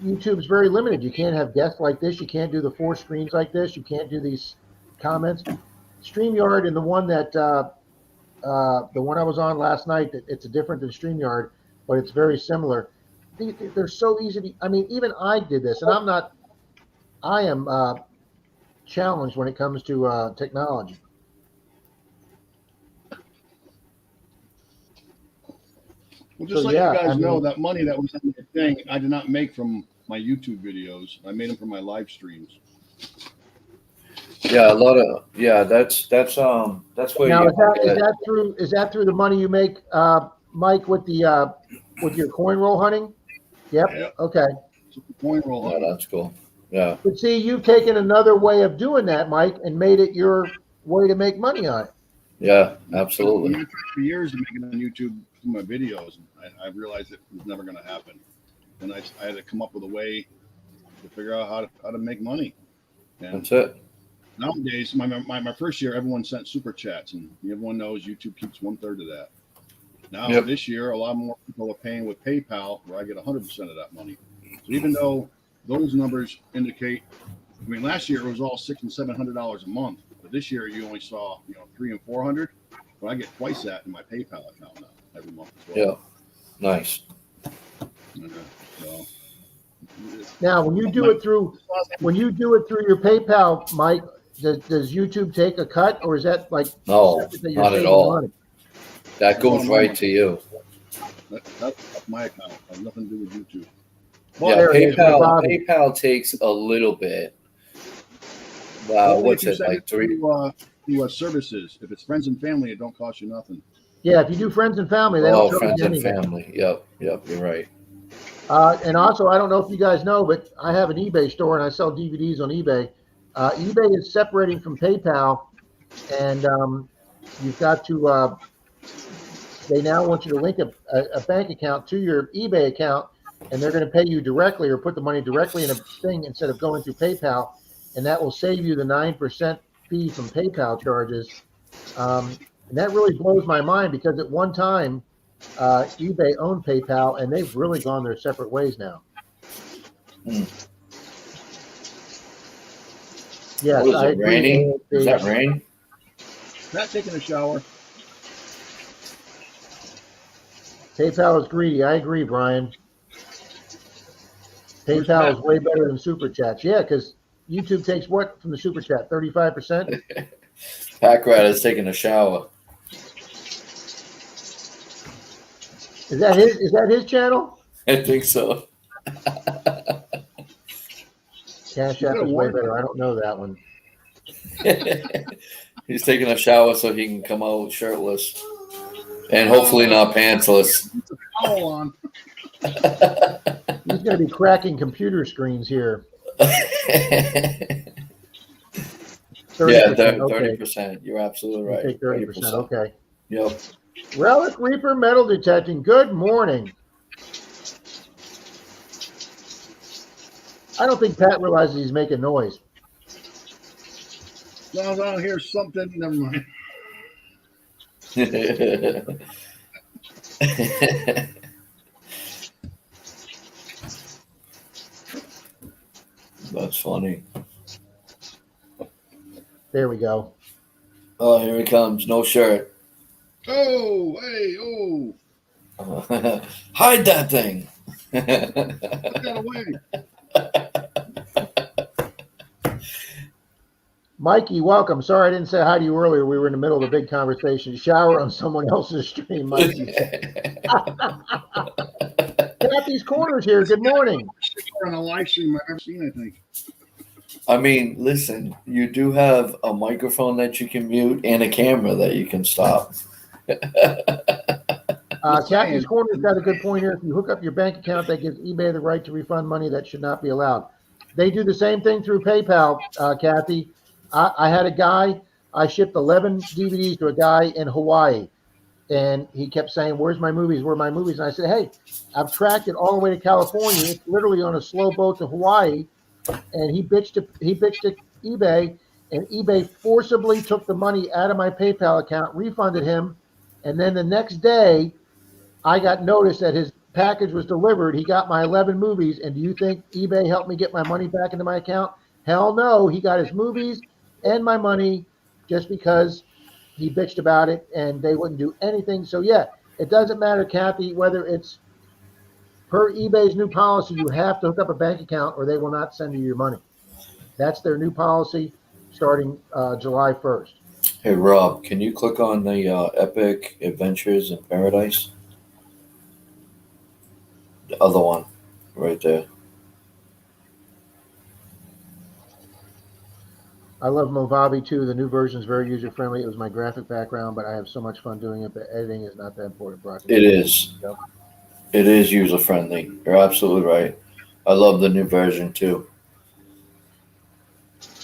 YouTube's very limited. You can't have guests like this. You can't do the 4 screens like this. You can't do these comments. StreamYard and the one that the one I was on last night, it's different than StreamYard, but it's very similar. They're so easy to, I mean, even I did this, and I am challenged when it comes to technology. Well, just So, let yeah, you guys I know mean- that money that was in the thing, I did not make from my YouTube videos. I made them from my live streams. Yeah, a lot of that's where Now, you is that through the money you make, Mike, with your coin roll hunting? Yep. Yep. Okay. So the coin roll. Oh, that's cool. Yeah. But see, you've taken another way of doing that, Mike, and made it your way to make money on it. Yeah, absolutely. I tried for years to make it on YouTube through my videos, and I realized it was never going to happen. And I had to come up with a way to figure out how to make money. And That's it. nowadays, my first year, everyone sent super chats, and everyone knows YouTube keeps 1/3 of that. Now Yep. this year, a lot more people are paying with PayPal, where I get 100% of that money. So even though those numbers indicate, I mean, last year it was all $600 and $700 a month, but this year you only saw $300 and $400. But I get twice that in my PayPal account now every month as well. Yeah. Nice. So, Now, when you do it through your PayPal, Mike, does YouTube take a cut, or is that like No, separate that you're not at saving all. money? That goes right to you. that's my account. It has nothing to do with YouTube. Yeah, there it is. PayPal takes a little bit. Only What's if you it send like? Three? through services. If it's friends and family, it don't cost you nothing. Yeah, if you do friends and family, they Oh, don't charge friends you and anything. family. Yep. You're right. And also, I don't know if you guys know, but I have an eBay store and I sell DVDs on eBay. eBay is separating from PayPal, and you've got to. They now want you to link a bank account to your eBay account, and they're going to pay you directly or put the money directly in a thing instead of going through PayPal, and that will save you the 9% fee from PayPal charges. And that really blows my mind because at one time, eBay owned PayPal, and they've really gone their separate ways now. Yes, What is I it agree. raining? Is that rain? Pat taking a shower. PayPal is greedy. I agree, Brian. Where's PayPal Pat? is way better than Super Chats. Yeah, because YouTube takes what from the Super Chat? 35%? Pack Rat is taking a shower. Is that his channel? I think so. Cash App is way better. I don't know that one. He's taking a shower so he can come out shirtless. And hopefully not pantsless. Towel on. He's going to be cracking computer screens here. 30%, 30%. You're absolutely right. Take 30%. Okay. Yep. Relic Reaper metal detecting. Good morning. I don't think Pat realizes he's making noise. No, no, here's something. Never mind. That's funny. There we go. Oh, here he comes. No shirt. Oh, hey, oh. Hide that thing. Put that away. Mikey, welcome. Sorry I didn't say hi to you earlier. We were in the middle of a big conversation. Shower on someone else's stream, Mikey. Kathy's Corners here. Good morning. On a live stream I've ever seen, I think. I mean, listen, you do have a microphone that you can mute and a camera that you can stop. Kathy's Corners got a good point here. If you hook up your bank account, that gives eBay the right to refund money that should not be allowed. They do the same thing through PayPal, Kathy. I had a guy, I shipped 11 DVDs to a guy in Hawaii, and he kept saying, where's my movies? Where are my movies? And I said, hey, I've tracked it all the way to California. It's literally on a slow boat to Hawaii. And he bitched to eBay, and eBay forcibly took the money out of my PayPal account, refunded him, and then the next day, I got notice that his package was delivered. He got my 11 movies, and do you think eBay helped me get my money back into my account? Hell no. He got his movies and my money just because he bitched about it, and they wouldn't do anything. So, yeah, it doesn't matter, Kathy, whether it's per eBay's new policy, you have to hook up a bank account or they will not send you your money. That's their new policy starting July 1st. Hey, Rob, can you click on the Epic Adventures in Paradise? The other one, right there. I love Movavi too. The new version is very user-friendly. It was my graphic background, but I have so much fun doing it, but editing is not that important. It is. Yep. It is user-friendly. You're absolutely right. I love the new version too.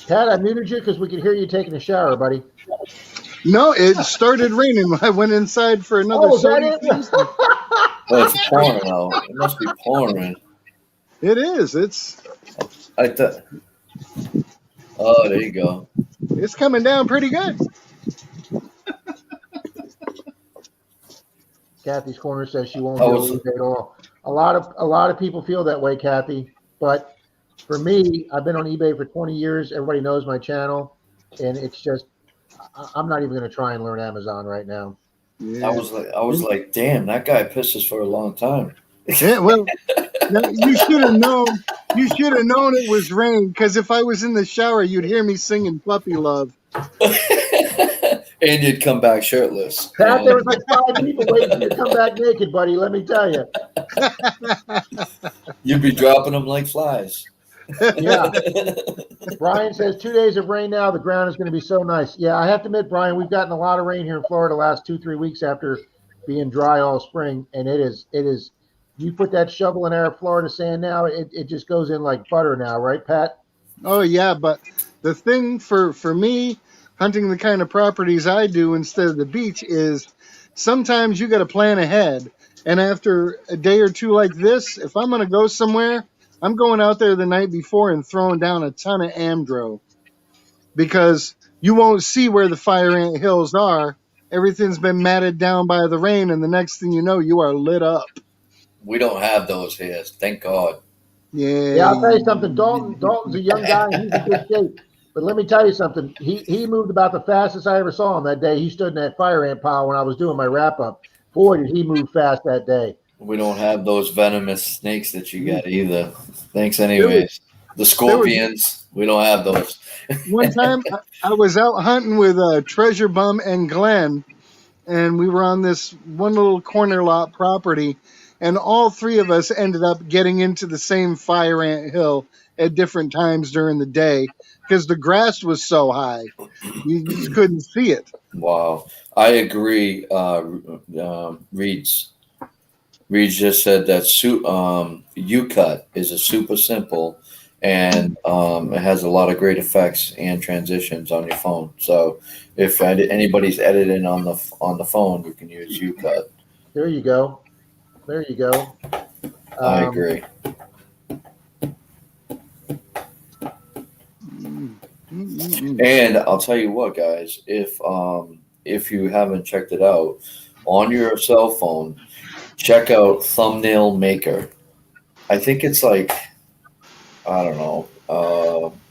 Pat, I muted you because we could hear you taking a shower, buddy. No, it started raining when I went inside for another. Oh, is that it? Oh, it's pouring now. It must be pouring. It is. It's Oh, there you go. It's coming down pretty good. Kathy's Corner says she won't do it at all. A lot of people feel that way, Kathy. But for me, I've been on eBay for 20 years. Everybody knows my channel, and it's just I'm not even going to try and learn Amazon right now. Yeah. I was like, damn, that guy pisses for a long time. Yeah, well, you should have known. You should have known it was rain, because if I was in the shower, you'd hear me singing "Puppy Love." And you'd come back shirtless. Pat, there was like 5 people waiting for you to come back naked, buddy. Let me tell you. You'd be dropping them like flies. Yeah. Brian says 2 days of rain now. The ground is going to be so nice. Yeah, I have to admit, Brian, we've gotten a lot of rain here in Florida the last 2-3 weeks after being dry all spring, and it is. You put that shovel in our Florida sand now, it just goes in like butter now, right, Pat? Oh yeah, but the thing for me, hunting the kind of properties I do instead of the beach, is sometimes you got to plan ahead. And after a day or two like this, if I'm going to go somewhere, I'm going out there the night before and throwing down a ton of Amdro, because you won't see where the fire ant hills are. Everything's been matted down by the rain, and the next thing you know, you are lit up. We don't have those here, thank God. Yeah. Yeah, I'll tell you something. Dalton's a young guy, and he's in good shape. But let me tell you something. He moved about the fastest I ever saw him that day. He stood in that fire ant pile when I was doing my wrap up. Boy, did he move fast that day. We don't have those venomous snakes that you got either. Thanks, There was anyways. The there was scorpions, we don't have those. one time I was out hunting with Treasure Bum and Glenn, and we were on this one little corner lot property, and all three of us ended up getting into the same fire ant hill at different times during the day because the grass was so high, you just couldn't see it. Wow, I agree. Reeds just said that U-Cut is a super simple, and it has a lot of great effects and transitions on your phone. So if anybody's editing on the phone, you can use U-Cut. There you go. There you go. I agree. And I'll tell you what, guys, if you haven't checked it out on your cell phone, check out Thumbnail Maker. I think it's like, I don't know,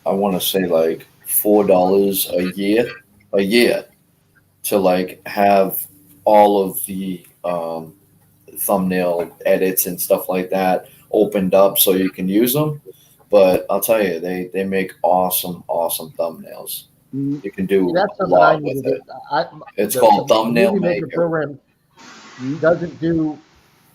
I want to say like $4 a year to like have all of the thumbnail edits and stuff like that opened up so you can use them. But I'll tell you, they make awesome thumbnails. You can do That's a something I lot need with to it. do. It's called The Thumbnail Movie Maker Maker. program doesn't do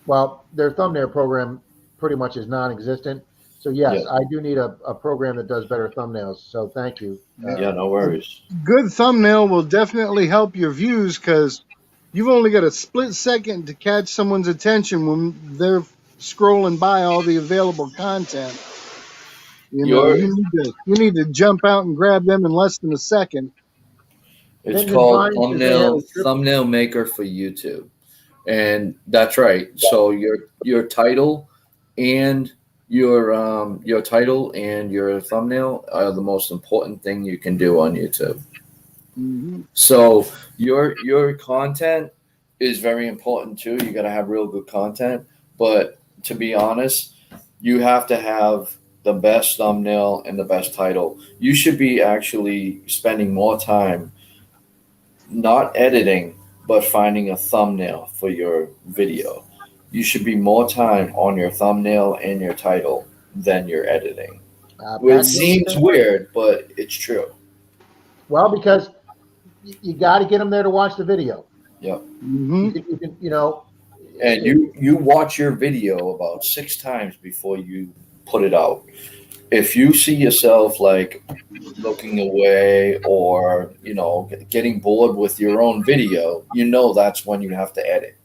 well. Their thumbnail program pretty much is non-existent. So yes, Yeah. I do need a program that does better thumbnails. So thank you. Yeah, no worries. Good thumbnail will definitely help your views because you've only got a split second to catch someone's attention when they're scrolling by all the available content. Your You need to jump out and grab them in less than a second. It's Fins and called Vines says they have a trip. Thumbnail Maker for YouTube, and that's right. So your title and your title and your thumbnail are the most important thing you can do on YouTube. Mm-hmm. So your content is very important too. You got to have real good content, but to be honest, you have to have the best thumbnail and the best title. You should be actually spending more time not editing, but finding a thumbnail for your video. You should be more time on your thumbnail and your title than your editing. It Pat feels the seems same way. weird, but it's true. Well, because you got to get them there to watch the video. Yep. Mm-hmm. You can, you know, And you watch your video about 6 times before you put it out. If you see yourself like looking away or getting bored with your own video, that's when you have to edit.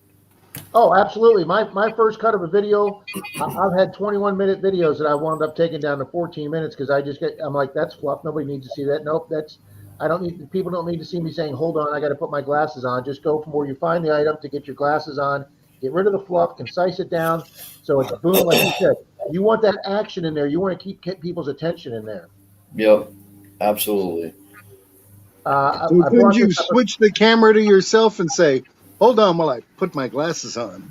Oh, absolutely. My first cut of a video, I've had 21-minute videos that I wound up taking down to 14 minutes because I'm like, that's fluff. Nobody needs to see that. Nope, people don't need to see me saying, hold on, I got to put my glasses on. Just go from where you find the item to get your glasses on, get rid of the fluff, concise it down. So it's boom, like you said. You want that action in there. You want to keep people's attention in there. Yep, absolutely. I So couldn't brought you this up. switch the camera to yourself and say, hold on while I put my glasses on?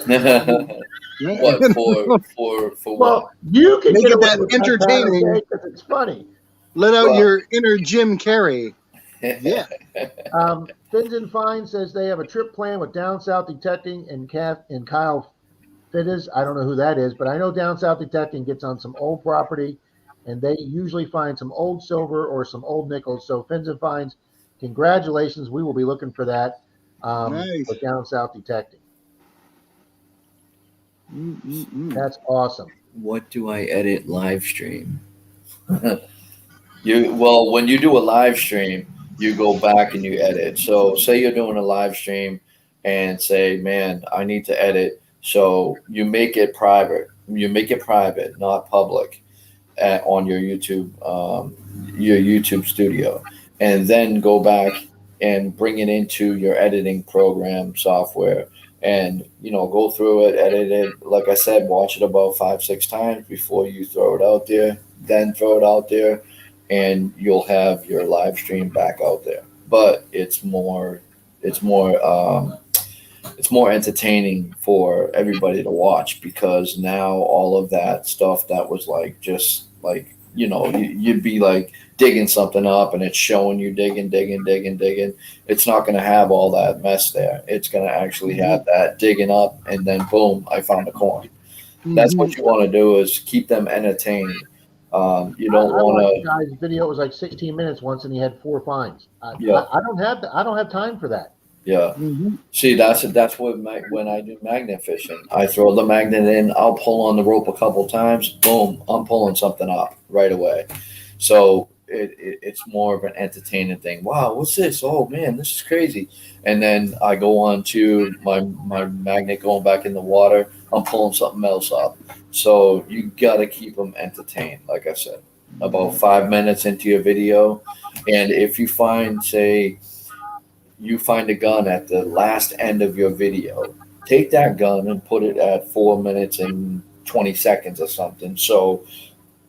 What for Well, what? you can Make get it away that with that, Pat, entertaining. okay? Because it's funny. Let out Well- your inner Jim Carrey. Yeah. Fins and Fine says they have a trip plan with Down South Detecting and Kyle Fittis. I don't know who that is, but I know Down South Detecting gets on some old property, and they usually find some old silver or some old nickels. So Fins and Fines, congratulations. We will be looking for that Nice. with Down South Detecting. Mm-mm-mm. That's awesome. What do I edit live stream? When you do a live stream, you go back and you edit. So say you're doing a live stream and say, man, I need to edit. So you make it private. You make it private, not public, on your YouTube studio, and then go back and bring it into your editing program software, and go through it, edit it. Like I said, watch it about 5-6 times before you throw it out there. Then throw it out there, and you'll have your live stream back out there. But it's more entertaining for everybody to watch, because now all of that stuff that was like just like you'd be like digging something up and it's showing you digging, it's not going to have all that mess there. It's going to actually have that digging up, and then boom, I found a coin. That's what you want to do, is keep them entertained. You don't I want watched a to. guy's video. It was like 16 minutes once, and he had 4 finds. Yeah, I don't have time for that. yeah. Mm-hmm. See, that's what when I do magnet fishing. I throw the magnet in. I'll pull on the rope a couple times. Boom, I'm pulling something up right away. So it's more of an entertaining thing. Wow, what's this? Oh man, this is crazy. And then I go on to my magnet going back in the water. I'm pulling something else up. So you got to keep them entertained. Like I said, about 5 minutes into your video, and if you find, say, you find a gun at the last end of your video, take that gun and put it at 4 minutes and 20 seconds or something. So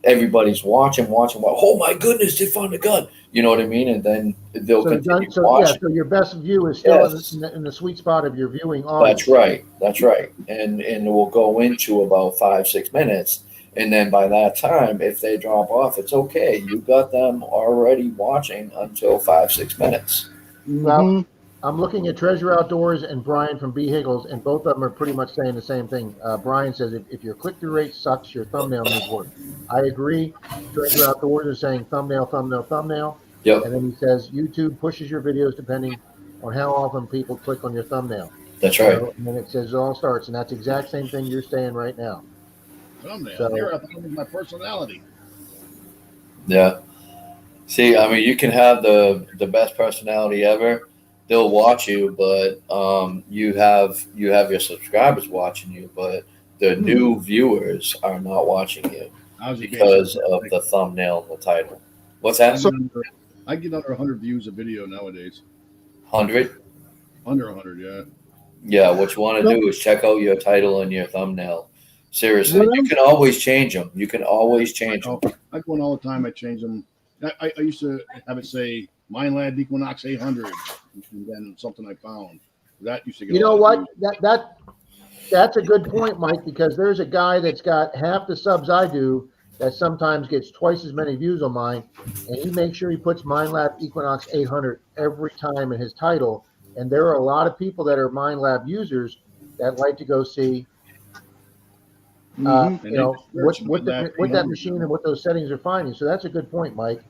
everybody's watching. Oh my goodness, they found a gun. You know what I mean? And then they'll So continue yeah. watching. So your best view is still Yes, in the sweet spot of your viewing that's audience. right. That's right. And we'll go into about 5, 6 minutes. And then by that time, if they drop off, it's okay. You got them already watching until 5, 6 minutes. Well, Mm-hmm. I'm looking at Treasure Outdoors and Brian from B Higgles, and both of them are pretty much saying the same thing. Brian says if your click-through rate sucks, your thumbnail needs work. I agree. Treasure Outdoors is saying thumbnail, thumbnail, thumbnail, Yep, and then he says YouTube pushes your videos depending on how often people click on your thumbnail. that's You right. know, and then it says it all starts, and that's the exact same thing you're saying right now. Thumbnail. So Here, I thought it was my personality. Yeah. See, I mean, you can have the best personality ever. They'll watch you, but you have your subscribers watching you, but the new viewers are not watching you I was just being because of sarcastic. the thumbnail and the title. What's I that? So get under, I get under 100 views a video nowadays. 100? Under 100, yeah. Yeah. What you want to so do is check out your title and your thumbnail. Seriously, what you I'm can always change them. You can always change them. I go in all the time. I change them. I used to have it say Mineland Equinox 800, and then something I found. That used to get you a know lot of what? views. That's a good point, Mike, because there's a guy that's got half the subs I do that sometimes gets twice as many views on mine, and he makes sure he puts MindLab Equinox 800 every time in his title. And there are a lot of people that are MindLab users that like to go see, Mhm. And they just search Minelab what that 800 machine now. and what those settings are finding. So that's a good point, Mike.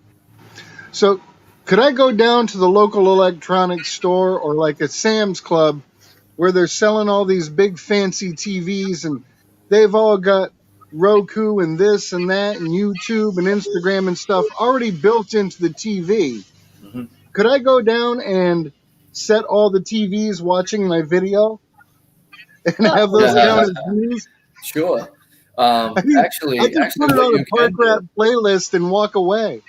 So could I go down to the local electronics store or like a Sam's Club where they're selling all these big fancy TVs and they've all got Roku and this and that and YouTube and Instagram and stuff already built into the TV. Mhm. Could I go down and set all the TVs watching my video and Yeah, have those count as views? Sure. I mean, I Actually, just put it what on you a Park can Rat do. playlist and walk away.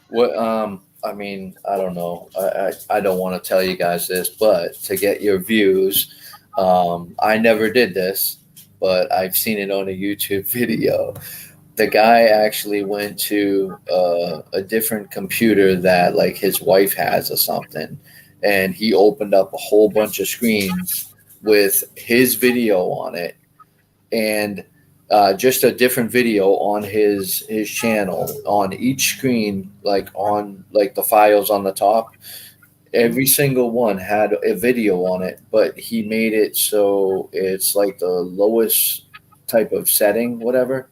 What I mean, I don't know. I don't want to tell you guys this, but to get your views, I never did this, but I've seen it on a YouTube video. The guy actually went to a different computer that like his wife has or something, and he opened up a whole bunch of screens with his video on it, and just a different video on his channel on each screen, like on like the files on the top. Every single one had a video on it, but he made it so it's like the lowest type of setting, whatever.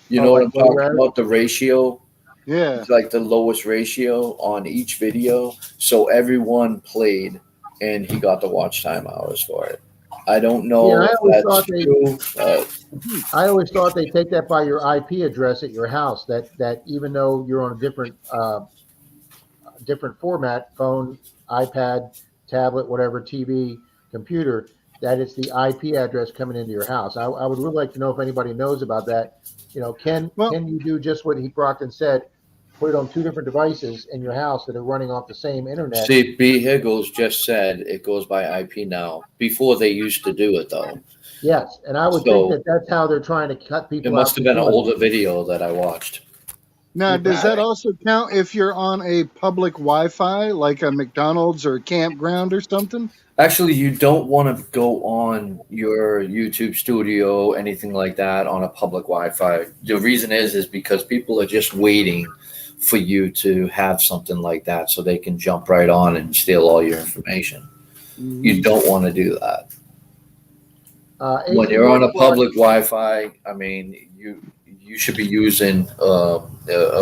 You oh, know what like I'm low talking res. about? The ratio. Yeah. It's like the lowest ratio on each video. So everyone played, and he got the watch time hours for it. I don't Yeah, know if that's true. I always thought they take that by your IP address at your house. That even though you're on a different format, phone, iPad, tablet, whatever, TV, computer, that it's the IP address coming into your house. I would really like to know if anybody knows about that. You know, Well, can you do just what he Brockton said? Put it on two different devices in your house that are running off the same internet. See, B. Higgles just said it goes by IP now. Before they used to do it though, Yes, and I would think so that that's how they're trying to cut it people out must have from been an doing it. older video that I watched. now, It does may- that also count if you're on a public Wi-Fi, like a McDonald's or a campground or something? Actually, you don't want to go on your YouTube studio, anything like that, on a public Wi-Fi. The reason is because people are just waiting for you to have something like that so they can jump right on and steal all your information. You don't want to do that. When you're on a public Wi-Fi, I mean, you should be using a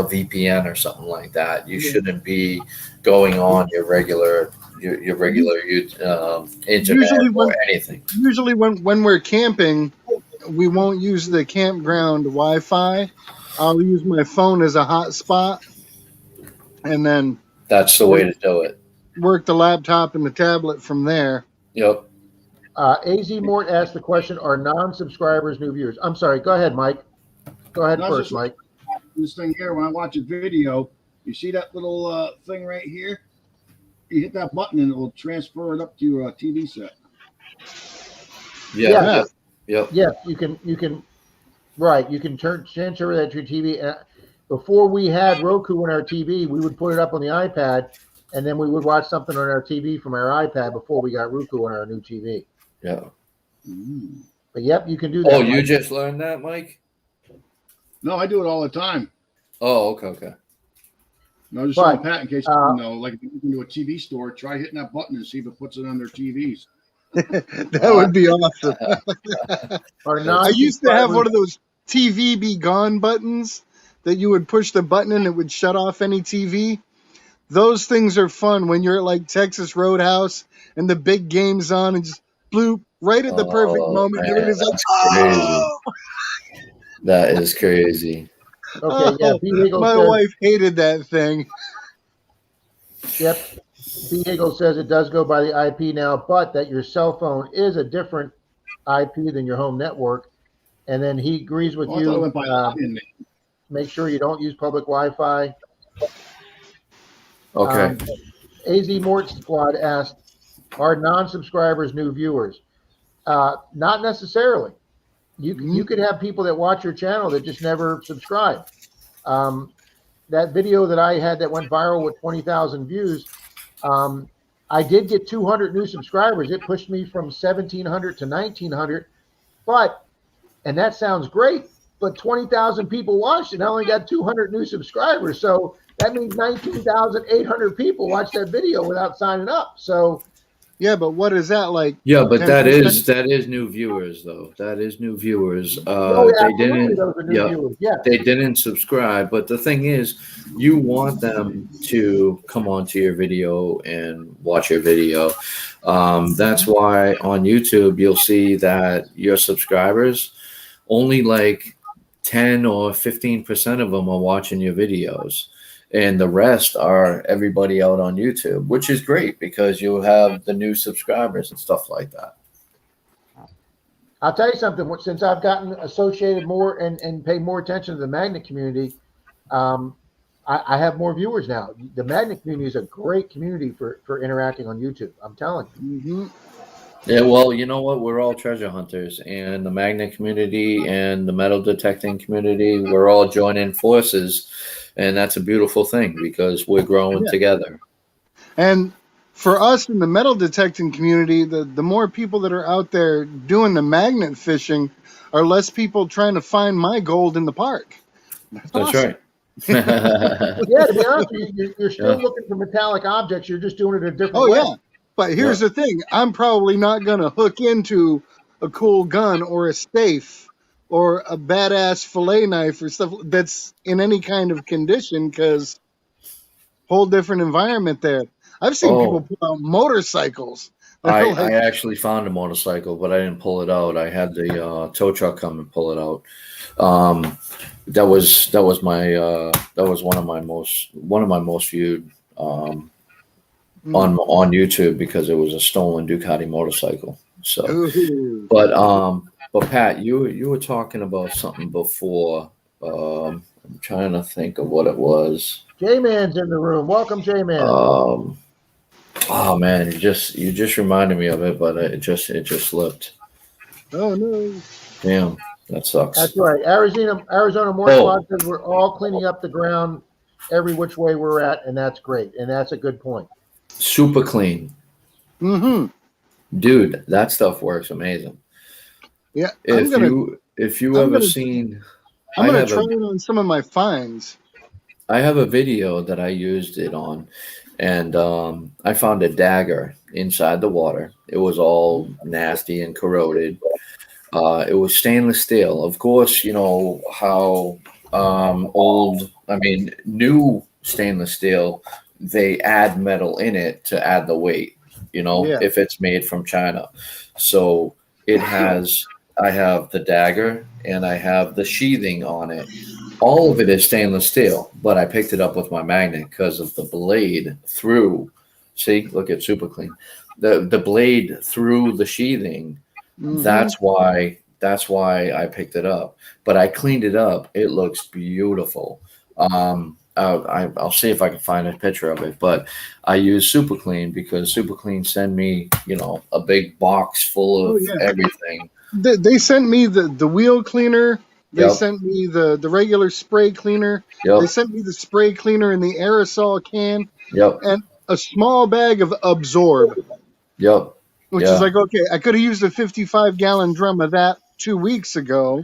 VPN or something like that. You shouldn't be going on your regular internet or anything. Usually, when we're camping, we won't use the campground Wi-Fi. I'll use my phone as a hotspot, and then that's the way to do it. Work the laptop and the tablet from there. Yep. AZ Mort asked the question: are non-subscribers new viewers? I'm sorry. Go ahead, Mike. Go ahead first, Mike. This thing here, when I watch a video, you see that little thing right here? You hit that button and it will transfer it up to your TV set. Yeah. Yep. Yeah, you can. Right, you can transfer that to your TV. Before we had Roku on our TV, we would put it up on the iPad, and then we would watch something on our TV from our iPad before we got Roku on our new TV. Yeah. But yep, you can do that. Oh, you just learned that, Mike? No, I do it all the time. Oh, okay. No, just on Pat, in case you know, like if you go to a TV store, try hitting that button and see if it puts it on their TVs. That would be awesome. I used to have one of those TV be gone buttons that you would push the button and it would shut off any TV. Those things are fun when you're at like Texas Roadhouse and the big game's on and just bloop right at the perfect moment. Man, it's like, crazy. That is crazy. Okay, yeah. My wife hated that thing. Yep. Diego says it does go by the IP now, but that your cell phone is a different IP than your home network. And then he agrees with you. Make sure you don't use public Wi-Fi. Okay. AZ Mort Squad asked, are non-subscribers new viewers? Not necessarily. You could have people that watch your channel that just never subscribe. That video that I had that went viral with 20,000 views, I did get 200 new subscribers. It pushed me from 1,700 to 1,900. And that sounds great, but 20,000 people watched it. I only got 200 new subscribers. So that means 19,800 people watched that video without signing up. So, yeah, but what is that like? Yeah, but that is new viewers though. That is new viewers. They didn't subscribe. But the thing is, you want them to come onto your video and watch your video. That's why on YouTube you'll see that your subscribers, only like 10 or 15% of them are watching your videos. And the rest are everybody out on YouTube, which is great because you'll have the new subscribers and stuff like that. I'll tell you something. Since I've gotten associated more and pay more attention to the Magnet community, I have more viewers now. The Magnet community is a great community for interacting on YouTube. I'm telling you. Yeah, well, you know what? We're all treasure hunters, and the Magnet community and the metal detecting community, we're all joining forces. And that's a beautiful thing because we're growing together. And for us in the metal detecting community, the more people that are out there doing the magnet fishing are less people trying to find my gold in the park. That's awesome. Right. Yeah, to be honest with you, you're still looking for metallic objects. You're just doing it a different way. Yeah. But here's the thing. I'm probably not going to hook into a cool gun or a safe or a badass fillet knife or stuff that's in any kind of condition because whole different environment there. I've seen people pull out motorcycles. I actually found a motorcycle, but I didn't pull it out. I had the tow truck come and pull it out. That was one of my most viewed on YouTube because it was a stolen Ducati motorcycle. So, but Pat, you were talking about something before. I'm trying to think of what it was. J-Man's in the room. Welcome, J-Man. Oh man, you just reminded me of it, but it just slipped. Oh no! Damn, that sucks. That's right. Arizona More Squad says we're all cleaning up the ground every which way we're at, and that's great, and that's a good point. Super clean. Dude, that stuff works amazing. Yeah, if you ever seen, I'm gonna try it on some of my finds. I have a video that I used it on, and I found a dagger inside the water. It was all nasty and corroded. It was stainless steel. Of course, you know how new stainless steel, they add metal in it to add the weight, you know, Yeah. if it's made from China. So it has, I have the dagger and I have the sheathing on it. All of it is stainless steel, but I picked it up with my magnet because of the blade through. See, look at super clean. The blade through the sheathing, Hmm. that's why I picked it up. But I cleaned it up. It looks beautiful. I'll see if I can find a picture of it. But I use Super Clean because Super Clean send me, you know, a big box full Oh of yeah. everything. They sent me the wheel cleaner. They Yep, sent me the regular spray cleaner. They yep, sent me the spray cleaner in the aerosol can yep, and a small bag of Absorb, yep. which is Yeah, like, okay, I could have used a 55-gallon drum of that 2 weeks ago,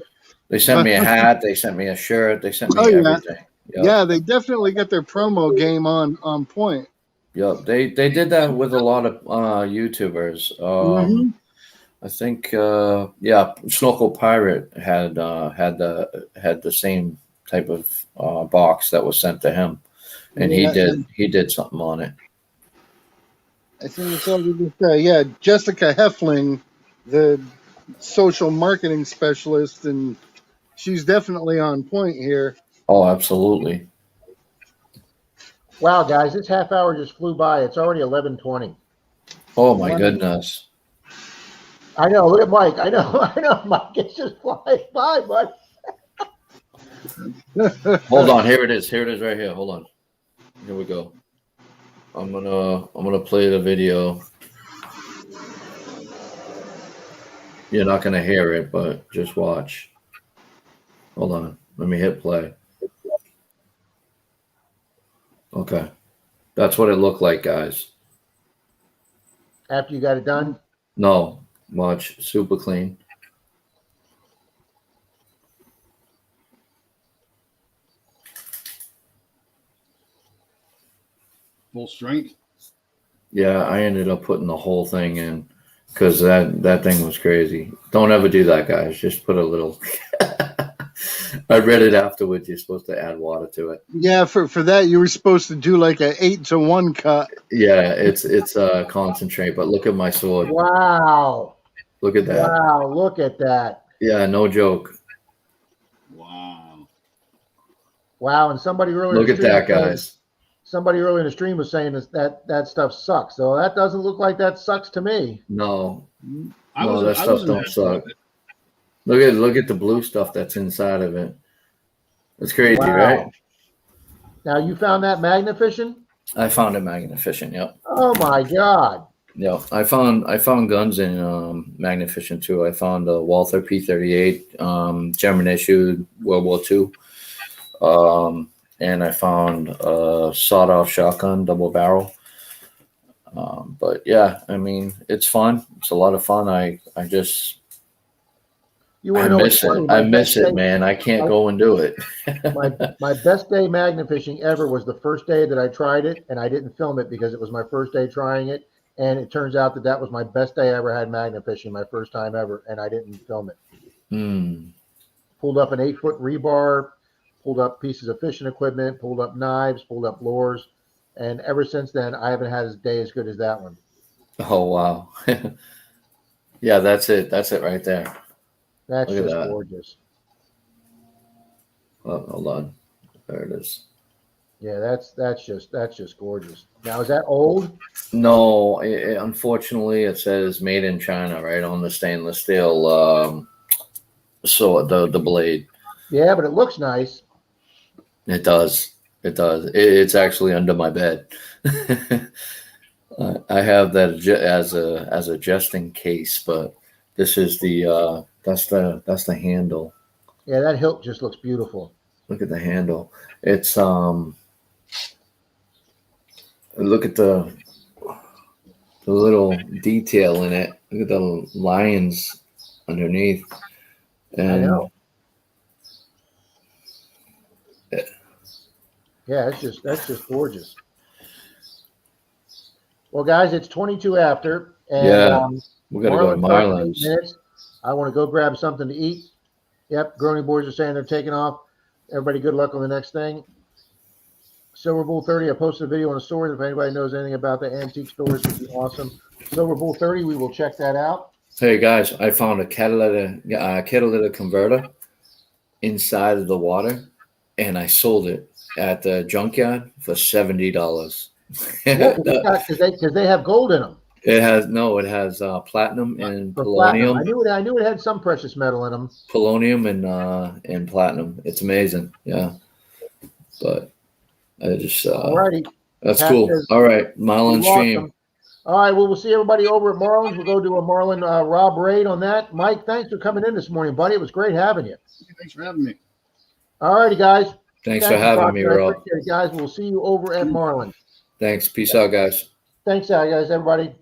they sent but me a hat. They sent me a shirt. They sent oh me yeah, everything. Yep, yeah, they definitely got their promo game on point. yep. They did that with a lot of YouTubers. Hmm. I think yeah, Snorkel Pirate had the same type of box that was sent to him, and he Yeah, did and he did something on it. I think it's all good. Yeah, Jessica Heffling, the social marketing specialist, and she's definitely on point here. Oh, absolutely. Wow, guys, this half hour just flew by. It's already 11:20. Oh my Wow. goodness. I know. Look at Mike. I know. I know. Mike is just flying by, bud. Hold on, here it is. Here it is right here. Hold on. Here we go. I'm gonna play the video. You're not gonna hear it, but just watch. Hold on. Let me hit play. Okay. That's what it looked like, guys. After you got it done, No, watch. Super clean. Full strength. Yeah, I ended up putting the whole thing in because that thing was crazy. Don't ever do that, guys. Just put a little. I read it afterwards. You're supposed to add water to it. Yeah, for that you were supposed to do like a 8-to-1 cut. Yeah, it's concentrate. But look at my sword. wow, Look at that. wow, look at that. Yeah, no joke. Wow. Wow, and somebody earlier in Look the at stream was that, saying guys. that stuff sucks. So that doesn't look like that sucks to me. No, I no, that wasn't. I stuff wasn't don't happy with suck. it. Look at the blue stuff that's inside of it. It's crazy, right? Wow. Now you found that magnificent? I found it magnificent. Yep. Oh my God. Yeah, I found guns in Magnificent too. I found a Walther P38, German issued World War II, and I found a sawed-off shotgun, double barrel. But yeah, I mean, it's fun. It's a lot of fun. I just You I want to know what's miss it. funny? I miss it, man. I can't my, go and do it. my best day magnifishing ever was the first day that I tried it, and I didn't film it because it was my first day trying it. And it turns out that was my best day I ever had magnifishing, my first time ever, and I didn't film it. Hmm. Pulled up an 8-foot rebar, pulled up pieces of fishing equipment, pulled up knives, pulled up lures, and ever since then, I haven't had a day as good as that one. Oh wow. Yeah, that's it. That's it right there. That's Look at just that. gorgeous. Oh, hold on. There it is. Yeah, that's just gorgeous. Now, is that old? No, unfortunately, it says made in China right on the stainless steel. So the blade. Yeah, but it looks nice. It does. It does. It's actually under my bed. I have that as a just in case, but this is that's the handle. Yeah, that hilt just looks beautiful. Look at the handle. It's look at the little detail in it. Look at the lions underneath, I and know. Yeah, that's just gorgeous. Well, guys, it's 22 after, and Yeah, we got to go to Marlin starts in 8 Marlins. minutes. I want to go grab something to eat. Yep, Grony boys are saying they're taking off. Everybody, good luck on the next thing. Silver Bull 30, I posted a video on the store. If anybody knows anything about the antique stores, would be awesome. Silver Bull 30, we will check that out. Hey guys, I found a catalytic converter inside of the water, and I sold it at the junkyard for $70. Yeah, because they have gold in them. It has platinum and For platinum, polonium. I knew it had some precious metal in them. Polonium and platinum. It's amazing. Yeah, but I just Alrighty, that's Pat cool. says, All right, "You're Marlin stream. welcome." All right, well, we'll see everybody over at Marlin's. We'll go do a Marlin Rob raid on that. Mike, thanks for coming in this morning, buddy. It was great having you. Thanks for having me. All righty, guys. Thanks Thank for you, having me, Proctor. I Rob. appreciate it, guys. We'll see you over at Marlin. Thanks. Peace out, guys. Thanks, guys, everybody.